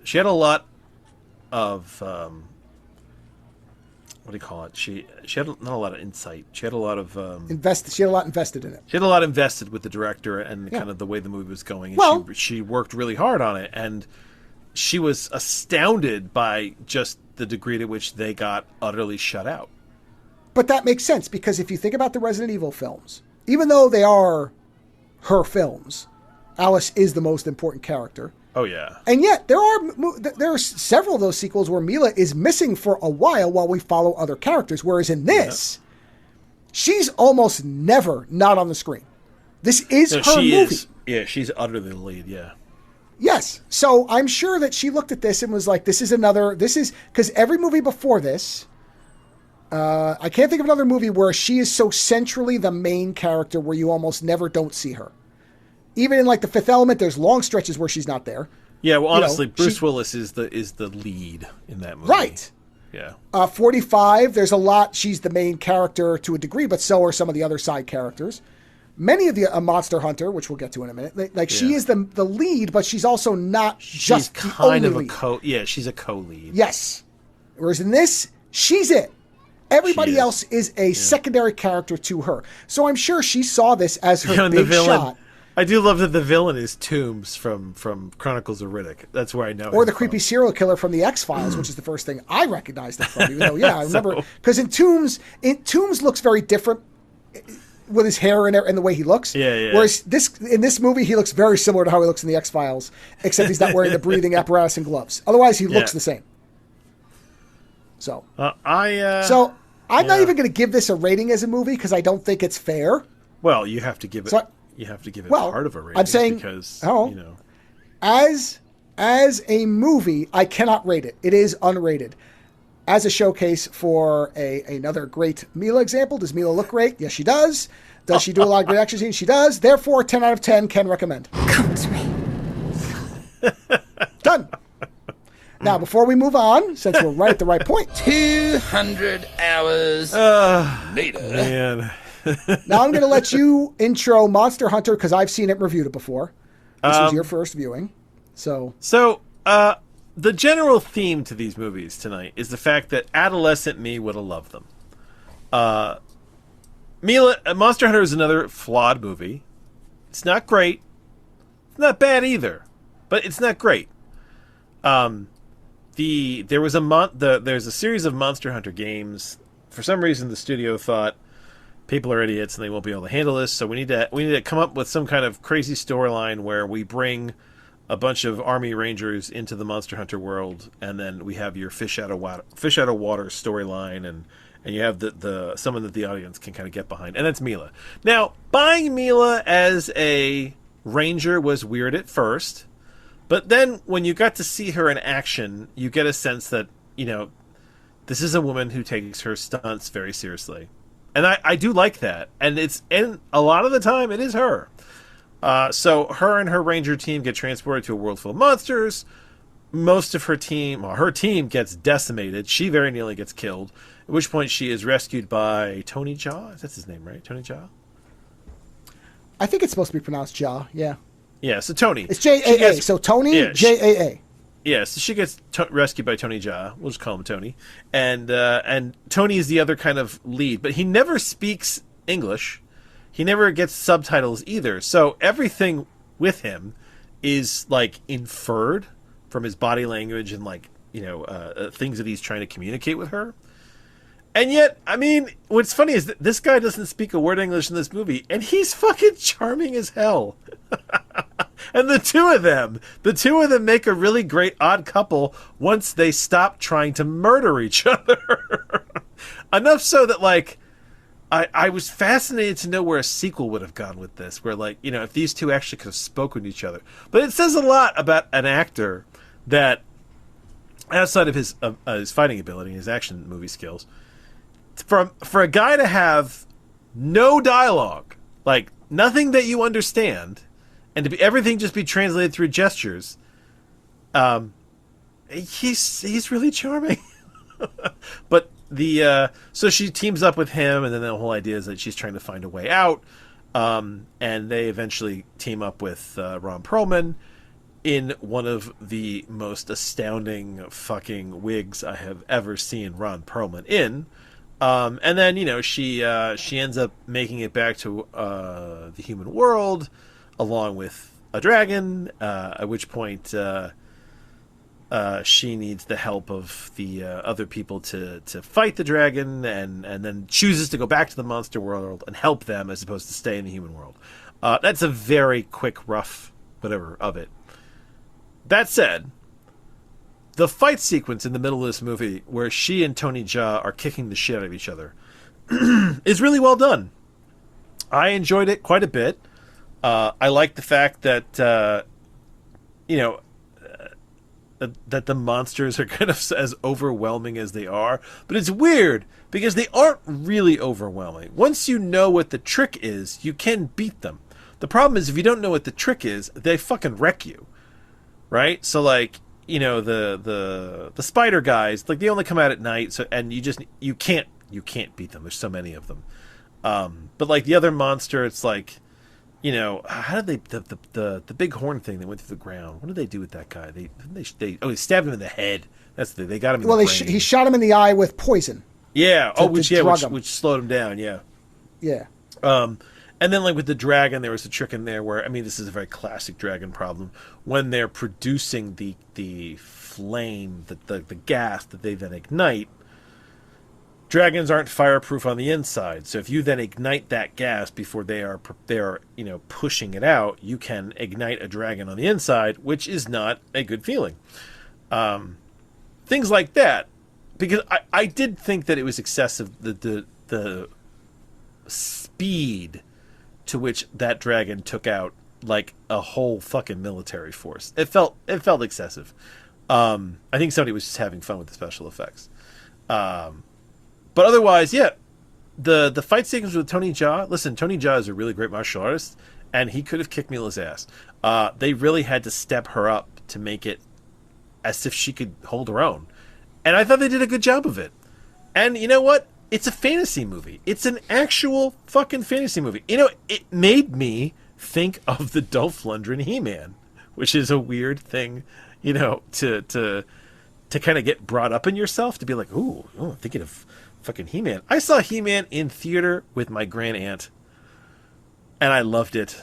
what do you call it? She had not a lot of insight. She had a lot of She had a lot invested in it. She had a lot invested with the director and kind of the way the movie was going. And she worked really hard on it, and she was astounded by just the degree to which they got utterly shut out. But that makes sense because if you think about the Resident Evil films, even though they are her films, Alice is the most important character. Oh yeah. And yet there are several of those sequels where Mila is missing for a while we follow other characters. Whereas in this, she's almost never not on the screen. This is her movie. She's utterly the lead. Yeah. Yes. So I'm sure that she looked at this and was like, this is because every movie before this, I can't think of another movie where she is so centrally the main character where you almost never don't see her. Even in The Fifth Element, there's long stretches where she's not there. Yeah, well, honestly, Bruce Willis is the lead in that movie. Right. Yeah. 45, there's a lot. She's the main character to a degree, but so are some of the other side characters. Many of the Monster Hunter, which we'll get to in a minute, she is the lead, but she's also not just the only lead. She's a co-lead. Yes. Whereas in this, she's it. Everybody else is a secondary character to her. So I'm sure she saw this as her big shot. I do love that the villain is Toombs from Chronicles of Riddick. That's where I know. Or the creepy serial killer from the X-Files, which is the first thing I recognized it from. Even though, I remember because in Toombs looks very different with his hair and the way he looks. Yeah. Whereas in this movie, he looks very similar to how he looks in the X-Files, except he's not wearing the breathing apparatus and gloves. Otherwise, he looks the same. So I'm not even going to give this a rating as a movie because I don't think it's fair. Well, you have to give it. You have to give it part of a rating. I'm saying because as a movie, I cannot rate it. It is unrated. As a showcase for another great Mila example, does Mila look great? Yes, she does. Does she do a lot of great action scenes? She does. Therefore, 10 out of 10 can recommend. Come to me. Done. Now, before we move on, since we're right at the right point. 200 hours later. Man. Now I'm going to let you intro Monster Hunter because I've seen it reviewed before. This was your first viewing. So the general theme to these movies tonight is the fact that adolescent me would have loved them. Monster Hunter is another flawed movie. It's not great. It's not bad either, but it's not great. There's a series of Monster Hunter games. For some reason, the studio thought people are idiots and they won't be able to handle this. So we need to come up with some kind of crazy storyline where we bring a bunch of Army Rangers into the Monster Hunter world, and then we have your fish out of water storyline, and you have someone that the audience can kind of get behind, and that's Mila. Now, buying Mila as a Ranger was weird at first, but then when you got to see her in action, you get a sense that this is a woman who takes her stunts very seriously. And I do like that. And a lot of the time, it is her. So her and her ranger team get transported to a world full of monsters. Most of her team gets decimated. She very nearly gets killed. At which point she is rescued by Tony Jaa. That's his name, right? Tony Jaa? I think it's supposed to be pronounced Jaa, yeah. Yeah, so Tony. It's J-A-A, so Tony, J-A-A. Yeah, so she gets rescued by Tony Jaa. We'll just call him Tony. And Tony is the other kind of lead, but he never speaks English. He never gets subtitles either. So everything with him is inferred from his body language and things that he's trying to communicate with her. And yet, I mean, what's funny is that this guy doesn't speak a word of English in this movie, and he's fucking charming as hell. And the two of them make a really great odd couple once they stop trying to murder each other. Enough so that, like, I was fascinated to know where a sequel would have gone with this, where, like, you know, if these two actually could have spoken to each other. But it says a lot about an actor that, outside of his fighting ability and his action movie skills, for a guy to have no dialogue, like nothing that you understand, and to be everything just be translated through gestures, he's really charming. But so she teams up with him, and then the whole idea is that she's trying to find a way out, and they eventually team up with Ron Perlman in one of the most astounding fucking wigs I have ever seen Ron Perlman in. And then, you know, she ends up making it back to the human world along with a dragon, at which point she needs the help of the other people to fight the dragon, and then chooses to go back to the monster world and help them as opposed to stay in the human world. That's a very quick, rough whatever of it. That said, the fight sequence in the middle of this movie where she and Tony Jaa are kicking the shit out of each other is really well done. I enjoyed it quite a bit. I like the fact that, that the monsters are kind of as overwhelming as they are. But it's weird because they aren't really overwhelming. Once you know what the trick is, you can beat them. The problem is if you don't know what the trick is, they fucking wreck you. Right? So, like, you know, the spider guys, like, they only come out at night, so and you can't beat them. There's so many of them. But like the other monster, it's like, you know, how did they the big horn thing that went through the ground? What did they do with that guy? They stabbed him in the head. That's they got him. In the brain. He shot him in the eye with poison. Yeah. Which slowed him down. Yeah. Yeah. And then, like, with the dragon, there was a trick in there where, I mean, this is a very classic dragon problem. When they're producing the flame, the gas that they then ignite, dragons aren't fireproof on the inside. So if you then ignite that gas before they are pushing it out, you can ignite a dragon on the inside, which is not a good feeling. Things like that. Because I did think that it was excessive, the speed to which that dragon took out like a whole fucking military force. It felt excessive. I think somebody was just having fun with the special effects. But otherwise, yeah, the fight sequence with Tony Jaa. Listen, Tony Jaa is a really great martial artist, and he could have kicked Mila's ass. They really had to step her up to make it as if she could hold her own, and I thought they did a good job of it. And you know what? It's a fantasy movie. It's an actual fucking fantasy movie. You know, it made me think of the Dolph Lundgren He-Man, which is a weird thing, you know, to kind of get brought up in yourself, to be like, ooh, thinking of fucking He-Man. I saw He-Man in theater with my grand aunt, and I loved it.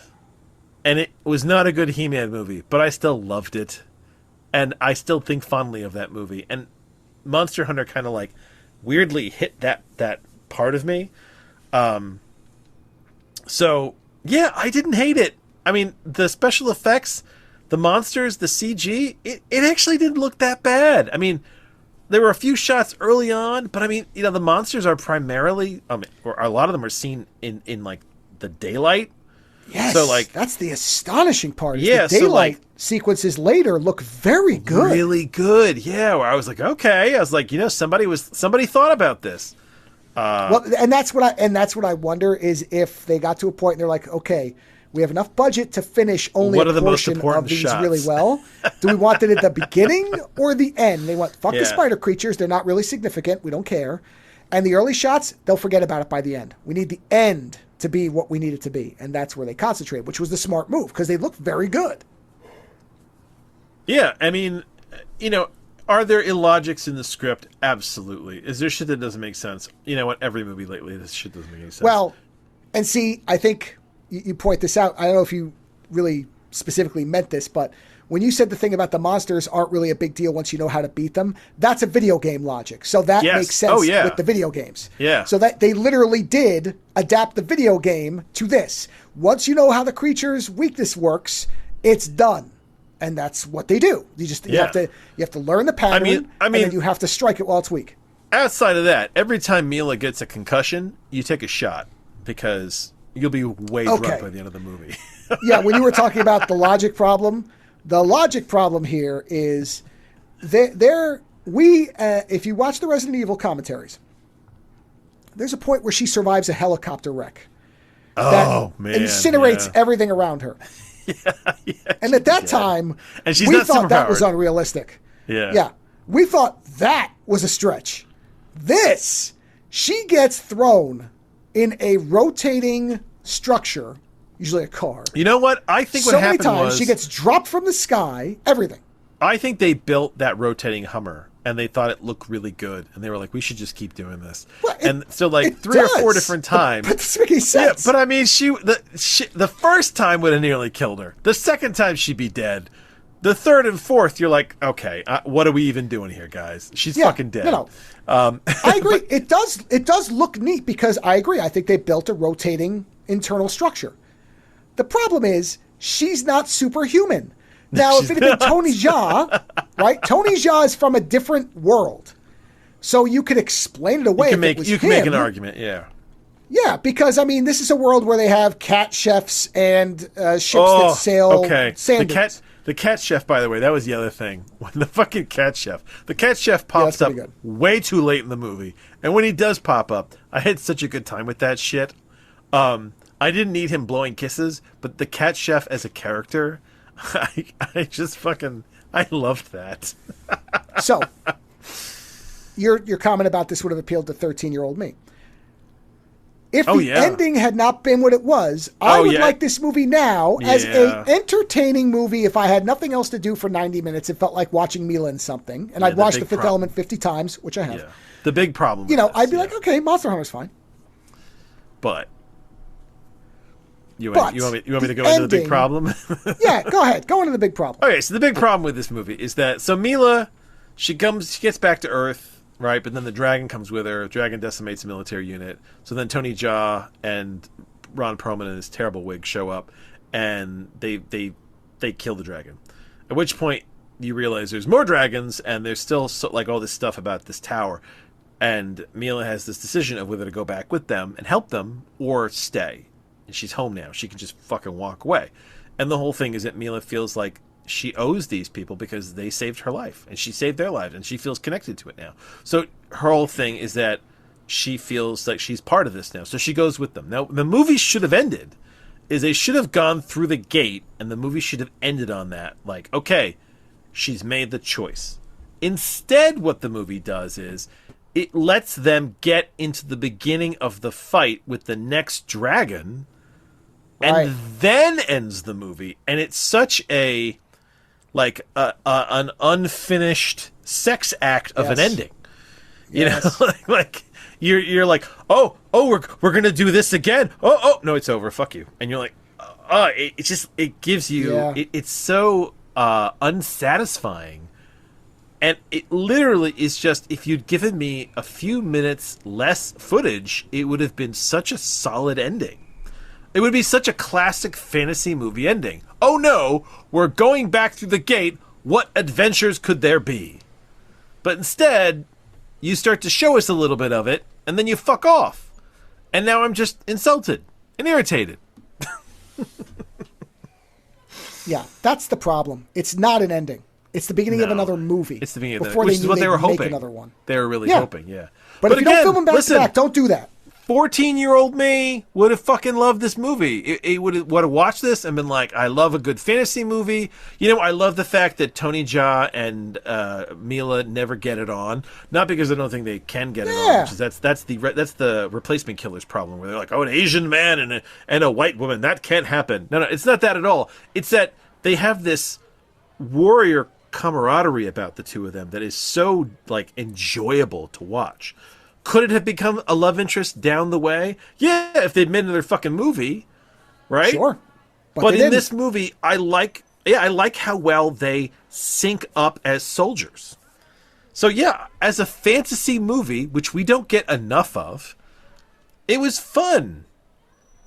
And it was not a good He-Man movie, but I still loved it. And I still think fondly of that movie. And Monster Hunter kind of like weirdly hit that part of me. So yeah, I didn't hate it. I mean, the special effects, the monsters, the CG, it actually didn't look that bad. I mean, there were a few shots early on, but I mean, you know, the monsters are primarily, or a lot of them are seen in like the daylight. Yes, so like that's the astonishing part. Yeah, the daylight sequences later look very good, really good. Yeah, where I was like, okay, I was like, you know, somebody thought about this. Well, and that's what I wonder is if they got to a point and they're like, okay, we have enough budget to finish only a portion of these shots really well. Do we want it at the beginning or the end? They want the spider creatures. They're not really significant. We don't care. And the early shots, they'll forget about it by the end. We need the end to be what we need it to be. And that's where they concentrate, which was the smart move because they look very good. Yeah, I mean, you know, are there illogics in the script? Absolutely. Is there shit that doesn't make sense? You know what? Every movie lately, this shit doesn't make any sense. Well, and see, I think you point this out. I don't know if you really specifically meant this, but when you said the thing about the monsters aren't really a big deal once you know how to beat them, that's a video game logic. So that makes sense with the video games. Yeah. So that they literally did adapt the video game to this. Once you know how the creature's weakness works, it's done. And that's what they do. You have to learn the pattern, and then you have to strike it while it's weak. Outside of that, every time Mila gets a concussion, you take a shot because you'll be way drunk by the end of the movie. Yeah, when you were talking about the logic problem here is if you watch the Resident Evil commentaries, there's a point where she survives a helicopter wreck that incinerates everything around her. And at that time, and she's we not thought that superpowered. was unrealistic. Yeah. We thought that was a stretch. This, she gets thrown in a rotating structure, usually a car. You know what? I think what happened so many times was she gets dropped from the sky, everything. I think they built that rotating Hummer and they thought it looked really good, and they were like, "We should just keep doing this." Well, and so, like 3 or 4 different times. But this makes sense. Yeah, but I mean, the first time would have nearly killed her. The second time, she'd be dead. The third and fourth, you're like, okay, what are we even doing here, guys? She's fucking dead. No. I agree. It does look neat because I agree. I think they built a rotating internal structure. The problem is she's not superhuman. Now, if it had been Tony Jaa, right? Tony Jaa is from a different world, so you could explain it away. You can make an argument, yeah. Yeah, because I mean, this is a world where they have cat chefs and ships that sail sand dunes. The cat chef, by the way, that was the other thing. When the fucking cat chef pops up way too late in the movie, and when he does pop up, I had such a good time with that shit. I didn't need him blowing kisses, but the cat chef as a character, I just fucking loved that. So, your comment about this would have appealed to 13-year-old me. If the ending had not been what it was, I would like this movie now as a entertaining movie. If I had nothing else to do for 90 minutes, it felt like watching Mila in something. And I'd watched The Fifth Element 50 times, which I have. Yeah. The big problem. I'd be like, okay, Monster Hunter's fine. But you want me to go into the big problem? Yeah, go ahead. Go into the big problem. Okay, so the big problem with this movie is that Mila, she gets back to Earth. Right, but then the dragon comes with her. The dragon decimates the military unit. So then Tony Jaa and Ron Perlman in his terrible wig show up, and they kill the dragon. At which point you realize there's more dragons, and there's still all this stuff about this tower. And Mila has this decision of whether to go back with them and help them or stay. And she's home now. She can just fucking walk away. And the whole thing is that Mila feels like she owes these people because they saved her life and she saved their lives and she feels connected to it now. So her whole thing is that she feels like she's part of this now. So she goes with them. Now, the movie should have ended is they should have gone through the gate and the movie should have ended on that. Like, okay, she's made the choice. Instead, what the movie does is it lets them get into the beginning of the fight with the next dragon and then ends the movie. And it's such an unfinished sex act of an ending. You know, like you're like, oh, we're gonna do this again. Oh, no, it's over. Fuck you. And you're like, it gives you, it's so unsatisfying. And it literally is just, if you'd given me a few minutes less footage, it would have been such a solid ending. It would be such a classic fantasy movie ending. Oh no, we're going back through the gate. What adventures could there be? But instead, you start to show us a little bit of it, and then you fuck off. And now I'm just insulted and irritated. Yeah, that's the problem. It's not an ending. It's the beginning of another movie. It's the beginning of before which is what they were hoping. Make another one. They were really hoping, yeah. But if you don't film them back to back, don't do that. 14-year-old me would have fucking loved this movie. It would have watched this and been like, I love a good fantasy movie. You know, I love the fact that Tony Jaa and Mila never get it on. Not because I don't think they can get it on. Which is, that's the Replacement Killers problem, where they're like, oh, an Asian man and a white woman, that can't happen. No, it's not that at all. It's that they have this warrior camaraderie about the two of them that is so enjoyable to watch. Could it have become a love interest down the way? Yeah, if they'd made another fucking movie, right? Sure. But in this movie, I like I like how well they sync up as soldiers. So yeah, as a fantasy movie, which we don't get enough of, it was fun.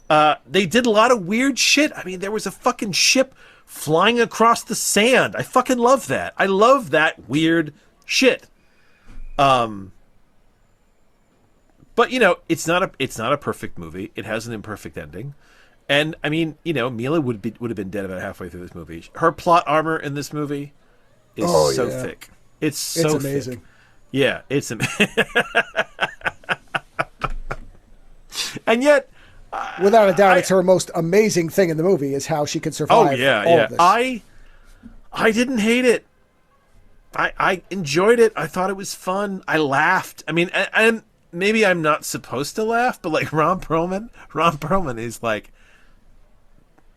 They did a lot of weird shit. I mean, there was a fucking ship flying across the sand. I fucking love that. I love that weird shit. But you know, it's not a perfect movie. It has an imperfect ending. And I mean, you know, Mila would have been dead about halfway through this movie. Her plot armor in this movie is so thick. It's so amazing. Thick. Yeah, it's amazing. And yet, without a doubt, it's her most amazing thing in the movie is how she can survive. Oh yeah, all yeah. of this. I didn't hate it. I enjoyed it. I thought it was fun. I laughed. I mean, and maybe I'm not supposed to laugh, but like Ron Perlman is like,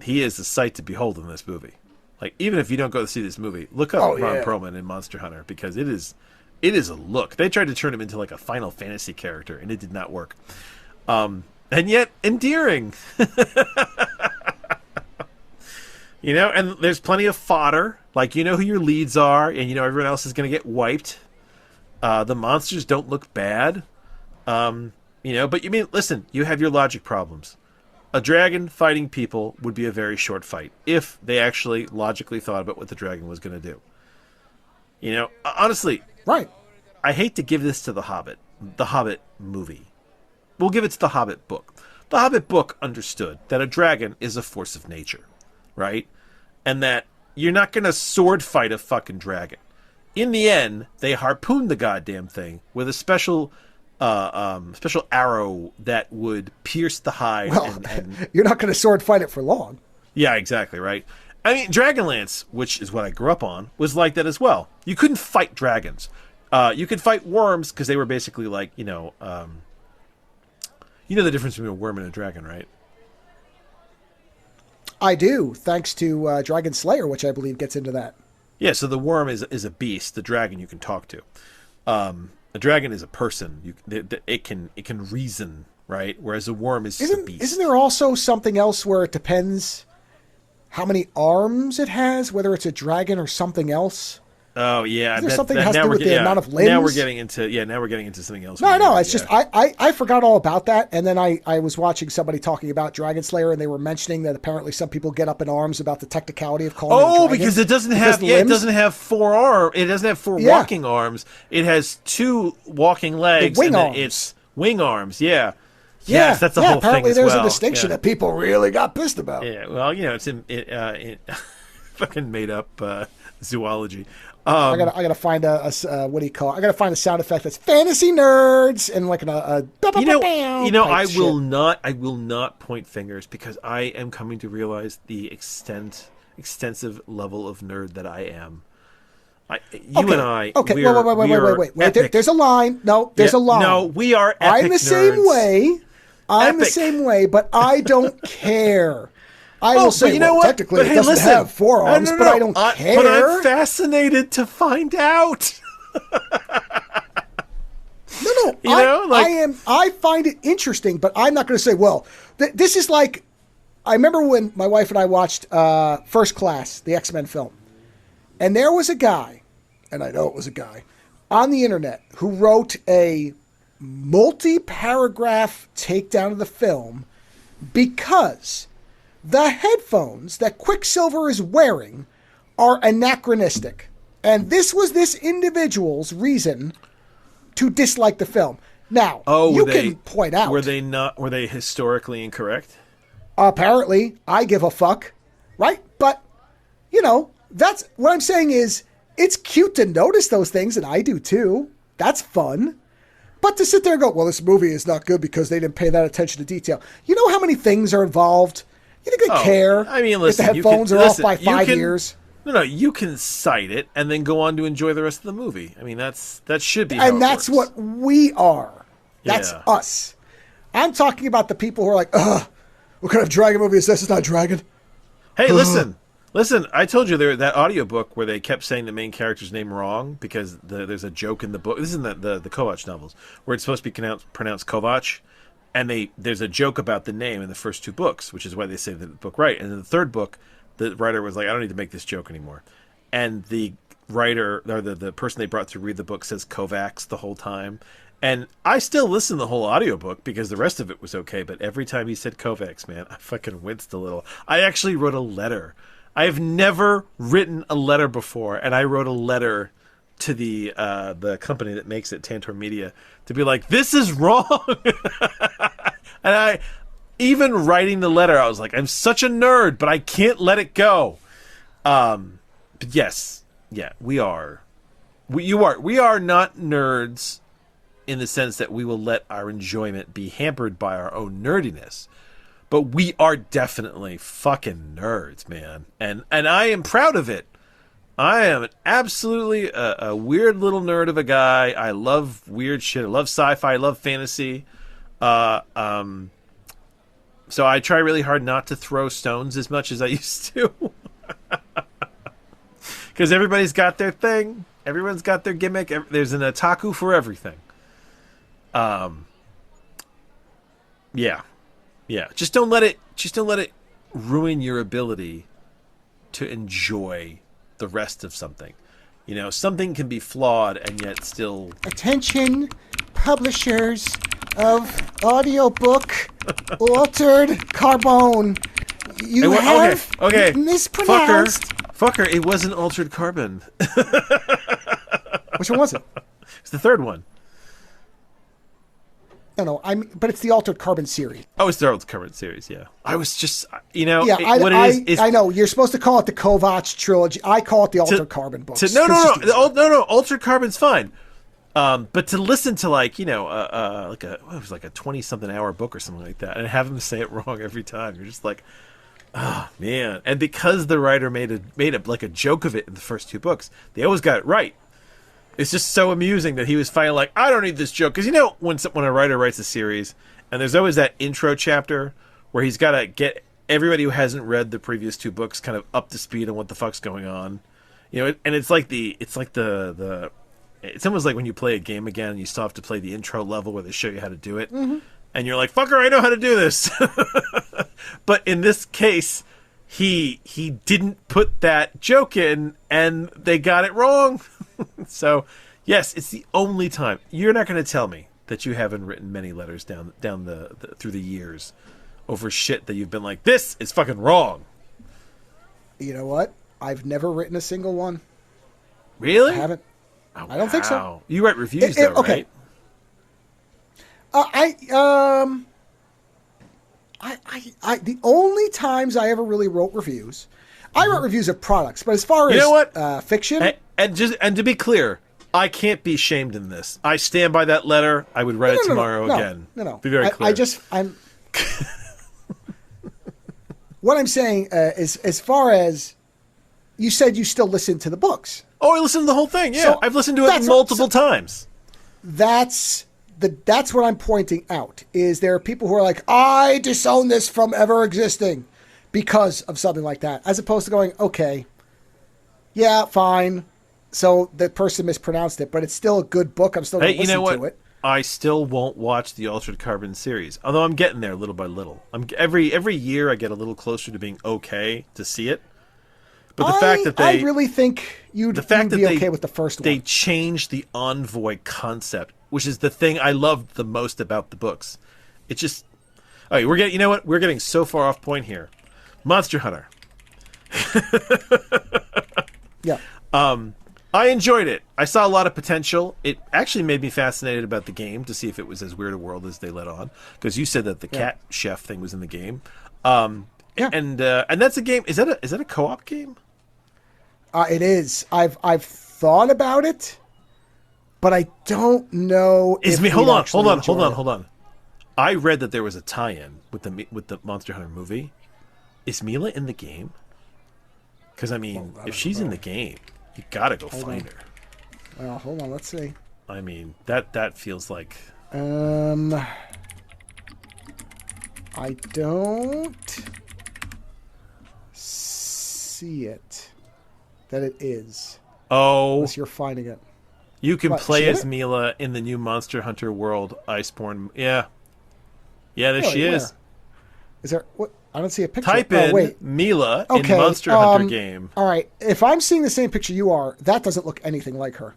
he is a sight to behold in this movie. Like, even if you don't go to see this movie, look up Ron Perlman in Monster Hunter, because it is a look. They tried to turn him into like a Final Fantasy character, and it did not work. And yet endearing. You know, and there's plenty of fodder. Like, you know who your leads are, and you know everyone else is going to get wiped. The monsters don't look bad. You know, but you mean, listen, you have your logic problems. A dragon fighting people would be a very short fight if they actually logically thought about what the dragon was going to do. You know, honestly, right. I hate to give this to The Hobbit movie. We'll give it to The Hobbit book. The Hobbit book understood that a dragon is a force of nature, right? And that you're not going to sword fight a fucking dragon. In the end, they harpoon the goddamn thing with a special arrow that would pierce the hide. Well, and you're not going to sword fight it for long. Yeah, exactly, right? I mean, Dragonlance, which is what I grew up on, was like that as well. You couldn't fight dragons. You could fight worms because they were basically like, you know the difference between a worm and a dragon, right? I do, thanks to Dragon Slayer, which I believe gets into that. Yeah, so the worm is a beast. The dragon you can talk to. A dragon is a person. It can reason, right? Whereas a worm is just a beast. Isn't there also something else where it depends how many arms it has, whether it's a dragon or something else? Oh yeah, is there something that has to do with the amount of limbs? Now we're getting into something else. No, it's just I forgot all about that, and then I was watching somebody talking about Dragon Slayer, and they were mentioning that apparently some people get up in arms about the technicality of calling it a dragon. Because it doesn't have it doesn't have four arms. It doesn't have four walking arms. It has two walking legs. Wing and arms. It's wing arms. Yeah. Yes, that's the whole apparently thing. There's a distinction that people really got pissed about. Yeah, well, you know, it's in fucking made up zoology. I gotta find a what do you call it? I gotta find a sound effect that's fantasy nerds and like a I will not point fingers because I am coming to realize the extensive level of nerd that I am. You and I. Okay, wait. There's a line. No, there's a line. No, we are. Epic I'm the nerds. same way. I'm the same way, but I don't care. I will say, technically it doesn't have forearms, but I don't care. But I'm fascinated to find out. I find it interesting, but I'm not going to say, well, this is like, I remember when my wife and I watched First Class, the X-Men film, and there was a guy, and I know it was a guy, on the internet who wrote a multi-paragraph takedown of the film because the headphones that Quicksilver is wearing are anachronistic. And this was this individual's reason to dislike the film. Now, you can point out. Were they historically incorrect? Apparently, I give a fuck, right? But, that's what I'm saying is it's cute to notice those things, and I do too. That's fun. But to sit there and go, well, this movie is not good because they didn't pay that attention to detail. You know how many things are involved? You think they care? I mean, listen, if the headphones are off by 5 years? No, you can cite it and then go on to enjoy the rest of the movie. I mean, that should be. And that's what we are. That's us. I'm talking about the people who are like, ugh, what kind of dragon movie is this? It's not Dragon. Hey, listen. I told you that audiobook where they kept saying the main character's name wrong because there's a joke in the book. This is in the Kovacs novels where it's supposed to be pronounced Kovac. And there's a joke about the name in the first two books, which is why they say the book right. And in the third book, the writer was like, I don't need to make this joke anymore. And the writer, or the person they brought to read the book, says Kovacs the whole time. And I still listened to the whole audiobook because the rest of it was okay. But every time he said Kovacs, man, I fucking winced a little. I actually wrote a letter. I have never written a letter before, and I wrote a letter to the company that makes it, Tantor Media, to be like, this is wrong. And I, even writing the letter, I was like, I'm such a nerd, but I can't let it go. But yes, yeah, we are. We are not nerds in the sense that we will let our enjoyment be hampered by our own nerdiness. But we are definitely fucking nerds, man. And I am proud of it. I am absolutely a weird little nerd of a guy. I love weird shit. I love sci-fi. I love fantasy. So I try really hard not to throw stones as much as I used to. Because everybody's got their thing. Everyone's got their gimmick. There's an otaku for everything. Yeah. Just don't let it ruin your ability to enjoy the rest of something. You know, something can be flawed and yet still... Attention, publishers of audiobook Altered Carbone. You have mispronounced... Fucker, it wasn't Altered Carbon. Which one was it? It's the third one. No, but it's the Altered Carbon series. Oh, it's the Altered Carbon series, yeah. I was just, you know, yeah, I know. You're supposed to call it the Kovacs trilogy. I call it the Altered Carbon books. No, Altered Carbon's fine. But to listen to, like, you know, like a 20-something hour book or something like that, and have them say it wrong every time, you're just like, oh man. And because the writer made a joke of it in the first two books, they always got it right. It's just so amusing that he was finally like, I don't need this joke. Because, you know, when a writer writes a series, and there's always that intro chapter where he's got to get everybody who hasn't read the previous two books kind of up to speed on what the fuck's going on. You know, and it's almost like when you play a game again and you still have to play the intro level where they show you how to do it. Mm-hmm. And you're like, fucker, I know how to do this. But in this case, he didn't put that joke in, and they got it wrong. So, yes, it's the only time. You're not going to tell me that you haven't written many letters down through the years over shit that you've been like, this is fucking wrong. You know what? I've never written a single one. Really? I haven't. Oh, I don't think so. You write reviews, though, okay. Right? The only times I ever really wrote reviews, I wrote reviews of products, but as far as you know what? Fiction, and to be clear, I can't be shamed in this. I stand by that letter. I would write it tomorrow again. No. Be very clear. I'm. What I'm saying is, as far as you said, you still listen to the books. Oh, I listened to the whole thing. Yeah, So I've listened to it multiple times. That's what I'm pointing out. Is there are people who are like, I disown this from ever existing because of something like that, as opposed to going, okay, yeah, fine. So the person mispronounced it, but it's still a good book. I'm still going to listen to it. I still won't watch the Altered Carbon series, although I'm getting there little by little. Every year I get a little closer to being okay to see it. But the fact that I really think you'd be okay with the first one. They changed the envoy concept, which is the thing I loved the most about the books. It just, okay, you know what? We're getting so far off point here. Monster Hunter. Yeah. I enjoyed it. I saw a lot of potential. It actually made me fascinated about the game to see if it was as weird a world as they let on. Because you said that the cat chef thing was in the game. Yeah. And that's a game. Is that a co-op game? It is. I've thought about it, but I don't know. Hold on. I read that there was a tie-in with the Monster Hunter movie. Is Mila in the game? Because I mean, if she's in the game, you gotta go find her. Well, hold on. Let's see. I mean, that feels like. I don't see it. That it is. Oh. Unless you're finding it. You can play as Mila in the new Monster Hunter World Iceborne. Yeah. Yeah, there she is. Is there what? I don't see a picture. Type in Mila in Monster Hunter game. All right. If I'm seeing the same picture you are, that doesn't look anything like her.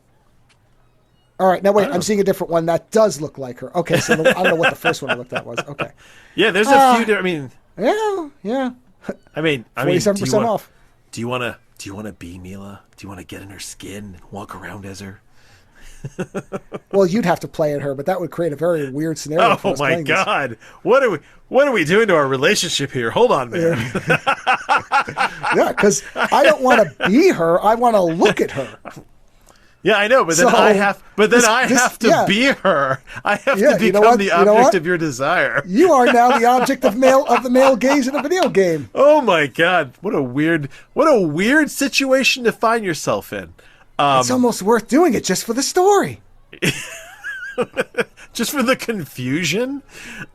All right. Now, wait. I'm seeing a different one that does look like her. Okay. So I don't know what the first one I looked at was. Okay. Yeah, there's a few different... Yeah. I mean, 47% off. Do you want to be Mila? Do you want to get in her skin and walk around as her? Well, you'd have to play at her, but that would create a very weird scenario. Oh my God! This. What are we doing to our relationship here? Hold on, man. Yeah, because I don't want to be her. I want to look at her. Yeah, I know, but then I have to be her. I have to become the object of your desire. You are now the object of the male gaze in a video game. Oh my God! What a weird situation to find yourself in. It's almost worth doing it just for the story. Just for the confusion?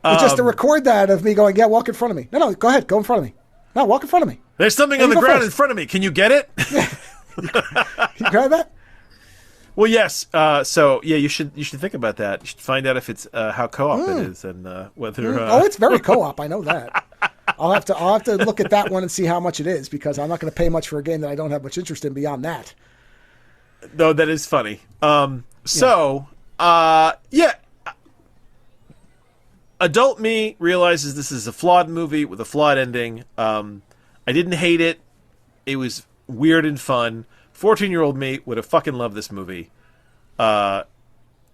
Just to record that of me going, yeah, walk in front of me. No, go ahead. Go in front of me. No, walk in front of me. There's something on the ground in front of me. Can you get it? Can you grab that? Well, yes. You should think about that. You should find out if it's how co-op it is and whether. It's very co-op. I know that. I'll have to look at that one and see how much it is because I'm not going to pay much for a game that I don't have much interest in beyond that. No, that is funny. Adult me realizes this is a flawed movie with a flawed ending. I didn't hate it. It was weird and fun. 14-year-old me would have fucking loved this movie. And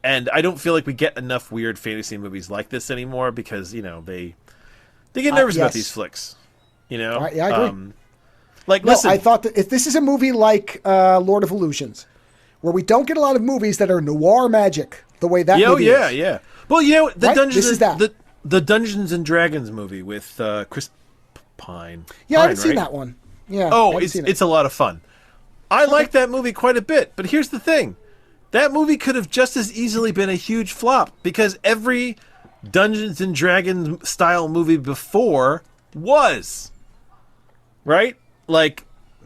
I don't feel like we get enough weird fantasy movies like this anymore because, they get nervous about these flicks. I agree. Listen. I thought that if this is a movie like Lord of Illusions, where we don't get a lot of movies that are noir magic the way that movie is. Yeah. Well, the Dungeons this is that. The Dungeons and Dragons movie with Chris Pine. Yeah, I haven't seen that one. Yeah. Oh, it's a lot of fun. I like that movie quite a bit, but here's the thing. That movie could have just as easily been a huge flop because every Dungeons and Dragons style movie before was. Right?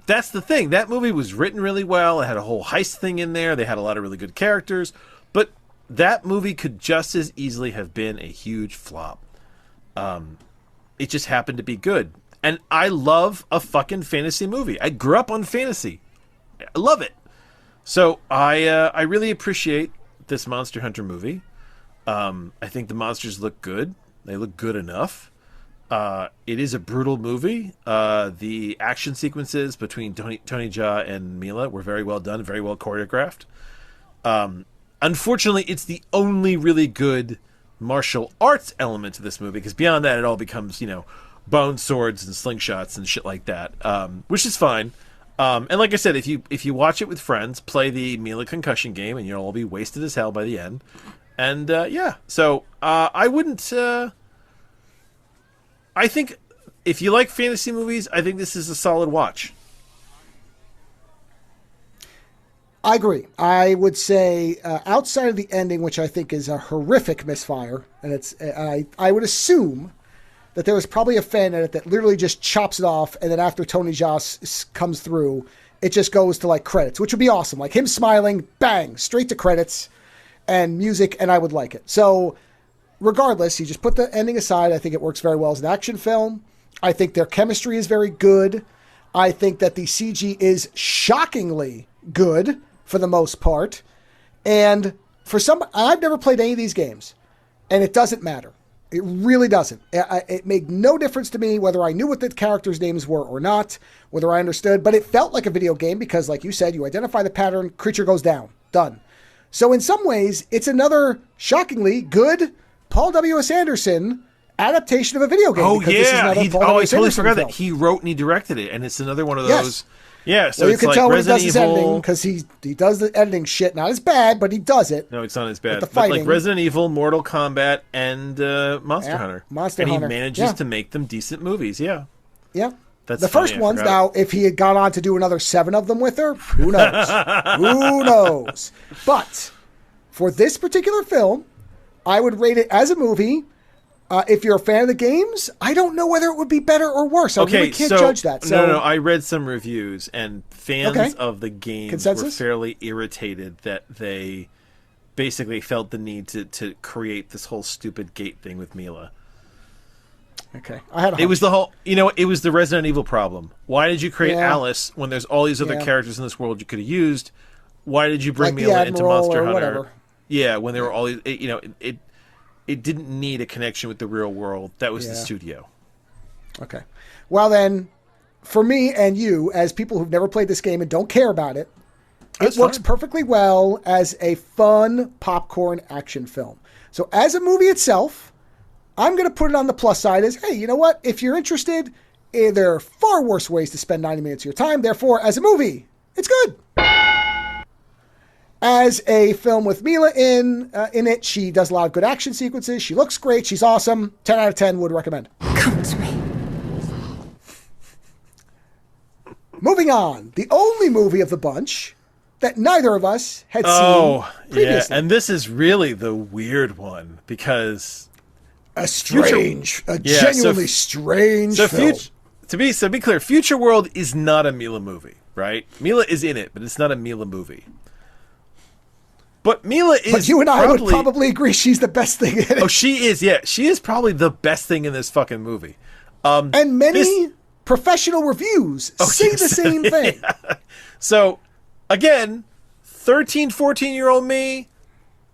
That's the thing. That movie was written really well. It had a whole heist thing in there. They had a lot of really good characters. But that movie could just as easily have been a huge flop. It just happened to be good. And I love a fucking fantasy movie. I grew up on fantasy. I love it. So I really appreciate this Monster Hunter movie. I think the monsters look good. They look good enough. It is a brutal movie. The action sequences between Tony Jaa and Mila were very well done, very well choreographed. Unfortunately, it's the only really good martial arts element to this movie, because beyond that, it all becomes, bone swords and slingshots and shit like that, which is fine. And like I said, if you watch it with friends, play the Mila concussion game, and you'll all be wasted as hell by the end. And so I wouldn't. I think if you like fantasy movies, I think this is a solid watch. I agree. I would say outside of the ending, which I think is a horrific misfire, and I would assume that there was probably a fan edit that literally just chops it off, and then after Tony Jaa comes through, it just goes to credits, which would be awesome. Like him smiling, bang, straight to credits and music, and I would like it. So regardless, you just put the ending aside. I think it works very well as an action film. I think their chemistry is very good. I think that the CG is shockingly good for the most part. And I've never played any of these games, and it doesn't matter. It really doesn't. It made no difference to me whether I knew what the characters' names were or not, whether I understood, but it felt like a video game because, like you said, you identify the pattern, creature goes down, done. So in some ways, it's another shockingly good Paul W.S. Anderson adaptation of a video game. Oh, yeah. I totally forgot that he wrote and he directed it, and it's another one of those... Yes. Yeah, so well, you it's can like tell when Resident he does Evil. his editing because he does the editing shit. Not as bad, but he does it. No, it's not as bad. But like Resident Evil, Mortal Kombat, and Monster Hunter. Monster Hunter. And he manages to make them decent movies. Yeah. Yeah. That's the first ones. Now, if he had gone on to do another 7 of them with her, who knows? Who knows? But for this particular film, I would rate it as a movie. If you're a fan of the games, I don't know whether it would be better or worse. I really can't judge that. So, no. I read some reviews, and fans of the games were fairly irritated that they basically felt the need to create this whole stupid gate thing with Mila. Okay. I had a hunch. It was the whole, it was the Resident Evil problem. Why did you create Yeah. Alice when there's all these other Yeah. characters in this world you could have used? Why did you bring Like the Mila into Admiral Monster or Hunter? whatever. Yeah, when there were all these, it didn't need a connection with the real world. That was the Yeah. studio. Okay. Well, then, for me and you, as people who've never played this game and don't care about it, That's it works fine. perfectly well as a fun popcorn action film. So as a movie itself, I'm going to put it on the plus side as, hey, you know what? If you're interested, there are far worse ways to spend 90 minutes of your time. Therefore, as a movie, it's good. As a film with Mila in it, she does a lot of good action sequences. She looks great. She's awesome. 10 out of 10 would recommend. Come to me. Moving on. The only movie of the bunch that neither of us had seen Oh, yeah. previously. And this is really the weird one because A genuinely strange So film. to be clear, Future World is not a Mila movie, right? Mila is in it, but it's not a Mila movie. But Mila is. But you and I would probably agree she's the best thing in it. Oh, she is. Yeah, she is probably the best thing in this fucking movie. And many professional reviews say yes. the same thing. Yeah. So, again, 13, 14-year-old me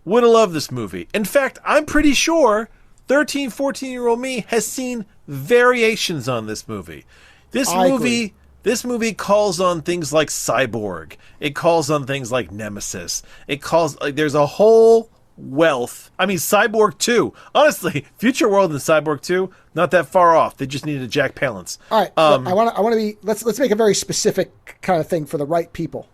would have loved this movie. In fact, I'm pretty sure 13, 14-year-old me has seen variations on this movie. This I movie agree. This movie calls on things like Cyborg. It calls on things like Nemesis. It calls there's a whole wealth. I mean, Cyborg 2. Honestly, Future World and Cyborg 2 not that far off. They just needed a Jack Palance. All right, I want to be. Let's make a very specific kind of thing for the right people.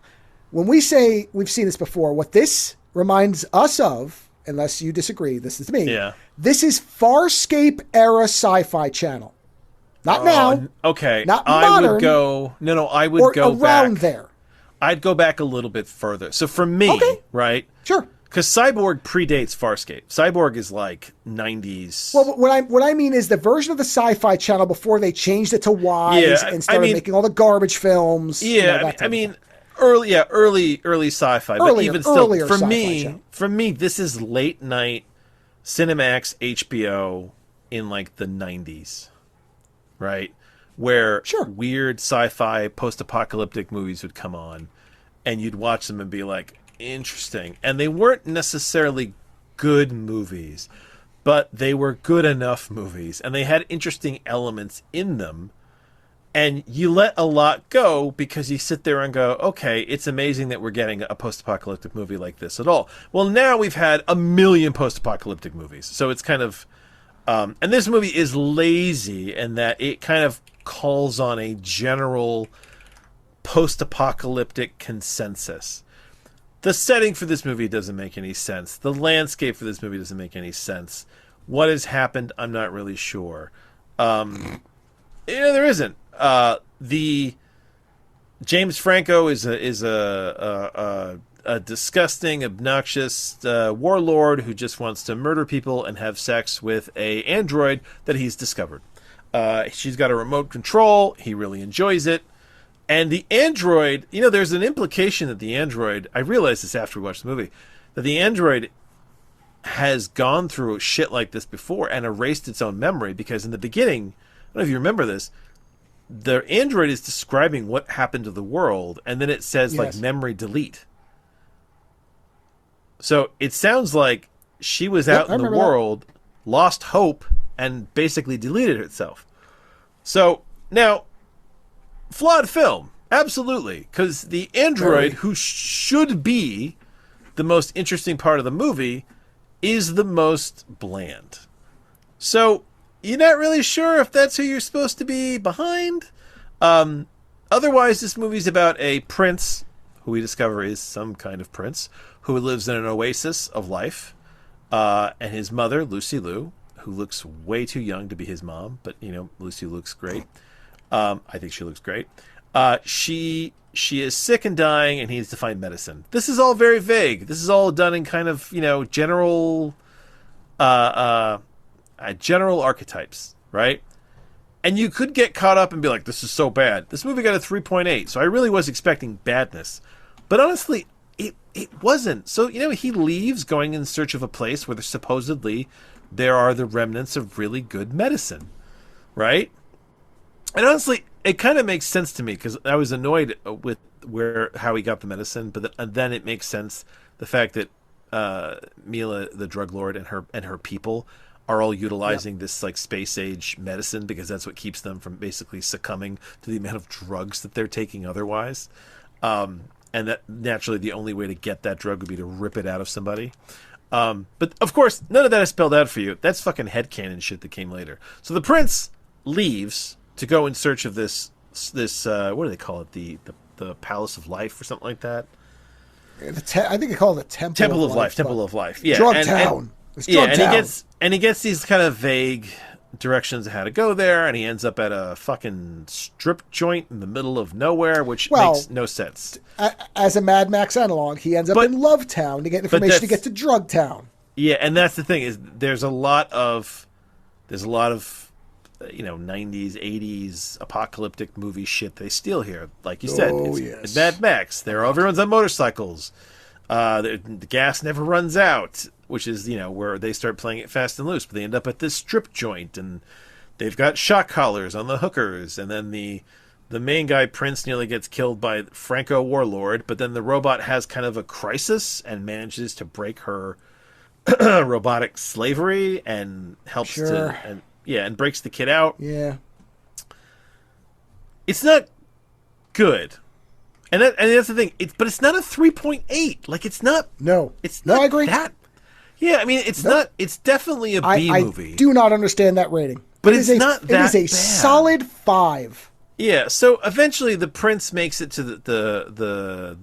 When we say we've seen this before, what this reminds us of, unless you disagree, this is me. Yeah. This is Farscape era Sci-Fi Channel. Not now. Okay. Not I modern. would go. No, I would or go around back. there. I'd go back a little bit further. So for me, Okay. right? Sure. Because Cyborg predates Farscape. Cyborg is like 90s. Well, what I mean is the version of the Sci-Fi Channel before they changed it to Wise Yeah, and started making all the garbage films. Yeah, that type I of mean, thing. early sci-fi. But even still, Earlier for sci-fi channel. me, this is late night Cinemax HBO in like the 90s, right? Where Sure. weird sci-fi post-apocalyptic movies would come on, and you'd watch them and be like, interesting. And they weren't necessarily good movies, but they were good enough movies, and they had interesting elements in them. And you let a lot go because you sit there and go, okay, it's amazing that we're getting a post-apocalyptic movie like this at all. Well, now we've had a million post-apocalyptic movies. So it's kind of... and this movie is lazy in that it kind of calls on a general post-apocalyptic consensus. The setting for this movie doesn't make any sense. The landscape for this movie doesn't make any sense. What has happened, I'm not really sure. There isn't. The James Franco is a disgusting, obnoxious warlord who just wants to murder people and have sex with a android that he's discovered. She's got a remote control. He really enjoys it. And the android, there's an implication that the android, I realized this after we watched the movie, that the android has gone through shit like this before and erased its own memory, because in the beginning, I don't know if you remember this, the android is describing what happened to the world, and then it says, like, memory delete. So it sounds like she was out in the world, lost hope, and basically deleted itself. So, now, flawed film. Absolutely. Because the android, who should be the most interesting part of the movie, is the most bland. So, you're not really sure if that's who you're supposed to be behind. Otherwise, this movie's about a prince, who we discover is some kind of prince, who lives in an oasis of life. And his mother, Lucy Liu, who looks way too young to be his mom, but, Lucy looks great. I think she looks great. She is sick and dying, and he needs to find medicine. This is all very vague. This is all done in kind of, general archetypes, right? And you could get caught up and be like, this is so bad. This movie got a 3.8, so I really was expecting badness. But honestly, it wasn't. So, he leaves going in search of a place where supposedly there are the remnants of really good medicine. right? And honestly, it kind of makes sense to me because I was annoyed with how he got the medicine, but then it makes sense the fact that Mila, the drug lord, and her people are all utilizing this like space age medicine because that's what keeps them from basically succumbing to the amount of drugs that they're taking otherwise. And that naturally the only way to get that drug would be to rip it out of somebody. But of course, none of that is spelled out for you. That's fucking headcanon shit that came later. So the prince leaves to go in search of this what do they call it? The Palace of Life or something like that. I think they call it the Temple of Life. Temple of Life. Yeah. Drug Town. And he gets these kind of vague directions of how to go there, and he ends up at a fucking strip joint in the middle of nowhere, which makes no sense. As a Mad Max analog, he ends up in Love Town to get information to get to Drug Town. Yeah, and that's the thing is there's a lot of 90s, 80s apocalyptic movie shit they steal here. Like you said, it's Mad Max. Everyone's on motorcycles. The gas never runs out, which is, where they start playing it fast and loose. But they end up at this strip joint, and they've got shock collars on the hookers. And then the main guy, Prince, nearly gets killed by Franco Warlord. But then the robot has kind of a crisis and manages to break her robotic slavery and helps and breaks the kid out. Yeah. It's not good. And that's the thing. But it's not a 3.8. Like, it's not. No. It's not. I agree. Yeah, I mean, it's not. It's definitely a B movie. I do not understand that rating. But it's not that It is a solid 5. Yeah. So eventually, the prince makes it to the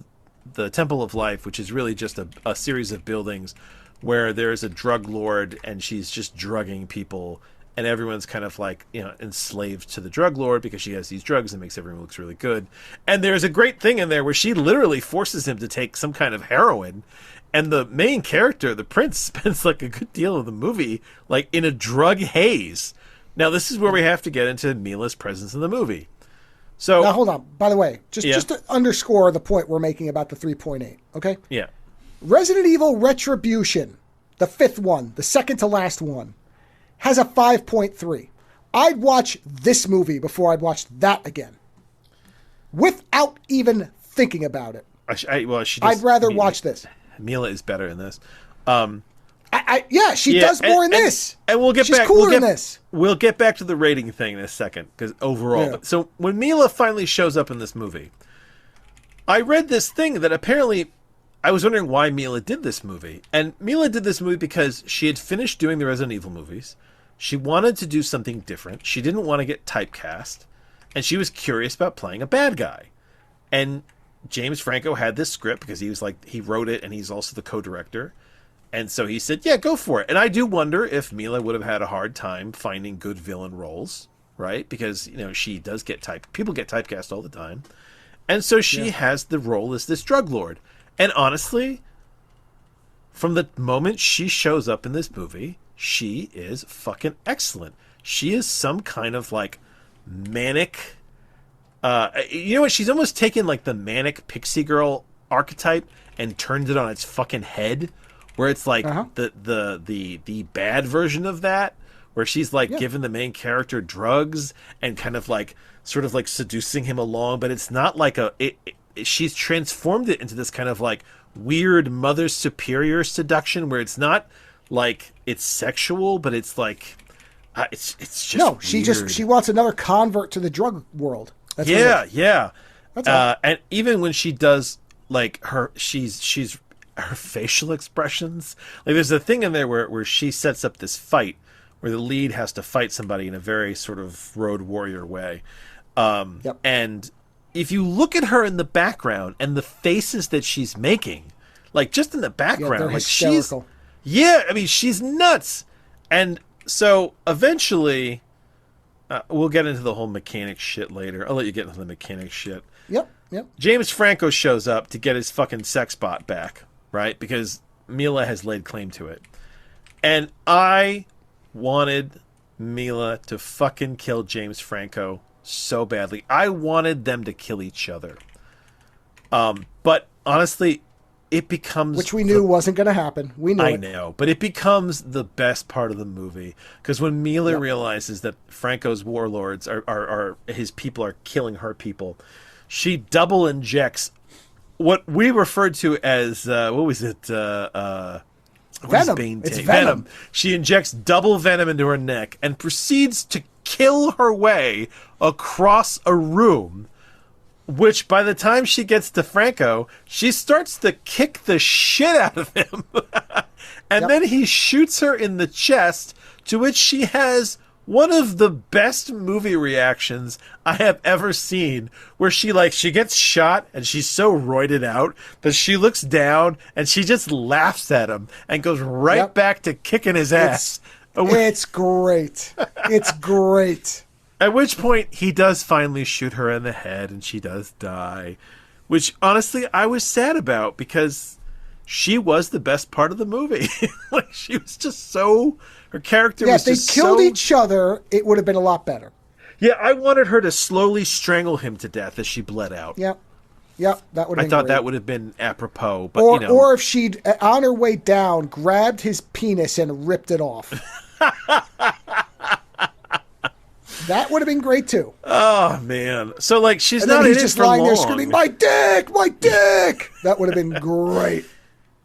Temple of Life, which is really just a series of buildings where there's a drug lord, and she's just drugging people. And everyone's kind of like, enslaved to the drug lord because she has these drugs and makes everyone looks really good. And there's a great thing in there where she literally forces him to take some kind of heroin. And the main character, the prince, spends like a good deal of the movie like in a drug haze. Now, this is where we have to get into Mila's presence in the movie. So now, hold on. By the way, just to underscore the point we're making about the 3.8, okay? Yeah. Resident Evil Retribution, the 5th one, the second to last one, has a 5.3. I'd watch this movie before I'd watch that again. Without even thinking about it. I'd rather watch this. Mila is better in this. She does more in this. And we'll get She's back. cooler in this. We'll get back to the rating thing in a second, because overall. Yeah. So when Mila finally shows up in this movie, I read this thing that apparently I was wondering why Mila did this movie. And Mila did this movie because she had finished doing the Resident Evil movies. She wanted to do something different. She didn't want to get typecast. And she was curious about playing a bad guy. And James Franco had this script because he wrote it and he's also the co-director. And so he said, yeah, go for it. And I do wonder if Mila would have had a hard time finding good villain roles, right? Because, she does people get typecast all the time. And so she has the role as this drug lord. And honestly, from the moment she shows up in this movie, she is fucking excellent. She is some kind of like manic. You know what? She's almost taken like the manic pixie girl archetype and turned it on its fucking head, where it's like the bad version of that, where she's like giving the main character drugs and kind of like sort of like seducing him along, but it's not like she's transformed it into this kind of like weird mother superior seduction where it's not like it's sexual, but it's like it's just she wants another convert to the drug world. That's That's and even when she does like she's her facial expressions, like there's a thing in there where she sets up this fight where the lead has to fight somebody in a very sort of road warrior way, and if you look at her in the background and the faces that she's making, like just in the background, like hysterical. She's nuts. And so eventually, we'll get into the whole mechanic shit later. I'll let you get into the mechanic shit. Yep. James Franco shows up to get his fucking sex bot back, right? Because Mila has laid claim to it. And I wanted Mila to fucking kill James Franco so badly. I wanted them to kill each other. But honestly, it becomes... Which we knew wasn't going to happen. We knew I know, but it becomes the best part of the movie. Because when Mila realizes that Franco's warlords are his people are killing her people, she double injects what we referred to as, what was it? Venom. It's venom. She injects double venom into her neck and proceeds to kill her way across a room, which by the time she gets to Franco, she starts to kick the shit out of him. And then he shoots her in the chest, to which she has one of the best movie reactions I have ever seen, where she gets shot and she's so roided out that she looks down and she just laughs at him and goes right back to kicking his ass. It's great. It's great. At which point he does finally shoot her in the head and she does die, which honestly I was sad about because she was the best part of the movie. Like, she was just so... Her character was just so... if they killed each other, it would have been a lot better. Yeah, I wanted her to slowly strangle him to death as she bled out. Yep, that would have been I thought great. That would have been apropos, but or if she'd, on her way down, grabbed his penis and ripped it off. That would have been great, too. Oh, man. So, like, she's and not then in he's it just for lying long. there screaming, my dick, my dick! That would have been great.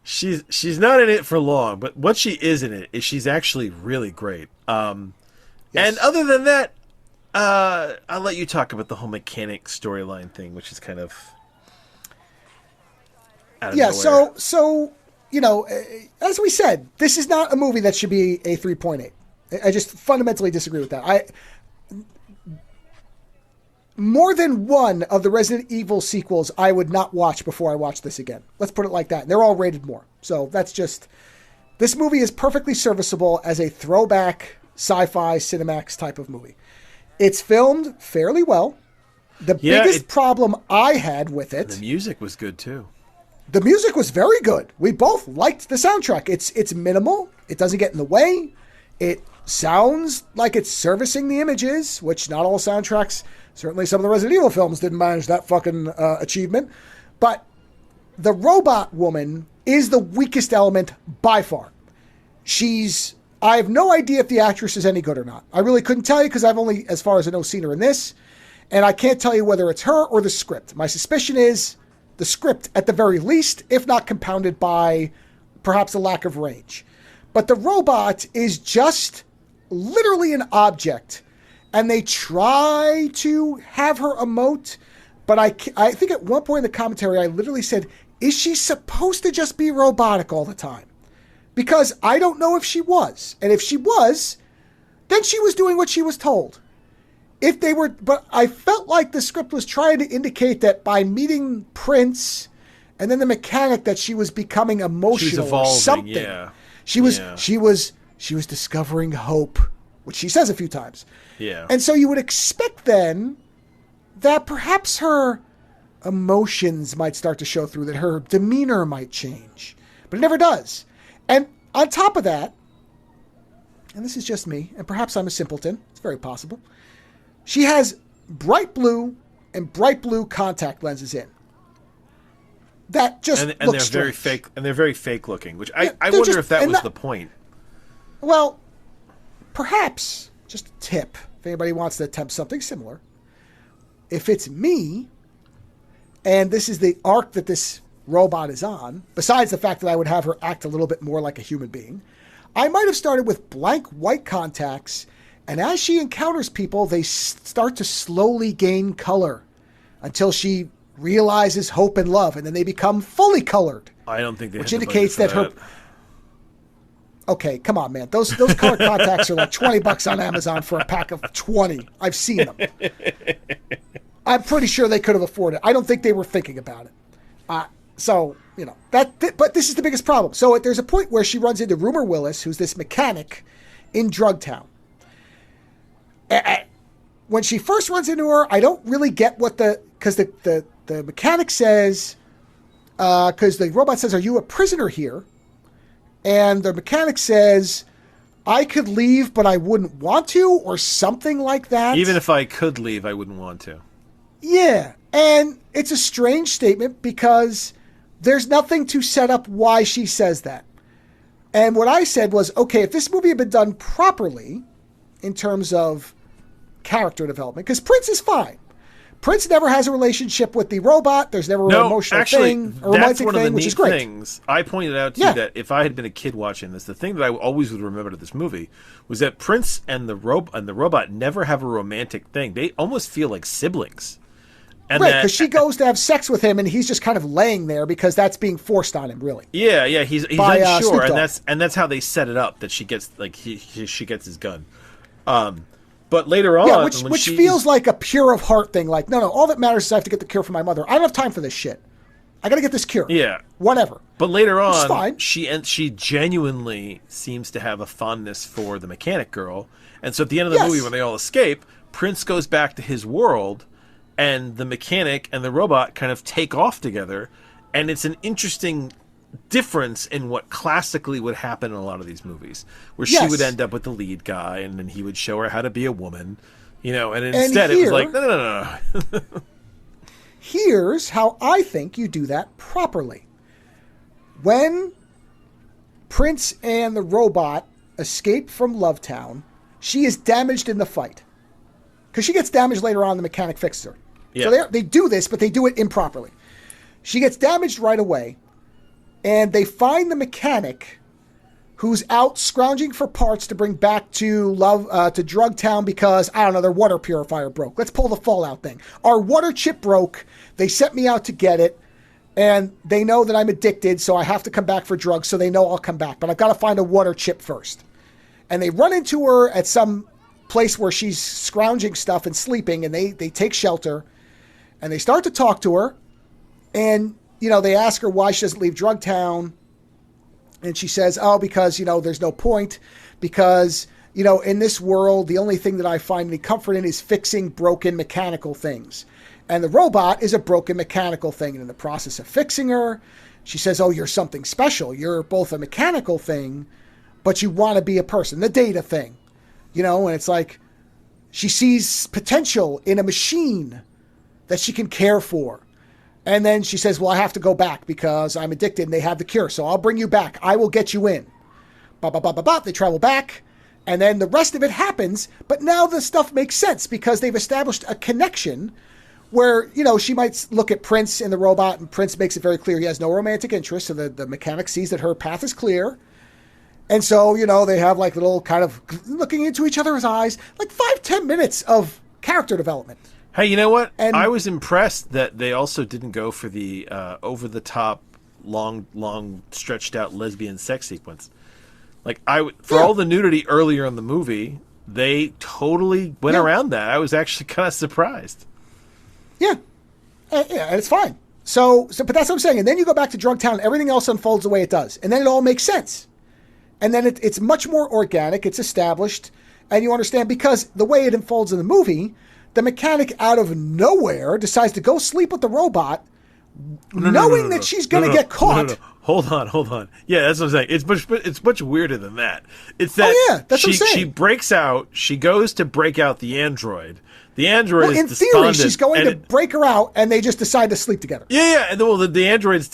She's not in it for long, but what she is in it is she's actually really great. And other than that, I'll let you talk about the whole mechanic storyline thing, which is kind of out of nowhere. So as we said, this is not a movie that should be a 3.8. I just fundamentally disagree with that. More than one of the Resident Evil sequels I would not watch before I watch this again. Let's put it like that. They're all rated more. So that's just... This movie is perfectly serviceable as a throwback sci-fi Cinemax type of movie. It's filmed fairly well. The biggest problem I had with it... The music was good, too. The music was very good. We both liked the soundtrack. It's minimal. It doesn't get in the way. It sounds like it's servicing the images, which not all soundtracks... Certainly some of the Resident Evil films didn't manage that fucking achievement. But the robot woman is the weakest element by far. I have no idea if the actress is any good or not. I really couldn't tell you because I've only, as far as I know, seen her in this. And I can't tell you whether it's her or the script. My suspicion is the script at the very least, if not compounded by perhaps a lack of range. But the robot is just literally an object. And they try to have her emote, but I think at one point in the commentary, I literally said, is she supposed to just be robotic all the time? Because I don't know if she was. And if she was, then she was doing what she was told. But I felt like the script was trying to indicate that by meeting Prince and then the mechanic that she was becoming emotional or something. Yeah. She was discovering hope, which she says a few times. Yeah. And so you would expect then that perhaps her emotions might start to show through, that her demeanor might change. But it never does. And on top of that, and this is just me, and perhaps I'm a simpleton, it's very possible, she has bright blue and bright blue contact lenses in. That just and looks they're strange. very fake, and they're very fake looking, which I wonder if that was the point. Well, perhaps, just a tip, if anybody wants to attempt something similar. If it's me, and this is the arc that this robot is on, besides the fact that I would have her act a little bit more like a human being, I might have started with blank white contacts, and as she encounters people, they start to slowly gain color until she realizes hope and love, and then they become fully colored. I don't think they which had the indicates budget for that her... Okay, come on, man. Those color contacts are like $20 on Amazon for a pack of 20. I've seen them. I'm pretty sure they could have afforded it. I don't think they were thinking about it. But this is the biggest problem. So there's a point where she runs into Rumor Willis, who's this mechanic in Drugtown. When she first runs into her, I don't really get because the mechanic says, because the robot says, "Are you a prisoner here?" And the mechanic says, "I could leave, but I wouldn't want to," or something like that. Even if I could leave, I wouldn't want to. Yeah. And it's a strange statement because There's nothing to set up why she says that. And what I said was, okay, if this movie had been done properly in terms of character development, because Prince is fine. Prince never has a relationship with the robot. There's never an emotional thing, a romantic thing, which is great. Things I pointed out to you that if I had been a kid watching this, the thing that I always would remember to this movie was that Prince and the robot never have a romantic thing. They almost feel like siblings. And right, because she goes to have sex with him, and he's just kind of laying there because that's being forced on him, really. Yeah, he's unsure, and that's how they set it up. That she gets she gets his gun. But later on, which feels like a pure of heart thing. Like, no, all that matters is I have to get the cure for my mother. I don't have time for this shit. I got to get this cure. Yeah, whatever. But later on, she genuinely seems to have a fondness for the mechanic girl, and so at the end of the movie, when they all escape, Prince goes back to his world. And the mechanic and the robot kind of take off together. And it's an interesting difference in what classically would happen in a lot of these movies. Where she would end up with the lead guy, and then he would show her how to be a woman. And instead it was like, no. Here's how I think you do that properly. When Prince and the robot escape from Lovetown, she is damaged in the fight. Because she gets damaged later on, the mechanic fixes her. Yeah. So they do this, but they do it improperly. She gets damaged right away, and they find the mechanic who's out scrounging for parts to bring back to Drugtown because, I don't know, their water purifier broke. Let's pull the Fallout thing. Our water chip broke. They sent me out to get it, and they know that I'm addicted, so I have to come back for drugs, so they know I'll come back. But I've got to find a water chip first. And they run into her at some place where she's scrounging stuff and sleeping, and they take shelter, and they start to talk to her, and they ask her why she doesn't leave Drugtown, and she says, because there's no point, because in this world the only thing that I find any comfort in is fixing broken mechanical things, and the robot is a broken mechanical thing, and in the process of fixing her, she says, you're something special, you're both a mechanical thing, but you want to be a person, the data thing. And it's like she sees potential in a machine that she can care for. And then she says, well, I have to go back because I'm addicted and they have the cure. So I'll bring you back. I will get you in. They travel back. And then the rest of it happens. But now the stuff makes sense because they've established a connection where, she might look at Prince and the robot, and Prince makes it very clear he has no romantic interest. So the mechanic sees that her path is clear. And so, they have like little kind of looking into each other's eyes, like 5-10 minutes of character development. Hey, you know what? And I was impressed that they also didn't go for the over-the-top, long, stretched-out lesbian sex sequence. Like, all the nudity earlier in the movie, they totally went around that. I was actually kind of surprised. Yeah. And it's fine. So, but that's what I'm saying. And then you go back to Drugtown, everything else unfolds the way it does. And then it all makes sense. And then it's much more organic. It's established. And you understand because the way it unfolds in the movie, the mechanic out of nowhere decides to go sleep with the robot, knowing that she's going to get caught. No. Hold on. Yeah, that's what I'm saying. It's much weirder than that. It's that that's what I'm saying. She breaks out. She goes to break out the android. The android is despondent. In theory, she's going to break her out, and they just decide to sleep together. Yeah. And the android is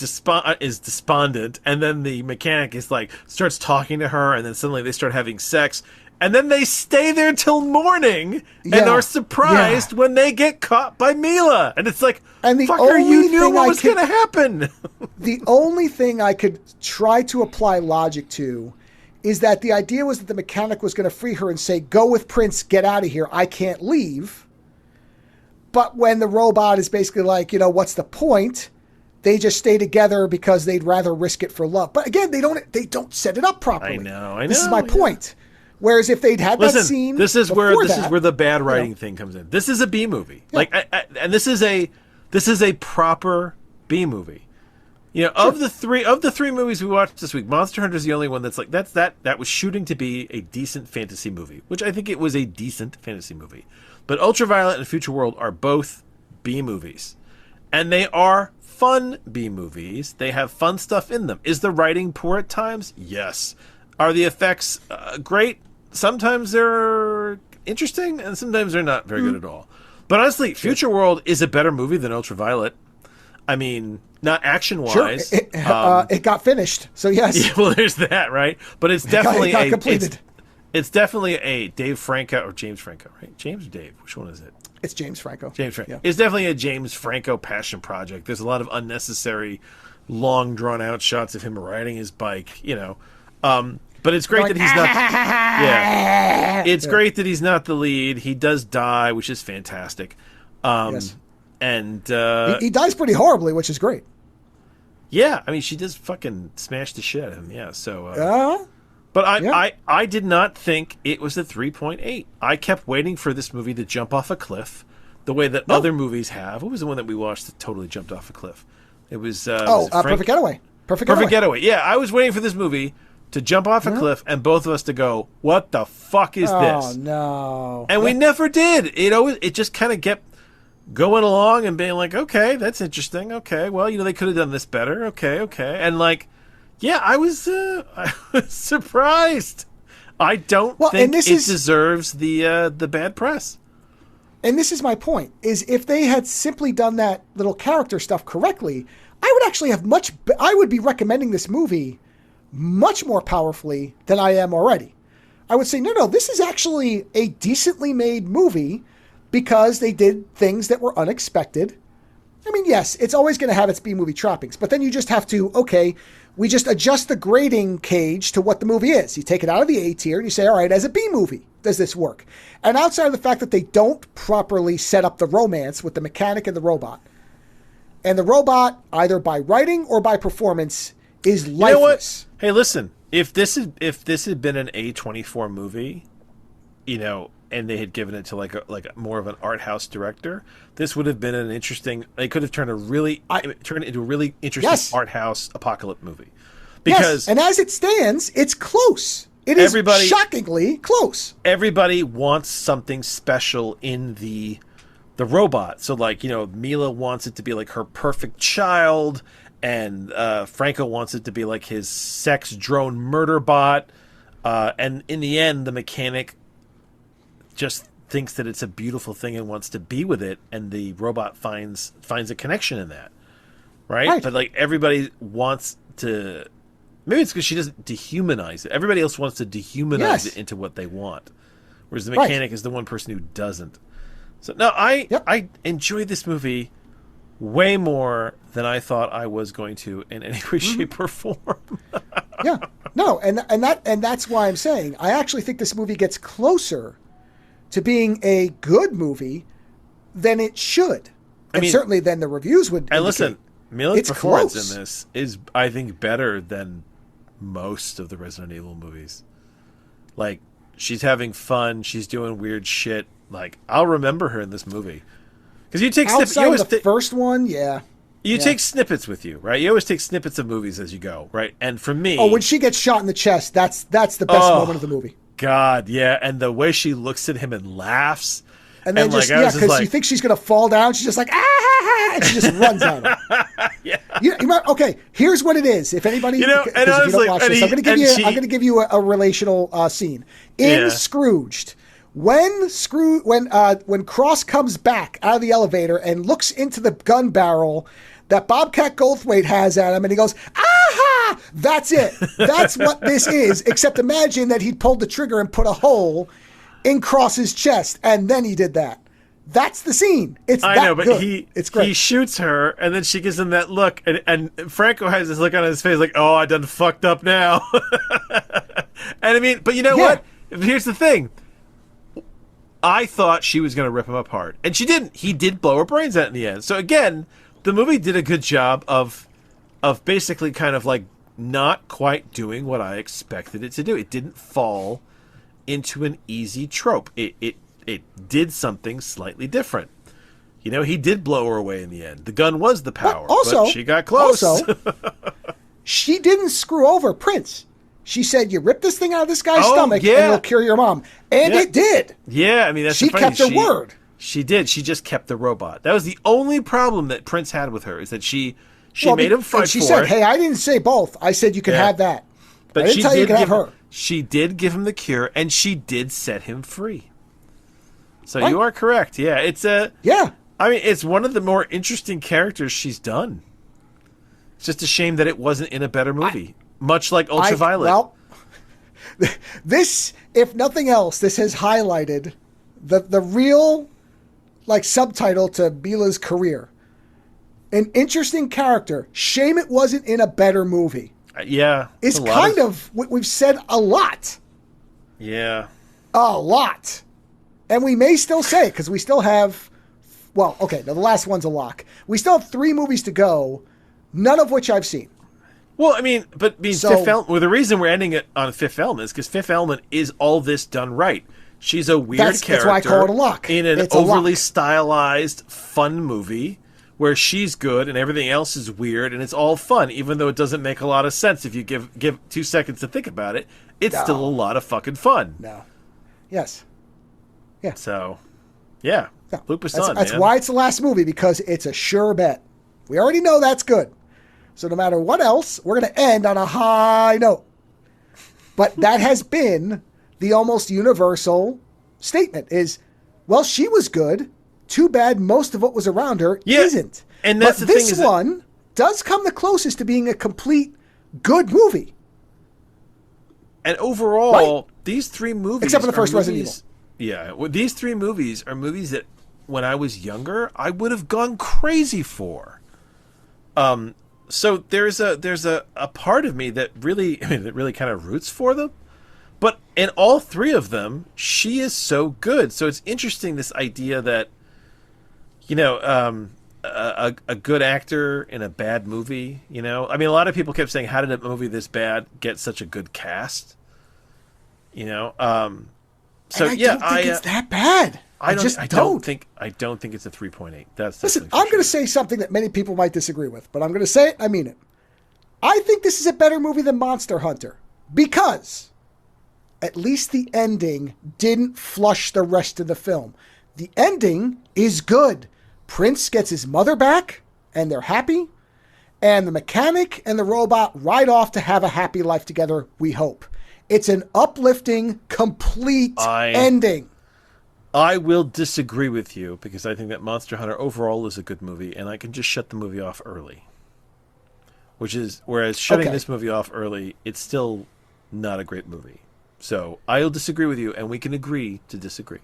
despondent, and then the mechanic is starts talking to her, and then suddenly they start having sex, and then they stay there till morning, and are surprised when they get caught by Mila, and it's like, and the fucker, you knew what was going to happen. The only thing I could try to apply logic to is that the idea was that the mechanic was going to free her and say, "Go with Prince, get out of here. I can't leave." But when the robot is basically like, what's the point? They just stay together because they'd rather risk it for love. But again, they don't set it up properly. I know. This is my point. Whereas if they'd had that scene, this is where the bad writing thing comes in. This is a B movie, and this is a proper B movie. Of the three movies we watched this week, Monster Hunter is the only one that's that was shooting to be a decent fantasy movie, which I think it was a decent fantasy movie. But Ultraviolet and Future World are both B movies, and they are fun B movies. They have fun stuff in them. Is the writing poor at times? Yes. Are the effects great? Sometimes they're interesting, and sometimes they're not very good at all. But honestly, Future World is a better movie than Ultraviolet. I mean, not action Sure, wise. it got finished. So yes. Yeah, well, there's that, right? But it's definitely it got completed. It's definitely a Dave Franco or James Franco, right? James or Dave? Which one is it? It's James Franco. James Franco. Yeah. It's definitely a James Franco passion project. There's a lot of unnecessary, long drawn out shots of him riding his bike. But it's great that he's not. Yeah, it's great that he's not the lead. He does die, which is fantastic. Yes. And he dies pretty horribly, which is great. Yeah, I mean, she does fucking smash the shit out of him. Yeah, so. But I did not think it was a 3.8. I kept waiting for this movie to jump off a cliff, the way that other movies have. What was the one that we watched that totally jumped off a cliff? It was Perfect Getaway. Perfect Getaway. Yeah, I was waiting for this movie to jump off a cliff and both of us to go, what the fuck is this? Oh, no. And we never did. It just kind of kept going along and being like, okay, that's interesting. Okay, well, they could have done this better. Okay. And yeah, I was surprised. I don't think it deserves the bad press. And this is my point, is if they had simply done that little character stuff correctly, I would actually have I would be recommending this movie much more powerfully than I am already. I would say, no, this is actually a decently made movie because they did things that were unexpected. I mean, yes, it's always going to have its B-movie trappings, but then you just have to, we just adjust the grading cage to what the movie is. You take it out of the A tier and you say, all right, as a B-movie, does this work? And outside of the fact that they don't properly set up the romance with the mechanic and the robot, and the robot, either by writing or by performance, is lifeless. You know what? Hey, listen, if this had been an A24 movie, and they had given it to like more of an art house director, this would have been an interesting. They could have turned it into a really interesting art house apocalypse movie. Because and as it stands, it's close. It is shockingly close. Everybody wants something special in the robot. So Mila wants it to be like her perfect child, and Franco wants it to be like his sex drone murder bot. And in the end, the mechanic just thinks that it's a beautiful thing and wants to be with it, and the robot finds a connection in that, right? But everybody wants to. Maybe it's because she doesn't dehumanize it. Everybody else wants to dehumanize it into what they want, whereas the mechanic is the one person who doesn't. So no, I enjoyed this movie way more than I thought I was going to in any way, shape, or form. Yeah, no, and that's why I'm saying I actually think this movie gets closer to being a good movie than it should. I mean, certainly than the reviews would indicate. And listen, Mila's performance in this is, I think, better than most of the Resident Evil movies. She's having fun. She's doing weird shit. I'll remember her in this movie. Because you take snippets. Outside of the first one, yeah. You take snippets with you, right? You always take snippets of movies as you go, right? And for me... Oh, when she gets shot in the chest, that's the best moment of the movie. God, yeah. And the way she looks at him and laughs. And then because you think she's going to fall down, she's just like, ah, and she just runs out of it. Yeah. Here's what it is. If anybody, and honestly, if you don't watch this, I'm going to give you a relational scene. In Scrooged, when Cross comes back out of the elevator and looks into the gun barrel that Bobcat Goldthwait has at him, and he goes, aha! That's it. That's what this is. Except imagine that he'd pulled the trigger and put a hole in Cross's chest, and then he did that. That's the scene. It's great. He shoots her, and then she gives him that look, and Franco has this look on his face like, oh, I done fucked up now. And I mean, but you know what? Here's the thing. I thought she was going to rip him apart, and she didn't. He did blow her brains out in the end. So again, the movie did a good job of basically kind of not quite doing what I expected it to do. It didn't fall into an easy trope. It did something slightly different. He did blow her away in the end. The gun was the power, but she got close. Also, she didn't screw over Prince. She said, you rip this thing out of this guy's stomach and it'll cure your mom. And it did. Yeah, I mean, she kept her word. She did. She just kept the robot. That was the only problem that Prince had with her, is that she made him fight for it. She said, hey, I didn't say both. I said you can have that. But I didn't tell you can have her. She did give him the cure, and she did set him free. So you are correct. Yeah, it's I mean, it's one of the more interesting characters she's done. It's just a shame that it wasn't in a better movie, much like Ultraviolet. Well, this, if nothing else, this has highlighted the real subtitle to Mila's career. An interesting character. Shame it wasn't in a better movie. Yeah. It's kind of what we've said a lot. Yeah. A lot. And we may still say it because we still have, well, okay, now the last one's a lock. We still have 3 movies to go, none of which I've seen. Well, I mean, Fifth Element, the reason we're ending it on Fifth Element is because Fifth Element is all this done right. She's a weird character. That's why I call it a lock. In an overly stylized, fun movie where she's good and everything else is weird and it's all fun, even though it doesn't make a lot of sense if you give 2 seconds to think about it. It's still a lot of fucking fun. No. Yes. Yeah. So, yeah. No. Luc Besson, That's why it's the last movie, because it's a sure bet. We already know that's good. So no matter what else, we're going to end on a high note. But that has been the almost universal statement is, well, she was good. Too bad most of what was around her isn't. And that's but the this thing is one does come the closest to being a complete good movie. And overall, these 3 movies... Except for the first Resident Evil. Yeah. Well, these 3 movies are movies that, when I was younger, I would have gone crazy for. So there's a part of me that really kind of roots for them. But in all 3 of them, she is so good. So it's interesting, this idea that, a good actor in a bad movie, I mean, a lot of people kept saying, how did a movie this bad get such a good cast? So I don't think it's that bad. I don't think it's a 3.8. Listen, I'm going to say something that many people might disagree with, but I'm going to say it. I mean it. I think this is a better movie than Monster Hunter because at least the ending didn't flush the rest of the film. The ending is good. Prince gets his mother back, and they're happy, and the mechanic and the robot ride off to have a happy life together, we hope. It's an uplifting, complete ending. I will disagree with you because I think that Monster Hunter overall is a good movie, and I can just shut the movie off early. Whereas shutting this movie off early, it's still not a great movie. So I'll disagree with you, and we can agree to disagree.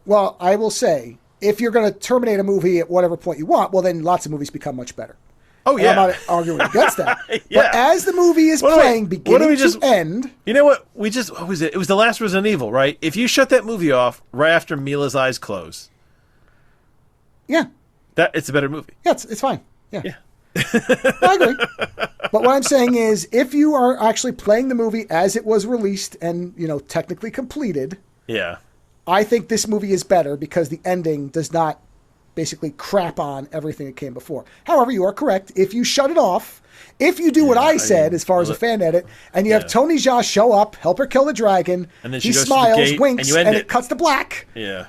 Well, I will say, if you're going to terminate a movie at whatever point you want, well, then lots of movies become much better. Oh, yeah. And I'm not arguing against that. Yeah. But as the movie is playing, beginning to end... You know what? What was it? It was the last Resident Evil, right? If you shut that movie off right after Mila's eyes close... Yeah. It's a better movie. Yeah, it's fine. Yeah. I agree. But what I'm saying is, if you are actually playing the movie as it was released and, technically completed... Yeah. I think this movie is better because the ending does not basically crap on everything that came before. However, you are correct. If you shut it off, if you do what I said as far as a fan edit, and you have Tony Jaa show up, help her kill the dragon, and then he smiles, winks, and it cuts to black. Yeah.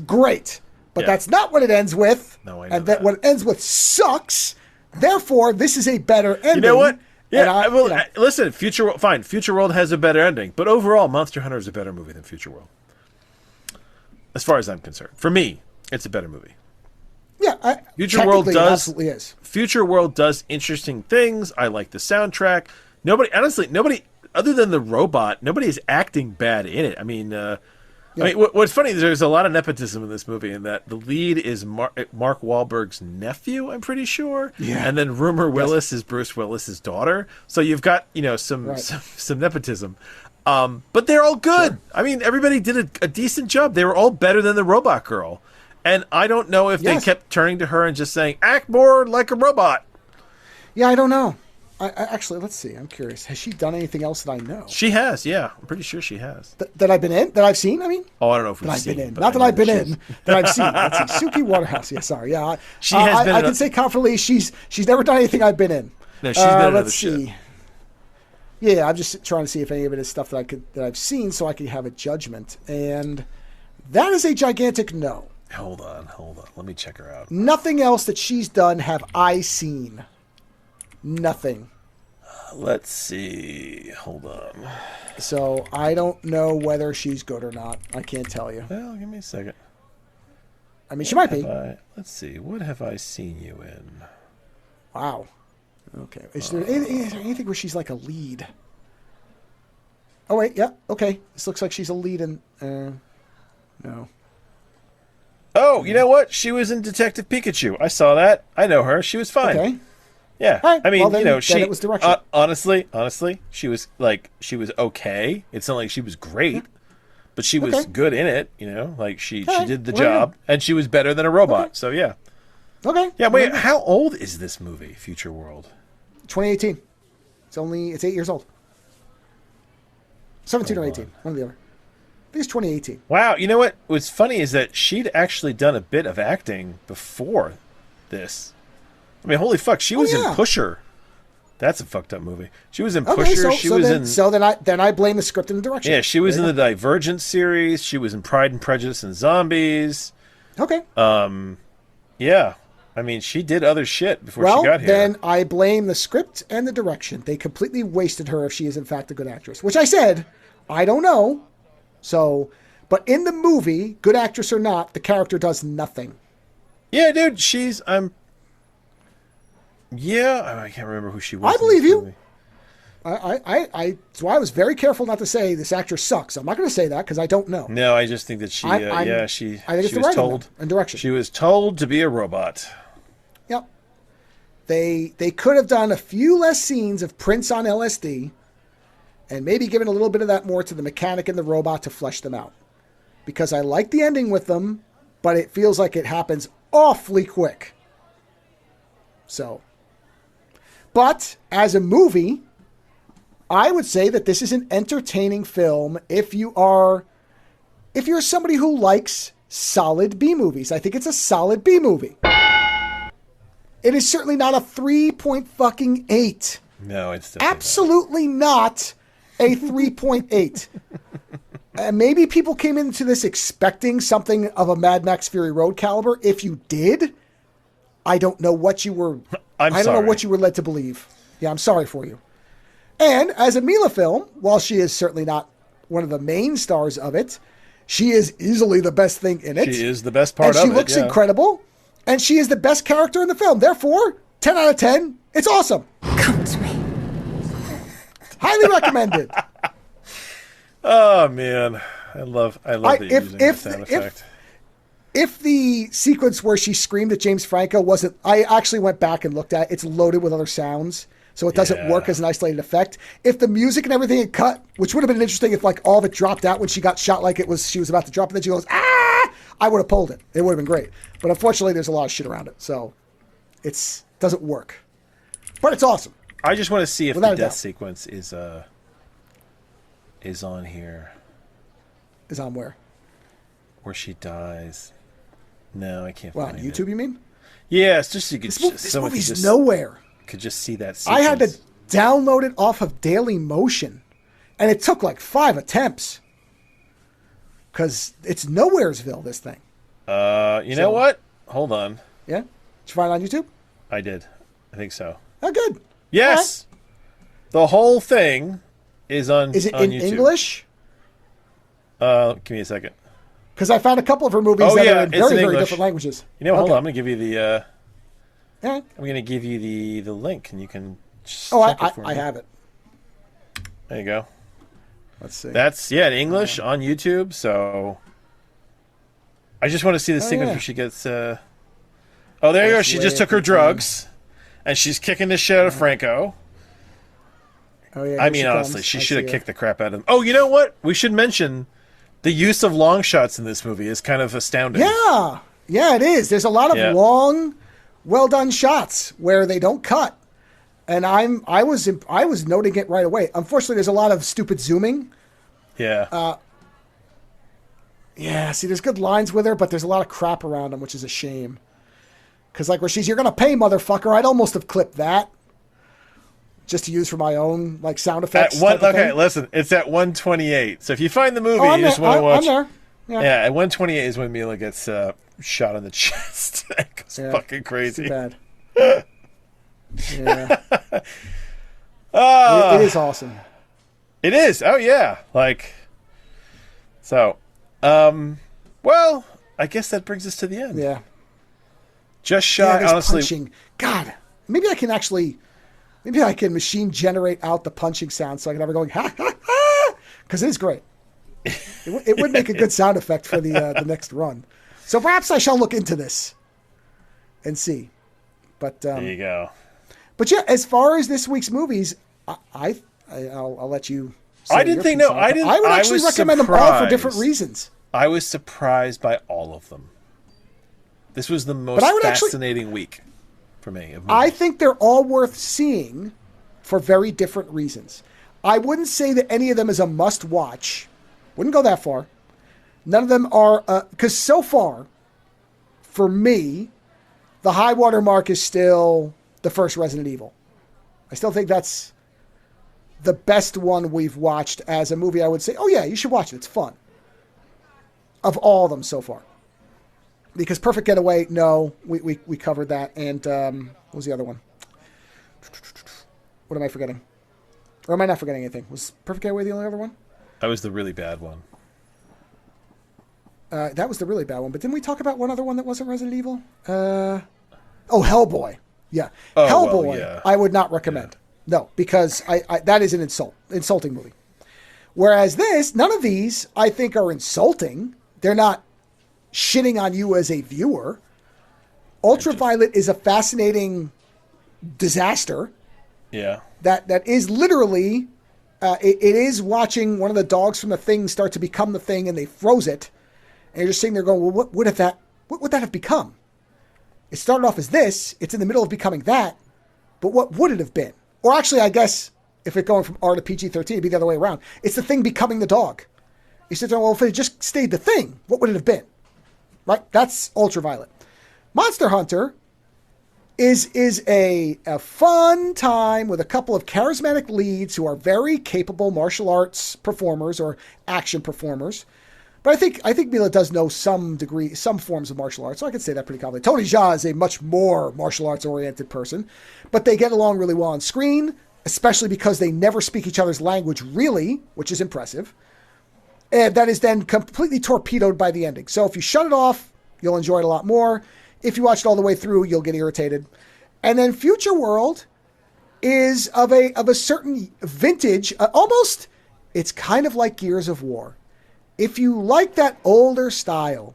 Great. But that's not what it ends with. No, I know and that what it ends with sucks. Therefore, this is a better ending. You know what? Yeah, listen, Future World has a better ending, but overall, Monster Hunter is a better movie than Future World. As far as I'm concerned. For me, it's a better movie. Yeah, Future World does absolutely is. Future World does interesting things. I like the soundtrack. Nobody other than the robot, nobody is acting bad in it. I mean, what's funny is there's a lot of nepotism in this movie, in that the lead is Mark Wahlberg's nephew, I'm pretty sure. Yeah. And then Rumor Willis is Bruce Willis's daughter. So you've got, some nepotism. But they're all good. Sure. I mean, everybody did a decent job. They were all better than the robot girl. And I don't know if they kept turning to her and just saying, act more like a robot. Yeah, I don't know. I actually, let's see. I'm curious. Has she done anything else that I know? She has, yeah. I'm pretty sure she has. That I've been in? That I've seen, I mean? Oh, I don't know if we've seen. Been in. Not that I've been in. That I've seen. Let's see. Suki Waterhouse. Yeah, sorry. Yeah. She has been I can say confidently she's never done anything I've been in. No, she's been in let's see. Shit. Yeah, I'm just trying to see if any of it is stuff that I've seen so I can have a judgment. And that is a gigantic no. Hold on. Let me check her out. Nothing else that she's done have I seen. Nothing. Let's see. Hold on. So I don't know whether she's good or not. I can't tell you. Well, give me a second. I mean, she might be. Let's see. What have I seen you in? Wow. Okay. Is there anything where she's like a lead? Oh, wait. Yeah. Okay. This looks like she's a lead in... no. Oh, you know what? She was in Detective Pikachu. I saw that. I know her. She was fine. Okay. Yeah. Right. I mean, Well, then, you know, then it was direction. honestly, she was okay. It's not like she was great, but she was good in it, you know? Like, she did the job, and she was better than a robot. So, yeah. Okay. Yeah, wait, how old is this movie, Future World? 2018. It's 8 years old. 17 or 18. One or the other. I think it's 2018. Wow, you know what? What's funny is that she'd actually done a bit of acting before this. I mean, holy fuck, she was in Pusher. That's a fucked up movie. She was in Pusher. So then I blame the script and the direction. Yeah, she was in the Divergent series. She was in Pride and Prejudice and Zombies. Okay. Yeah. I mean, she did other shit before she got here. Then I blame the script and the direction. They completely wasted her if she is in fact a good actress. Which I said, I don't know. So, but in the movie, good actress or not, the character does nothing. Yeah, dude, I can't remember who she was. I believe you. That's why I was very careful not to say this actress sucks. I'm not going to say that because I don't know. No, I just think that she was told and direction. She was told to be a robot. Yep. They could have done a few less scenes of Prince on LSD and maybe given a little bit of that more to the mechanic and the robot to flesh them out. Because I like the ending with them, but it feels like it happens awfully quick. So, but as a movie, I would say that this is an entertaining film if you're somebody who likes solid B movies. I think it's a solid B movie. It is certainly not a 3.8. No, it's absolutely not a 3.8. Maybe people came into this expecting something of a Mad Max Fury Road caliber. If you did, I don't know what you were. I don't know what you were led to believe. Yeah, I'm sorry for you. And as a Mila film, while she is certainly not one of the main stars of it, she is easily the best thing in it. She is the best part of it. And she looks incredible. And she is the best character in the film. Therefore, 10 out of 10. It's awesome. Come to me. Highly recommended. Oh man, I love that you're using that sound effect. If the sequence where she screamed at James Franco wasn't, I actually went back and looked at it. It's loaded with other sounds, so it doesn't work as an isolated effect. If the music and everything had cut, which would have been interesting if like all of it dropped out when she got shot, like she was about to drop, and then she goes ah, I would have pulled it. It would have been great. But unfortunately, there's a lot of shit around it, so it doesn't work. But it's awesome. I just want to see if the death sequence is on here. Is on where? Where she dies. No, I can't find it. YouTube, you mean? Yeah, it's just so you could. This movie's nowhere. Could just see that sequence. I had to download it off of Daily Motion, and it took like 5 attempts. Because it's Nowheresville, this thing. You know what? Hold on. Yeah? Did you find it on YouTube? I did. I think so. Oh, good. Yes! Right. The whole thing is on Is it on in YouTube. English? Give me a second. Because I found a couple of her movies that are in very, very different languages. You know, hold on. I'm going to give you the... yeah. I'm going to give you the link, and you can just check it for me. I have it. There you go. Let's see. That's, in English on YouTube, so... I just want to see the sequence where she gets... there you go. She just took her drugs, and she's kicking the shit out of Franco. Oh, yeah. I mean, honestly, she should have kicked the crap out of him. Oh, you know what? We should mention the use of long shots in this movie is kind of astounding. Yeah. Yeah, it is. There's a lot of long, well-done shots where they don't cut. And I was noting it right away. Unfortunately, there's a lot of stupid zooming. Yeah. Yeah, see, there's good lines with her, but there's a lot of crap around them, which is a shame. Because, like, where you're going to pay, motherfucker, I'd almost have clipped that. Just to use for my own, like, sound effects. Listen, it's at 128. So if you find the movie, you just want to watch. I'm there. Yeah, at 128 is when Mila gets shot in the chest. It's fucking crazy. Too bad. Yeah. It is awesome. It is. Oh, yeah. Like, so, well, I guess that brings us to the end. Yeah. Just shot, honestly. Punching. God, maybe I can actually Maybe I can machine generate out the punching sound so I can have her going, ha, ha, ha, because it is great. It would make a good sound effect for the next run. So perhaps I shall look into this and see. But there you go. But yeah, as far as this week's movies, I'll let you. I didn't think no. I didn't. I would actually recommend them all for different reasons. I was surprised by all of them. This was the most fascinating week for me. I think they're all worth seeing for very different reasons. I wouldn't say that any of them is a must-watch. Wouldn't go that far. None of them are, because so far, for me, the high water mark is still the first Resident Evil. I still think that's the best one we've watched as a movie. I would say, oh yeah, you should watch it. It's fun. Of all of them so far. Because Perfect Getaway, no, we covered that. And what was the other one? What am I forgetting? Or am I not forgetting anything? Was Perfect Getaway the only other one? That was the really bad one. That was the really bad one. But didn't we talk about one other one that wasn't Resident Evil? Hellboy. Yeah. Hellboy, well, yeah. I would not recommend. Yeah. No, because I that is an insulting movie. Whereas this, none of these, I think, are insulting. They're not shitting on you as a viewer. Ultraviolet is a fascinating disaster. Yeah. That is literally, it is watching one of the dogs from the Thing start to become the Thing, and they froze it. And you're just sitting there going, well, what would that have become? It started off as this. It's in the middle of becoming that. But what would it have been? Or actually, I guess, if it's going from R to PG-13, it'd be the other way around. It's the Thing becoming the dog. You sit there, well, if it just stayed the Thing, what would it have been? Right? That's Ultraviolet. Monster Hunter is a fun time with a couple of charismatic leads who are very capable martial arts performers or action performers. But I think Mila does know some forms of martial arts, so I can say that pretty confidently. Tony Jaa is a much more martial arts oriented person, but they get along really well on screen, especially because they never speak each other's language really, which is impressive. And that is then completely torpedoed by the ending. So if you shut it off, you'll enjoy it a lot more. If you watch it all the way through, you'll get irritated. And then Future World is of a certain vintage, almost, it's kind of like Gears of War. If you like that older style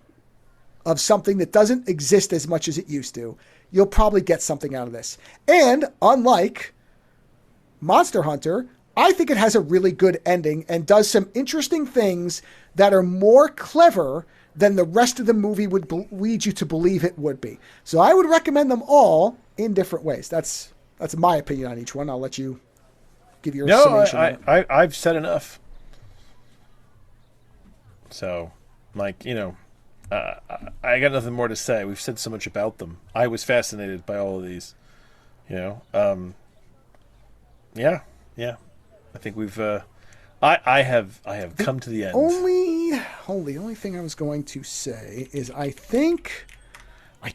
of something that doesn't exist as much as it used to, you'll probably get something out of this. And unlike Monster Hunter, I think it has a really good ending and does some interesting things that are more clever than the rest of the movie would lead you to believe it would be. So I would recommend them all in different ways. That's my opinion on each one. I'll let you give your summation. No, I've said enough. So, I got nothing more to say. We've said so much about them. I was fascinated by all of these. Yeah. I think we've. I have come to the end. The only thing I was going to say is I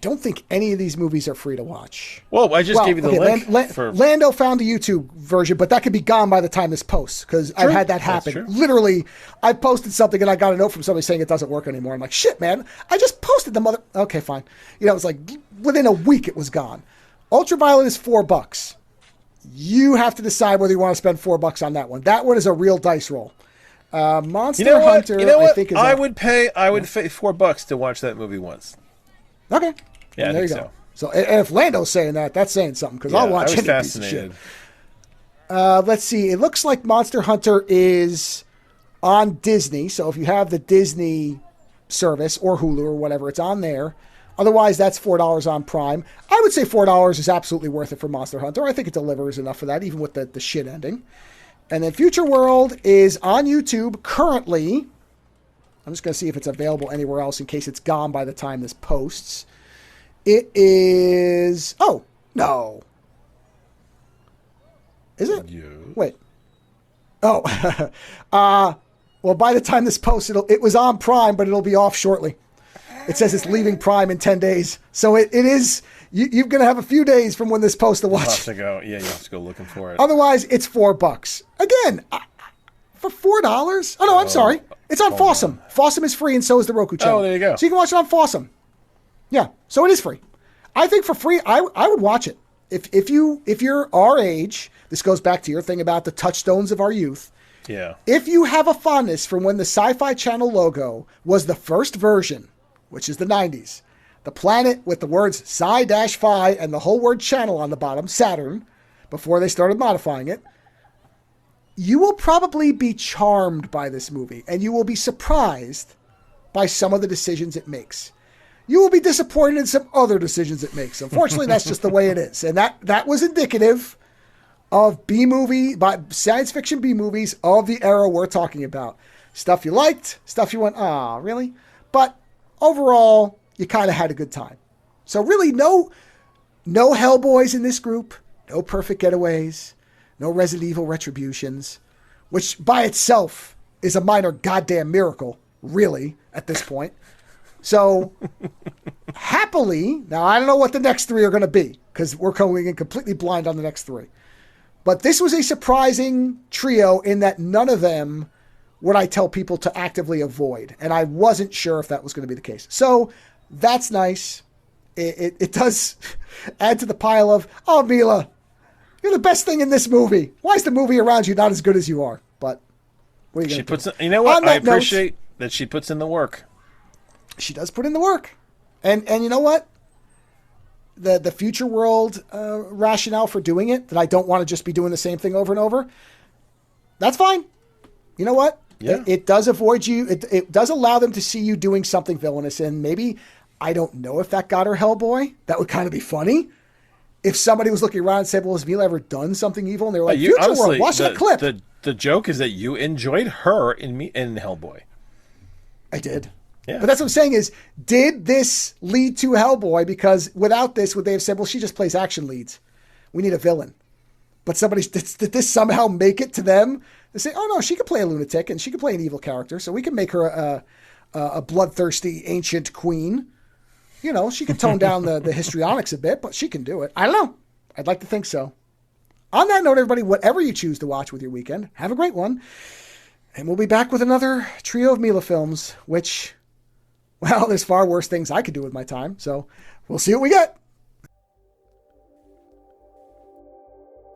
don't think any of these movies are free to watch. Well, I just gave you the link. Lando found a YouTube version, but that could be gone by the time this posts, because I've had that happen. Literally, I posted something and I got a note from somebody saying it doesn't work anymore. I'm like, shit, man, I just posted the mother. Okay, fine. It was like within a week it was gone. Ultraviolet is $4. You have to decide whether you want to spend $4 on that one. That one is a real dice roll. Monster Hunter, I think is. I would pay $4 to watch that movie once. Okay. Yeah, there you go. So, and if Lando's saying that, that's saying something, because I'll watch any piece of shit. Let's see. It looks like Monster Hunter is on Disney. So if you have the Disney service or Hulu or whatever, it's on there. Otherwise, that's $4 on Prime. I would say $4 is absolutely worth it for Monster Hunter. I think it delivers enough for that, even with the shit ending. And then Future World is on YouTube currently. I'm just going to see if it's available anywhere else in case it's gone by the time this posts. It is... Oh, no. Is it? Yeah. Wait. Oh. Well, by the time this posts, it was on Prime, but it'll be off shortly. It says it's leaving Prime in 10 days. So it is... You're going to have a few days from when this posts to watch. You have to go looking for it. Otherwise, it's $4. Again, for $4? Oh, no, I'm sorry. It's on Fawsome. Fawsome is free, and so is the Roku channel. Oh, there you go. So you can watch it on Fawsome. Yeah, so it is free. I think for free, I would watch it. if you're our age, this goes back to your thing about the touchstones of our youth. Yeah. If you have a fondness from when the Sci-Fi Channel logo was the first version, which is the 90s, the planet with the words Sci-Fi and the whole word channel on the bottom, Saturn, before they started modifying it, you will probably be charmed by this movie, and you will be surprised by some of the decisions it makes. You will be disappointed in some other decisions it makes. Unfortunately, that's just the way it is. And that was indicative of science fiction B-movies of the era we're talking about. Stuff you liked, stuff you went, really? But overall, you kind of had a good time. So really, no Hellboys in this group, no Perfect Getaways, no Resident Evil Retributions, which by itself is a minor goddamn miracle, really, at this point. So, happily, now I don't know what the next three are going to be, because we're going in completely blind on the next three. But this was a surprising trio in that none of them would I tell people to actively avoid. And I wasn't sure if that was going to be the case. So, that's nice. It does add to the pile of, oh, Mila, you're the best thing in this movie. Why is the movie around you not as good as you are? But what are you going to do? You know what? I appreciate that she puts in the work. She does put in the work. And you know what? The future world rationale for doing it, that I don't want to just be doing the same thing over and over, that's fine. You know what? Yeah. It does avoid you. It does allow them to see you doing something villainous. And maybe, I don't know if that got her Hellboy. That would kind of be funny. If somebody was looking around and said, well, has Mila ever done something evil? And they were like, future world, watch the clip. The joke is that you enjoyed her in Hellboy. I did. Yeah. But that's what I'm saying is, did this lead to Hellboy? Because without this, would they have said, well, she just plays action leads. We need a villain. But did this somehow make it to them? They say, oh, no, she could play a lunatic and she could play an evil character. So we can make her a bloodthirsty ancient queen. You know, she can tone down the histrionics a bit, but she can do it. I don't know. I'd like to think so. On that note, everybody, whatever you choose to watch with your weekend, have a great one. And we'll be back with another trio of Mila films, which, well, there's far worse things I could do with my time. So we'll see what we get.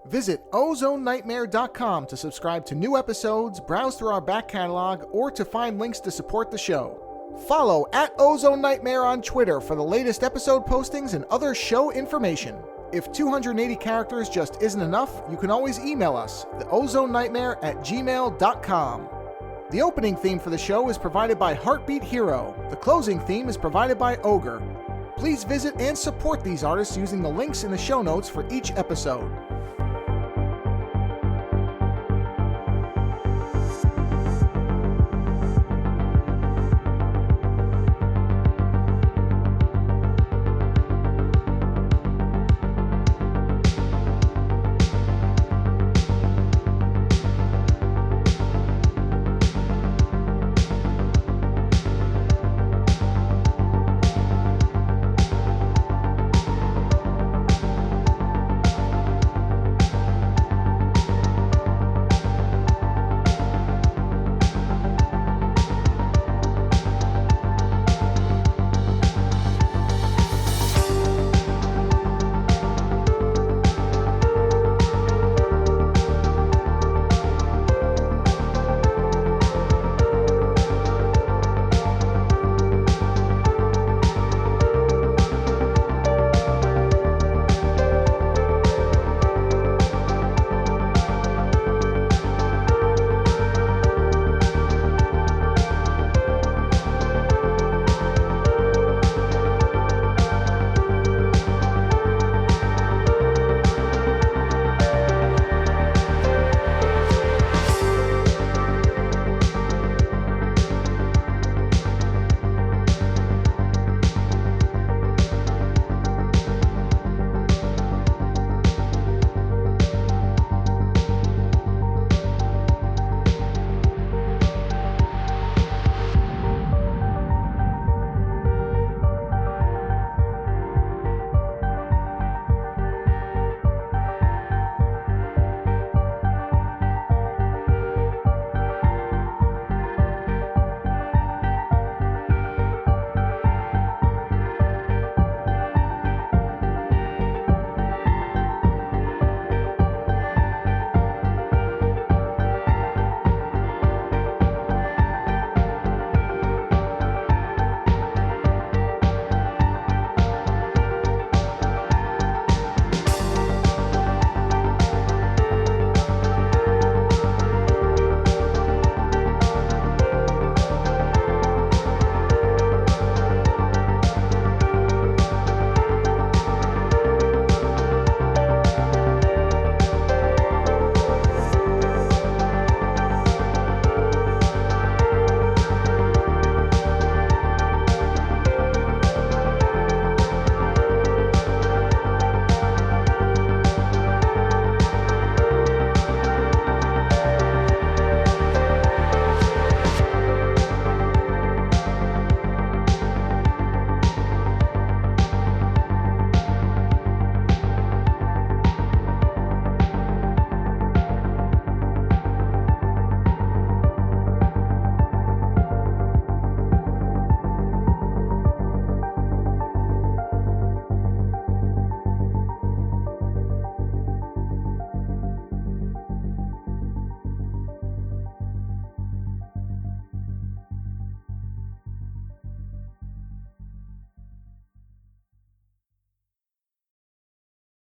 Visit OzoneNightmare.com to subscribe to new episodes, browse through our back catalog, or to find links to support the show. Follow @OzoneNightmare on Twitter for the latest episode postings and other show information. If 280 characters just isn't enough, you can always email us, theozonenightmare@gmail.com. The opening theme for the show is provided by Heartbeat Hero. The closing theme is provided by Ogre. Please visit and support these artists using the links in the show notes for each episode.